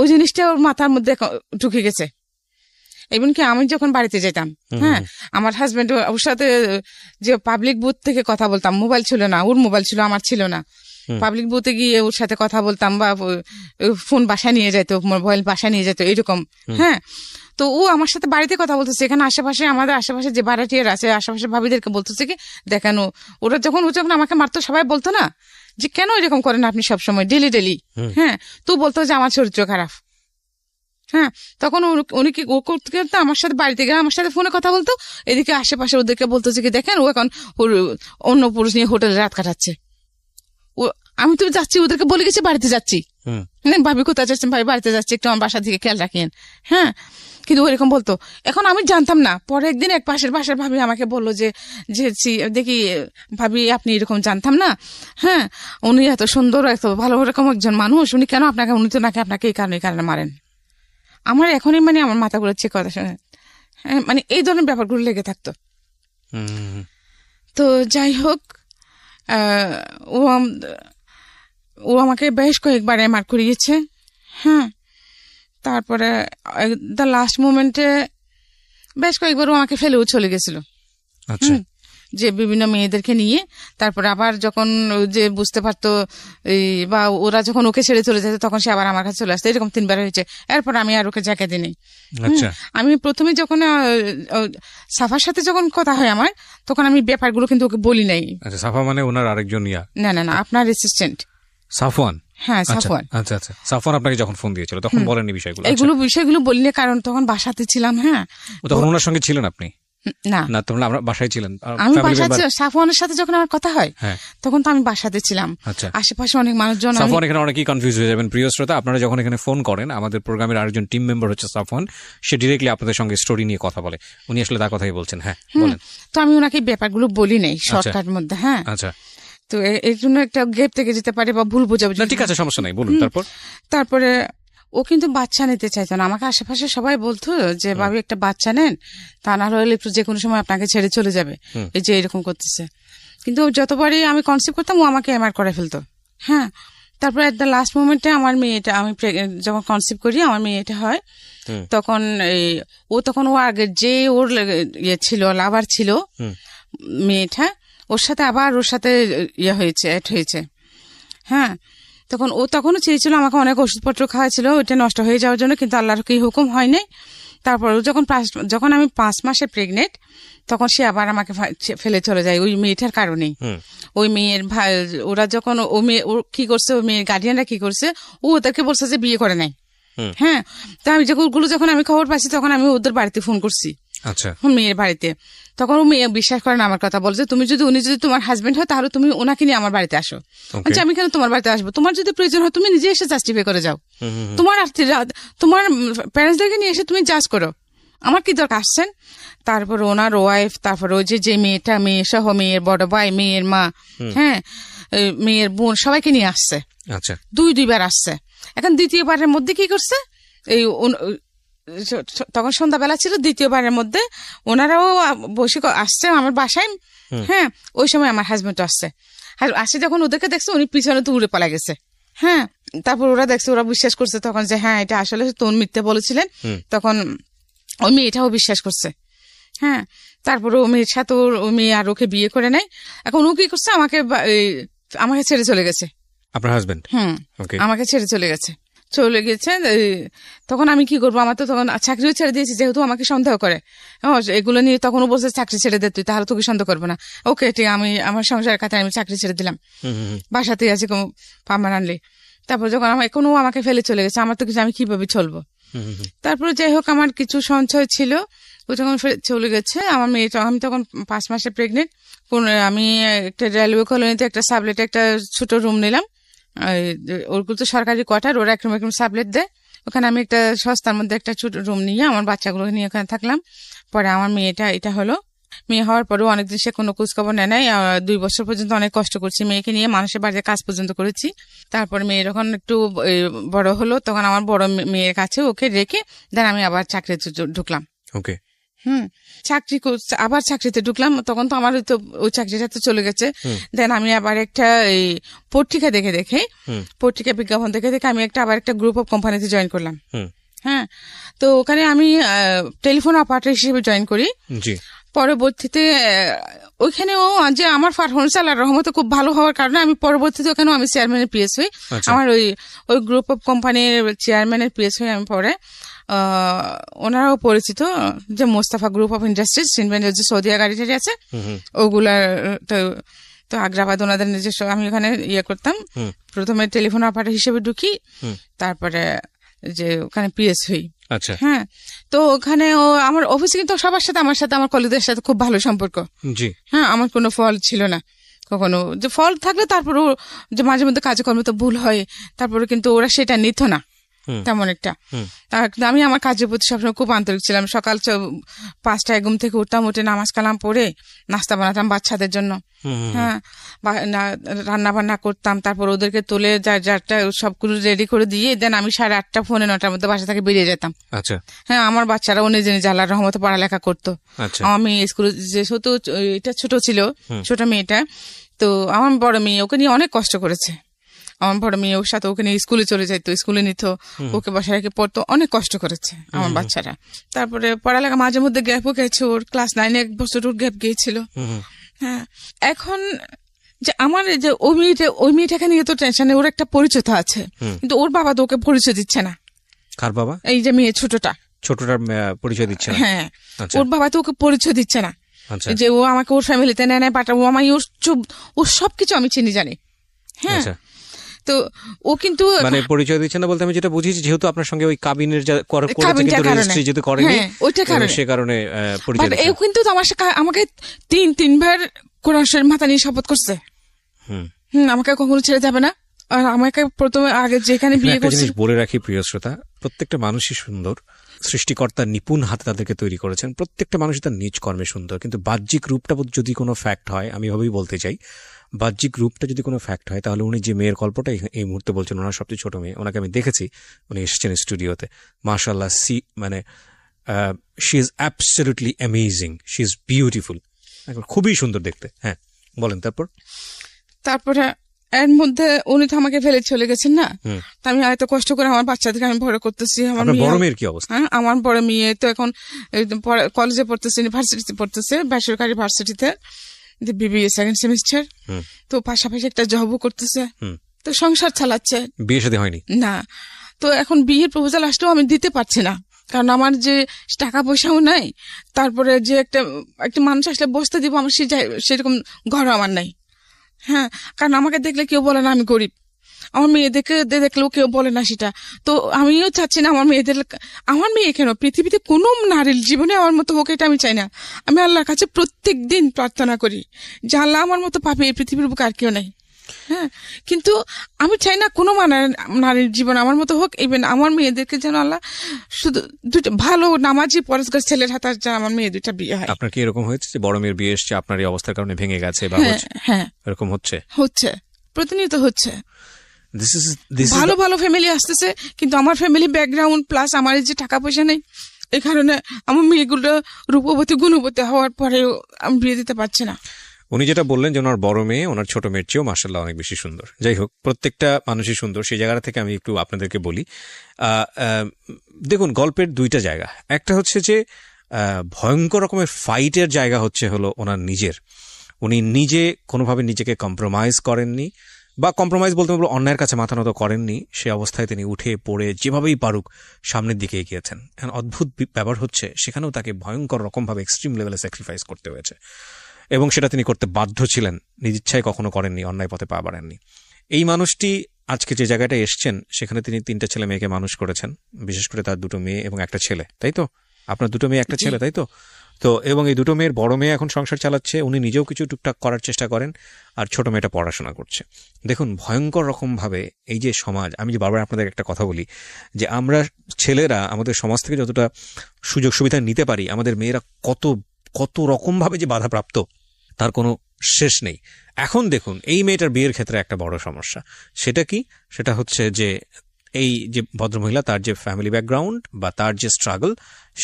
ওই জিনিসটা ওর মাথার মধ্যে ঢুকে গেছে। এমনকি আমি যখন বাড়িতে যেতাম, হ্যাঁ, আমার হাজবেন্ড ওর সাথে যে পাবলিক বুথ থেকে কথা বলতাম, মোবাইল ছিল না, ওর মোবাইল ছিল, আমার ছিল না। পাবলিক বুথে গিয়ে ওর সাথে কথা বলতাম, বা ফোন বাসায় নিয়ে যেত, মোবাইল বাসায় নিয়ে যেত, এরকম। হ্যাঁ, তো ও আমার সাথে বাড়িতে কথা বলতেছে, এখানে আশেপাশে আমাদের আশেপাশে যে ভাড়াটিয়ার আছে, আশেপাশে ভাবিদেরকে বলতেছে কি, দেখেন ওরা যখন আমাকে মারতো, সবাই বলতো না যে কেন এরকম করেন আপনি সবসময় ডেলি। হ্যাঁ, তো বলতো যে আমার চরিত্র খারাপ। হ্যাঁ, তখন উনি কি করতে আমার সাথে বাড়িতে গেলে আমার সাথে ফোনে কথা বলতো, এদিকে আশেপাশে ওদেরকে বলতো যে কি দেখেন ও এখন ওর অন্য পুরুষ নিয়ে হোটেলে রাত কাটাচ্ছে। আমি তো যাচ্ছি, ওদেরকে বলে গেছি বাড়িতে যাচ্ছি। হুম। ভাবি কোথায় যাচ্ছেন? ভাই বাড়িতে যাচ্ছি, একটু আমার বাসা থেকে খেয়াল রাখেন। হ্যাঁ, কিন্তু ওইরকম বলতো। এখন আমি জানতাম না, পরে একদিন এক পাশের বাসার ভাবি আমাকে বললো যে দেখি ভাবি আপনি এরকম জানতাম না। হ্যাঁ, উনি এত সুন্দর, এত ভালো রকম একজন মানুষ, উনি কেন আপনাকে, উনি তো নাকি আপনাকে এই কারণে মারেন। আমার এখনই মানে আমার মাথাগুলো চেক কথা শুনে, হ্যাঁ, মানে এই ধরনের ব্যাপারগুলো লেগে থাকতো। তো যাই হোক, ও আমাকে বেশ কয়েকবার মার করিয়েছে। হ্যাঁ, তারপরে দ্য লাস্ট মোমেন্টে বেশ কয়েকবার ও আমাকে ফেলেও চলে গেছিল। আচ্ছা। যে বিভিন্ন মেয়েদেরকে নিয়ে, তারপরে আবার যখন যে বুঝতে পারতো বা ওরা যখন ওকে ছেড়ে চলে যেত, তখন সে আবার আমার কাছে চলে আসতো। এরকম 3 বার হয়েছে। এরপর আমি আর ওকে জায়গা দিই নাই। আচ্ছা। আমি প্রথমে যখন সাফার সাথে যখন কথা হয় আমার, তখন আমি ব্যাপারগুলো কিন্তু ওকে বলি নাই। আচ্ছা, সাফা মানে ওনার আরেকজন না, আপনার অ্যাসিস্ট্যান্ট সাফওয়ান। হ্যাঁ, সাফওয়ান। আচ্ছা আচ্ছা, সাফওয়ান আপনাকে যখন ফোন দিয়েছিল তখন বলেননি বিষয়গুলো? বিষয়গুলো বলিনি, কারণ তখন বাসাতে ছিলাম। হ্যাঁ, তখন ওনার সঙ্গে ছিলেন আপনি? না, তখন আমরা বাসায় ছিলেন? আমি বাসাতে, সাফওয়ানের সাথে যখন আমার কথা হয় তখন তো আমি বাসাতে ছিলাম। আচ্ছা। আশেপাশে অনেক মানুষজন। সাফওয়ান, এখানে অনেকেই কনফিউজ হয়ে যাবেন প্রিয় শ্রোতা। আপনারা যখন এখানে ফোন করেন, আমাদের প্রোগ্রামের আরেকজন টিম মেম্বার হচ্ছে সাফওয়ান, সে ডিরেক্টলি আপনাদের সঙ্গে স্টোরি নিয়ে কথা বলে। উনি আসলে তার কথাই বলছেন। হ্যাঁ, বলেন। তো আমি ওনাকে ব্যাপারগুলো বলি নাই শর্টকাট মধ্যে। হ্যাঁ, আচ্ছা। তো এর জন্য একটা গ্যাপ থেকে যেতে পারে বা ভুল বোঝাবুঝি। ঠিক আছে, সমস্যা নাই, বলুন। তারপরে ও কিন্তু বাচ্চা নিতে চাইতো না। আমাকে আশেপাশে সবাই বলতো যে ভাবি একটা বাচ্চা নেন, তা না হলে একটু যে কোনো সময় আপনাকে ছেড়ে চলে যাবে, এই যে এরকম করতেছে। কিন্তু যতবারই আমি কনসেপ্ট করতাম, ও আমাকে এমআর করে ফেলতো। হ্যাঁ, তারপরে এট দ্য লাস্ট মোমেন্টে আমার মেয়েটা, আমি যখন কনসেপ্ট করি, আমার মেয়েটা হয়, তখন ও আগে যে ওর ছিল, লাভার ছিল মেয়েটা, ওর সাথে হয়েছে, অ্যাড হয়েছে। হ্যাঁ, তখনও চেয়েছিল আমাকে, অনেক ওষুধপত্র খাওয়াছিল ওইটা নষ্ট হয়ে যাওয়ার জন্য, কিন্তু আল্লাহর কি হুকুম হয় নাই। তারপর যখন আমি 5 মাসে প্রেগনেন্ট, তখন সে আবার আমাকে ফেলে চলে যায় ওই মেয়েটার কারণেই। ওই মেয়ের ভাই, ওরা যখন ও কি করছে, ওই মেয়ের গার্ডিয়ানরা কি করছে, ও ওদেরকে বলছে যে বিয়ে করে নাই। হ্যাঁ, তো আমি যখন আমি খবর পাচ্ছি, তখন আমি ওদের বাড়িতে ফোন করছি। আচ্ছা। মেয়ের বাড়িতে, তখন ও মেয়ে বিশ্বাস করে না আমার কথা, বলছে উনি যদি তোমার হাজবেন্ড হয়, তাহলে তুমি ওনাকে নিয়ে আমার বাড়িতে আসো। আচ্ছা, আমি কেন তোমার বাড়িতে আসবো? তোমার যদি প্রয়োজন হয় তুমি নিজে এসে জাস্টিফাই করে যাও, তোমার প্যারেন্টসদেরকে নিয়ে এসে তুমি জাজ করো, আমার কি দরকার আসছেন। তারপর ওনার ওয়াইফ, তারপর ওই যে মেয়েটা, মেয়ে সহ মেয়ের বড় ভাই, মেয়ের মা, হ্যাঁ, মেয়ের বোন, সবাইকে নিয়ে আসছে। আচ্ছা। 2বার আসছে। এখন দ্বিতীয়বারের মধ্যে কি করছে, তখন সন্ধ্যাবেলা ছিল, দ্বিতীয়বারের মধ্যে ওনারাও বসে আসছে আমার বাসায়। হ্যাঁ, ওই সময় আমার হাজবেন্ড আসছে। আসে যখন ওদেরকে দেখছে, উনি পিছনে তো উড়ে পালা গেছে। হ্যাঁ, তারপর ওরা দেখছে, ওরা বিশ্বাস করছে তখন যে হ্যাঁ, এটা আসলে তোর মিথ্যে বলেছিলেন। তখন ওই মেয়েটাও বিশ্বাস করছে। হ্যাঁ, তারপরে ও মেয়ের সাথে ও মেয়ে আর ওকে বিয়ে করে নাই। এখন ও কি করছে, আমাকে ছেড়ে চলে গেছে। আপনার হাজবেন্ড? আমাকে ছেড়ে চলে গেছে। তখন আমি কি করবো? আমার তো তখন চাকরিও ছেড়ে দিয়েছি, যেহেতু আমাকে সন্দেহ করে এগুলো নিয়ে। তখন ও বলছে চাকরি ছেড়ে দে তুই, তাহলে তোকে সন্দেহ করবো না। ওকে, ঠিক, আমি আমার সংসারের কাছে আমি চাকরি ছেড়ে দিলাম, বাসাতেই আছি পার্মানেন্টলি। তারপর যখন এখন ও আমাকে ফেলে চলে গেছে, আমার তো কিছু, আমি কিভাবে চলবো? তারপরে যাই হোক, আমার কিছু সঞ্চয় ছিল, ও যখন চলে গেছে, আমার মেয়েটা, আমি তখন 5 মাসে প্রেগনেন্ট। আমি একটা রেলওয়ে কলোনিতে একটা সাবলেটে একটা ছোট রুম নিলাম। ওগুলো তো সরকারি কোয়ার্টার, ওরা একরকম সাবলেট দেয়। ওখানে আমি একটা সস্তার মধ্যে একটা ছোট রুম নিয়ে আমার বাচ্চাগুলো নিয়ে ওখানে থাকলাম। পরে আমার মেয়েটা এটা হলো। মেয়ে হওয়ার পরেও অনেকদিন সে কোনো খোঁজখবর নেয় নাই। 2 বছর পর্যন্ত অনেক কষ্ট করছি মেয়েকে নিয়ে, মানুষের বাড়িতে কাজ পর্যন্ত করেছি। তারপরে মেয়ে যখন একটু বড় হলো, তখন আমার বড় মেয়ের কাছে ওকে রেখে দেন আমি আবার চাকরিতে ঢুকলাম। ওকে। আবার চাকরিতে ঢুকলাম। তখন তো আমার ওই চাকরিটা তো চলে গেছে। দেন আমি আবার একটা পত্রিকা দেখে পত্রিকা বিজ্ঞাপন দেখে আমি আবার একটা গ্রুপ অফ কোম্পানিতে জয়েন করলাম। হ্যাঁ, তো ওখানে আমি টেলিফোন অপারেটর হিসেবে জয়েন করি। পরবর্তীতে ওইখানেও যে আমার পারফরমেন্স আল্লাহর রহমতে খুব ভালো হওয়ার কারণে আমি পরবর্তীতে ওখানেও আমি চেয়ারম্যানের পিএস হই। আমার ওই গ্রুপ অফ কোম্পানির চেয়ারম্যানের পিএস হই আমি পরে। ওনারাও পরিচিত, যে মোস্তাফা গ্রুপ অফ ইন্ডাস্ট্রিজ, যে সৌদিয়া গাড়িটারি আছে, ওগুলার তো আগ্রাবাদ ওনাদের নিজস্ব। আমি ওখানে করতাম, প্রথমে টেলিফোন অপারেটর হিসেবে ঢুকি, তারপরে যে ওখানে পিএস হই। আচ্ছা। হ্যাঁ, তো ওখানে আমার অফিসে কিন্তু সবার সাথে, আমার কলিগদের সাথে খুব ভালো সম্পর্ক। জি। হ্যাঁ, আমার কোনো ফল ছিল না, কখনো যে ফল থাকলে তারপরেও যে মাঝে মধ্যে কাজকর্মে তো ভুল হয়, তারপরে কিন্তু ওরা সেটা নিত না তেমন একটা। কিন্তু আমি আমার কাজের প্রতি সবসময় খুব আন্তরিক ছিলাম। সকাল 5টায় ঘুম থেকে উঠতাম, উঠে নামাজ কালাম পড়ে নাস্তা বানাতাম বাচ্চাদের জন্য, হ্যাঁ, রান্না বান্না করতাম, তারপর ওদেরকে তুলে যারটা সবগুলো রেডি করে দিয়ে দেন আমি 8:30 পৌনে 9টার মধ্যে বাসা থেকে বেরিয়ে যেতাম। আচ্ছা, হ্যাঁ, আমার বাচ্চারাও নিজে নিজে আল্লাহর রহমতে পড়ালেখা করতো। আমার মেয়ে স্কুলে যেহেতু এটা ছোট ছিল, ছোট মেয়েটা, তো আমার বড় মেয়ে ওকে নিয়ে অনেক কষ্ট করেছে। আমার বড় মেয়ে ওর সাথে ওখানে স্কুলে চলে যাইতো, স্কুলে নিত, ওকে বাসায় রেখে পড়তো, অনেক কষ্ট করেছে আমার বাচ্চারা। তারপরে পড়ালেখা মাঝে মধ্যে গ্যাপও গেছে, ওর ক্লাস 9 1 বছর ওর গ্যাপ গিয়েছিল। হ্যাঁ, এখন যে আমার যে ওই মেয়েটাকে নিয়ে তো টেনশনে, ওর একটা পরিচয় তো আছে, কিন্তু ওর বাবা তো ওকে পরিচয় দিচ্ছে না। কার বাবা? এই যে মেয়ে ছোটটার পরিচয় দিচ্ছে না। হ্যাঁ, ওর বাবা তো ওকে পরিচয় দিচ্ছে না, যে ও আমাকে ওর ফ্যামিলিতে নেয় বাট ও আমায় ওর সবকিছু আমি চিনি জানি। হ্যাঁ, তো ও কিন্তু মানে পরিচয় দিচ্ছে না বলতে আমি যেটা বুঝেছি, যেহেতু আপনার সঙ্গে ওই কাবিনের যেহেতু করেনি সে কারণে পরিচয় দিচ্ছে। ও কিন্তু আমাকে 3বার কোরআন শরীফ মাথা নিয়ে শপথ করছে, আমাকে কখনো ছেড়ে যাবে না। আর আমাকে প্রথমে আগে যেখানে বিয়ে করছে, বলে রাখি প্রিয় শ্রোতা, প্রত্যেকটা মানুষই সুন্দর, সৃষ্টিকর্তা নিপুণ হাতে তাদেরকে তৈরি করেছেন, প্রত্যেকটা মানুষই তার নিজ কর্মে সুন্দর, কিন্তু বাহ্যিক রূপটা যদি কোনো ফ্যাক্ট হয়, আমি এভাবেই বলতে চাই, বাহ্যিক রূপটা যদি কোনো ফ্যাক্ট হয়, তাহলে উনি যে মেয়ের গল্পটা এই মুহূর্তে বলছেন, ওনার সবচেয়ে ছোট মেয়ে, ওনাকে আমি দেখেছি, উনি এসেছেন স্টুডিওতে, মাশাআল্লাহ, মানে she is absolutely amazing, she is beautiful, খুবই সুন্দর দেখতে। হ্যাঁ, বলেন। তারপরে এর মধ্যে উনি তো আমাকে ফেলে চলে গেছেন না, আমি এত কষ্ট করে আমার বাচ্চাদেরকে আমি বড় করতেছি। আমার বড় মেয়ের কি অবস্থা? আমার বড় মেয়ে তো এখন কলেজে পড়তেছে, ইউনিভার্সিটিতে পড়তেছে, বেসরকারি ভার্সিটিতে, বিবিএ 2nd সেমিস্টার। তো পাশাপাশি একটা জবও করতেছে, তো সংসার চালাচ্ছে। বিয়ে শাদী হয়নি না, তো এখন বিয়ের প্রপোজাল আসলেও আমি দিতে পারছি না, কারণ আমার যে টাকা পয়সাও নাই, তারপরে যে একটা মানুষ আসলে বসতে দিব আমার সেরকম ঘর আমার নাই। হ্যাঁ, কারণ আমাকে দেখলে কেউ বলে না আমি গরিব, আমার মেয়েদেরকে দেখলেও কেউ বলে না সেটা। তো আমিও চাচ্ছি না আমার মেয়ে কেন, পৃথিবীতে কোনো নারীর জীবনে আমার মতো হোক, এটা আমি চাই না। আমি আল্লাহর কাছে প্রত্যেক দিন প্রার্থনা করি যে আল্লাহ আমার মতো পাবে এই পৃথিবীর বুকে আর কেউ নাই। হ্যাঁ, কিন্তু আমি চাই না কোনো নারীর জীবন আমার মতো হোক। ইভেন আমার মেয়েদেরকে যেন আল্লাহ শুধু দুটো ভালো নামাজি পরেশগার ছেলের হাতে যেন আমার মেয়ে 2টা বিয়ে হয়। আপনার কি এরকম হয়েছে যে বড় মেয়ের বিয়ে এসছে, আপনার এই অবস্থার কারণে ভেঙে গেছে? হ্যাঁ, এরকম হচ্ছে প্রতিনিয়ত হচ্ছে। ভালো ভালো ফ্যামিলি আসতেছে, কিন্তু আমার ফ্যামিলি ব্যাকগ্রাউন্ড প্লাস আমার যে টাকা পয়সা নেই, এই কারণে আমার মেয়েগুলো রূপবতী গুণবতী হওয়ার পরেও আমি বিয়ে দিতে পারছি না। উনি যেটা বললেন যে ওনার বড় মেয়ে ওনার ছোট মেয়ের চেয়েও মাশাআল্লাহ অনেক বেশি সুন্দর। যাই হোক, প্রত্যেকটা মানুষই সুন্দর, সেই জায়গাটা থেকে আমি একটু আপনাদেরকে বলি। দেখুন, গল্পের 2টা জায়গা, একটা হচ্ছে যে ভয়ঙ্কর রকমের ফাইটের জায়গা হলো ওনার নিজের, উনি নিজে কোনোভাবে নিজেকে কম্প্রোমাইজ করেননি, বা কম্প্রোমাইজ বলতে বলবো অন্যায়ের কাছে মাথা নত করেননি, সে অবস্থায় তিনি উঠে পড়ে যেভাবেই পারুক সামনের দিকে এগিয়েছেন। এখন অদ্ভুত ব্যাপার হচ্ছে, সেখানেও তাকে ভয়ঙ্কর রকমভাবে এক্সট্রিম লেভেলে স্যাক্রিফাইস করতে হয়েছে, এবং সেটা তিনি করতে বাধ্য ছিলেন, নিজ ইচ্ছায় কখনো করেননি, অন্যায় পথে পা বাড়েননি। এই মানুষটি আজকে যে জায়গাটায় এসছেন, সেখানে তিনি 3টা ছেলে মেয়েকে মানুষ করেছেন, বিশেষ করে তার 2টো মেয়ে এবং একটা ছেলে, তাই তো? আপনার 2টো মেয়ে একটা ছেলে, তাই তো? এবং এই 2টো মেয়ের বড় মেয়ে এখন সংসার চালাচ্ছে, উনি নিজেও কিছু টুকটাক করার চেষ্টা করেন, আর ছোট মেয়েটা পড়াশোনা করছে। দেখুন, ভয়ঙ্কর রকমভাবে এই যে সমাজ, আমি যে বারবার আপনাদের একটা কথা বলি যে আমরা ছেলেরা আমাদের সমাজ থেকে যতটা সুযোগ সুবিধা নিতে পারি, আমাদের মেয়েরা কত রকমভাবে যে বাধাপ্রাপ্ত তার কোনো শেষ নেই। এখন দেখুন, এই মেয়েটার বিয়ের ক্ষেত্রে একটা বড় সমস্যা, সেটা কি? সেটা হচ্ছে যে এই যে ভদ্রমহিলা, তার যে ফ্যামিলি ব্যাকগ্রাউন্ড বা তার যে স্ট্রাগল,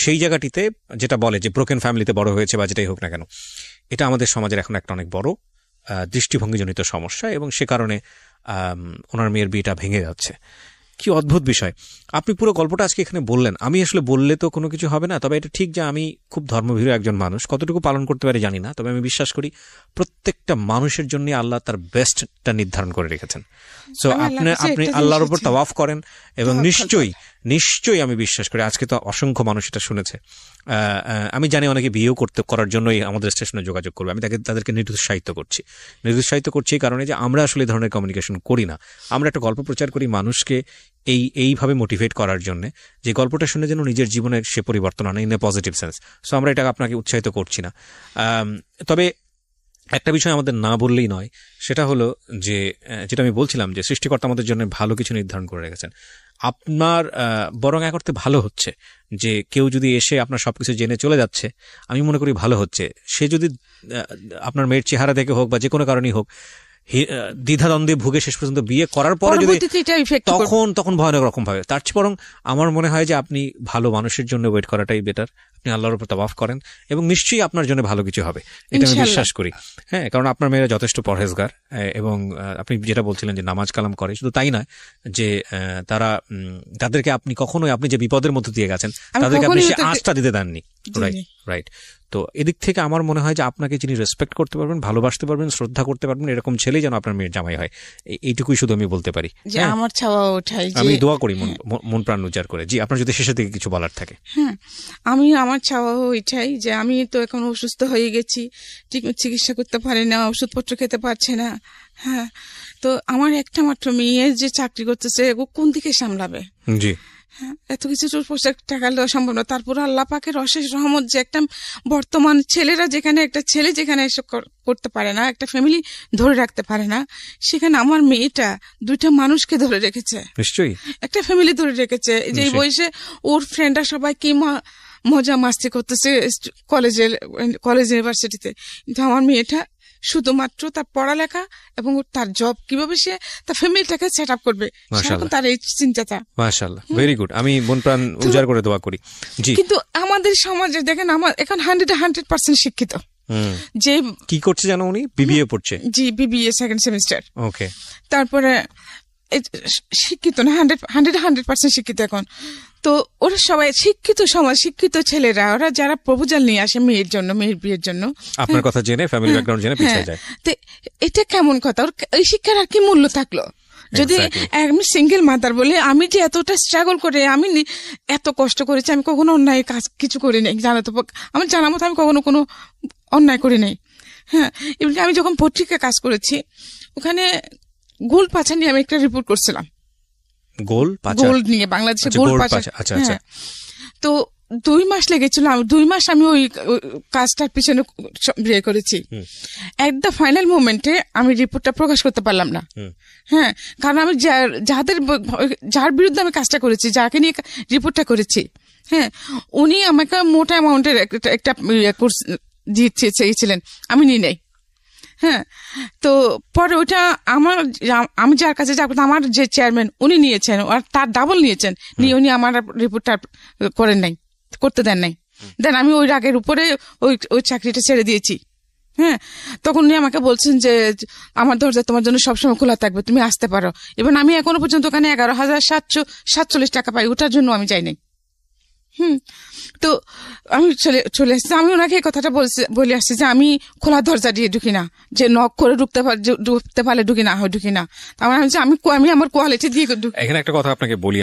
সেই জায়গাটিতে যেটা বলে যে ব্রোকেন ফ্যামিলিতে বড় হয়েছে বা যেটাই হোক না কেন, এটা আমাদের সমাজের এখন একটা অনেক বড় দৃষ্টিভঙ্গিজনিত সমস্যা, এবং সে কারণে ওনার মেয়ের বিয়েটা ভেঙে যাচ্ছে। কি অদ্ভুত বিষয়! আপনি পুরো গল্পটা আজকে এখানে বললেন, আমি আসলে বললে তো কোনো কিছু হবে না, তবে এটা ঠিক যে আমি খুব ধর্মভীরু একজন মানুষ, কতটুকু পালন করতে পারি জানি না, তবে আমি বিশ্বাস করি প্রত্যেকটা মানুষের জন্য আল্লাহ তার বেস্টটা নির্ধারণ করে রেখেছেন। সো আপনি আল্লাহর উপর তাওয়াফ করেন, এবং নিশ্চয়ই আমি বিশ্বাস করি, আজকে তো অসংখ্য মানুষ এটা শুনেছে, আমি জানি অনেকে বিয়েও করার জন্যই আমাদের স্টেশনে যোগাযোগ করবে। আমি তাদেরকে নিরুৎসাহিত করছি এই কারণে যে আমরা আসলে এই ধরনের কমিউনিকেশন করি না। আমরা একটা গল্প প্রচার করি মানুষকে এইভাবে মোটিভেট করার জন্য, যে গল্পটা শুনে যেন নিজের জীবনে সে পরিবর্তন আনে in a positive sense. So আমরা এটা আপনাকে উৎসাহিত করছি না। তবে একটা বিষয় আমাদের না বললেই নয়, সেটা হলো যে যেটা আমি বলছিলাম যে সৃষ্টিকর্তা আমাদের জন্য ভালো কিছু নির্ধারণ করে রেখেছেন। আপনার বরং এক অর্থে ভালো হচ্ছে যে কেউ যদি এসে আপনার সবকিছু জেনে চলে যাচ্ছে, আমি মনে করি ভালো হচ্ছে। সে যদি আপনার মেয়ের চেহারা দেখে হোক বা যে কোনো কারণেই হোক দ্বিধাদ্বন্দ্বে ভুগে শেষ পর্যন্ত বিয়ে করার পরে যদি তখন ভয়ানক রকম ভাবে, তার চেয়ে বরং আমার মনে হয় যে আপনি ভালো মানুষের জন্য ওয়েট করাটাই বেটার। আপনি আল্লাহর উপর তাওয়াফ করেন এবং নিশ্চয়ই আপনার জন্য ভালো কিছু হবে, এটা আমি বিশ্বাস করি। হ্যাঁ, কারণ আপনার মেয়েরা যথেষ্ট পরহেজগার এবং আপনি যেটা বলছিলেন যে নামাজ কালাম করে, শুধু তাই নয় যে তাদেরকে আপনি কখনোই আপনি যে বিপদের মধ্যে দিয়ে গেছেন তাদেরকে আপনি সে আঁচটা দিতে দেননি। রাইট। তো এদিক থেকে আমার মনে হয় যে আপনাকে যিনি রেসপেক্ট করতে পারবেন, ভালোবাসতে পারবেন, শ্রদ্ধা করতে পারবেন, এরকম ছেলেই যেন আপনার মেয়ের জামাই হয়, এইটুকুই শুধু আমি বলতে পারি। আমার চাওয়া ওঠাই, আমি দোয়া করি মন প্রাণ উজাড় করে। জি, আপনার যদি শেষের দিকে কিছু বলার থাকে। হ্যাঁ, আমার চাওয়া ওইটাই যে আমি তো এখন অসুস্থ হয়ে গেছি, ঠিক চিকিৎসা করতে পারি না, ওষুধপত্র খেতে পারছে না। হ্যাঁ, তো আমার একটা মাত্র মেয়ে যে চাকরি করতেছে, ও কোন দিকে সামলাবে? জি, এত কিছু টাকা দেওয়া সম্ভব না। তারপর আল্লাহ পাকের অশেষ রহমত যে একটা বর্তমান ছেলেরা যেখানে, একটা ছেলে যেখানে এসব করতে পারে না, একটা ফ্যামিলি ধরে রাখতে পারে না, সেখানে আমার মেয়েটা 2টা মানুষকে ধরে রেখেছে, নিশ্চয়ই একটা ফ্যামিলি ধরে রেখেছে। যে এই বয়সে ওর ফ্রেন্ডরা সবাই কি মজা মাস্তি করতেছে কলেজ ইউনিভার্সিটিতে, কিন্তু আমার মেয়েটা শুধুমাত্র তার পড়ালেখা এবং তার জব, কিভাবে সে তার ফ্যামিলিটাকে সেট আপ করবে, তার এই চিন্তাটা। মাশাআল্লাহ, ভেরি গুড। আমি মন প্রাণ উজাড় করে দোয়া করি। জি, কিন্তু আমাদের সমাজে দেখেন, আমার এখন 100% শিক্ষিত। যে কি করছে জানো, উনি বিবিএ পড়ছে। জি, বিবিএ সেকেন্ড সেমিস্টার। ওকে। তারপরে শিক্ষিত না, 100% শিক্ষিত এখন। তো ওরা সবাই শিক্ষিত সমাজ, শিক্ষিত ছেলেরা, ওরা যারা প্রপোজাল নিয়ে আসে মেয়ের জন্য, মেয়ের বিয়ের জন্য, আপনার কথা জেনে, ফ্যামিলি ব্যাকগ্রাউন্ড জেনে পিছিয়ে যায়। তো এটা কেমন কথা? এই শিক্ষার আর কি মূল্য থাকলো? যদি আমি সিঙ্গেল মাদার বলে, আমি যে এতটা স্ট্রাগল করে, আমি এত কষ্ট করেছি, আমি কখনো অন্যায় কাজ কিছু করি নাই, জানাতো আমার জানা মতো আমি কখনো কোনো অন্যায় করি নাই। হ্যাঁ, এমনকি আমি যখন পত্রিকায় কাজ করেছি, ওখানে গোল পাচার নিয়ে আমি একটা রিপোর্ট করছিলাম। গোল্ড নিয়ে, বাংলাদেশে গোল্ড পাচার। হ্যাঁ, তো 2 মাস লেগেছিল। 2 মাস আমি ওই কাজটার পিছনে বিয়ে করেছি। এট দ্য ফাইনাল মোমেন্টে আমি রিপোর্টটা প্রকাশ করতে পারলাম না। হ্যাঁ, কারণ আমি যার বিরুদ্ধে আমি কাজটা করেছি, যাকে নিয়ে রিপোর্টটা করেছি, হ্যাঁ, উনি আমাকে মোটা অ্যামাউন্টের একটা দিতে চেয়েছিলেন, আমি নিই নাই। হ্যাঁ, তো পরে ওইটা আমি যার কাছে যাব, আমার যে চেয়ারম্যান উনি নিয়েছেন, আর তার ডাবল নিয়েছেন, নিয়ে উনি আমার রিপোর্টটা করতে দেন নাই। দেন আমি ওই রাগের উপরে ওই চাকরিটা ছেড়ে দিয়েছি। হ্যাঁ, তখন উনি আমাকে বলছেন যে আমার দরজা তোমার জন্য সবসময় খোলা থাকবে, তুমি আসতে পারো। এবং আমি এখনো পর্যন্ত ওখানে 11,747 টাকা পাই, ওটার জন্য আমি যাই নাই। তো আমি চলে আসছি। আমি ওনাকে এই কথাটা বলে আসছি যে আমি খোলা দরজা দিয়ে ঢুকি না, যে নক করে ঢুকতে পারলে ঢুকি না, ঢুকি না। আমি আমার কোয়ালিটি দিয়ে। এখানে একটা কথা আপনাকে বলি।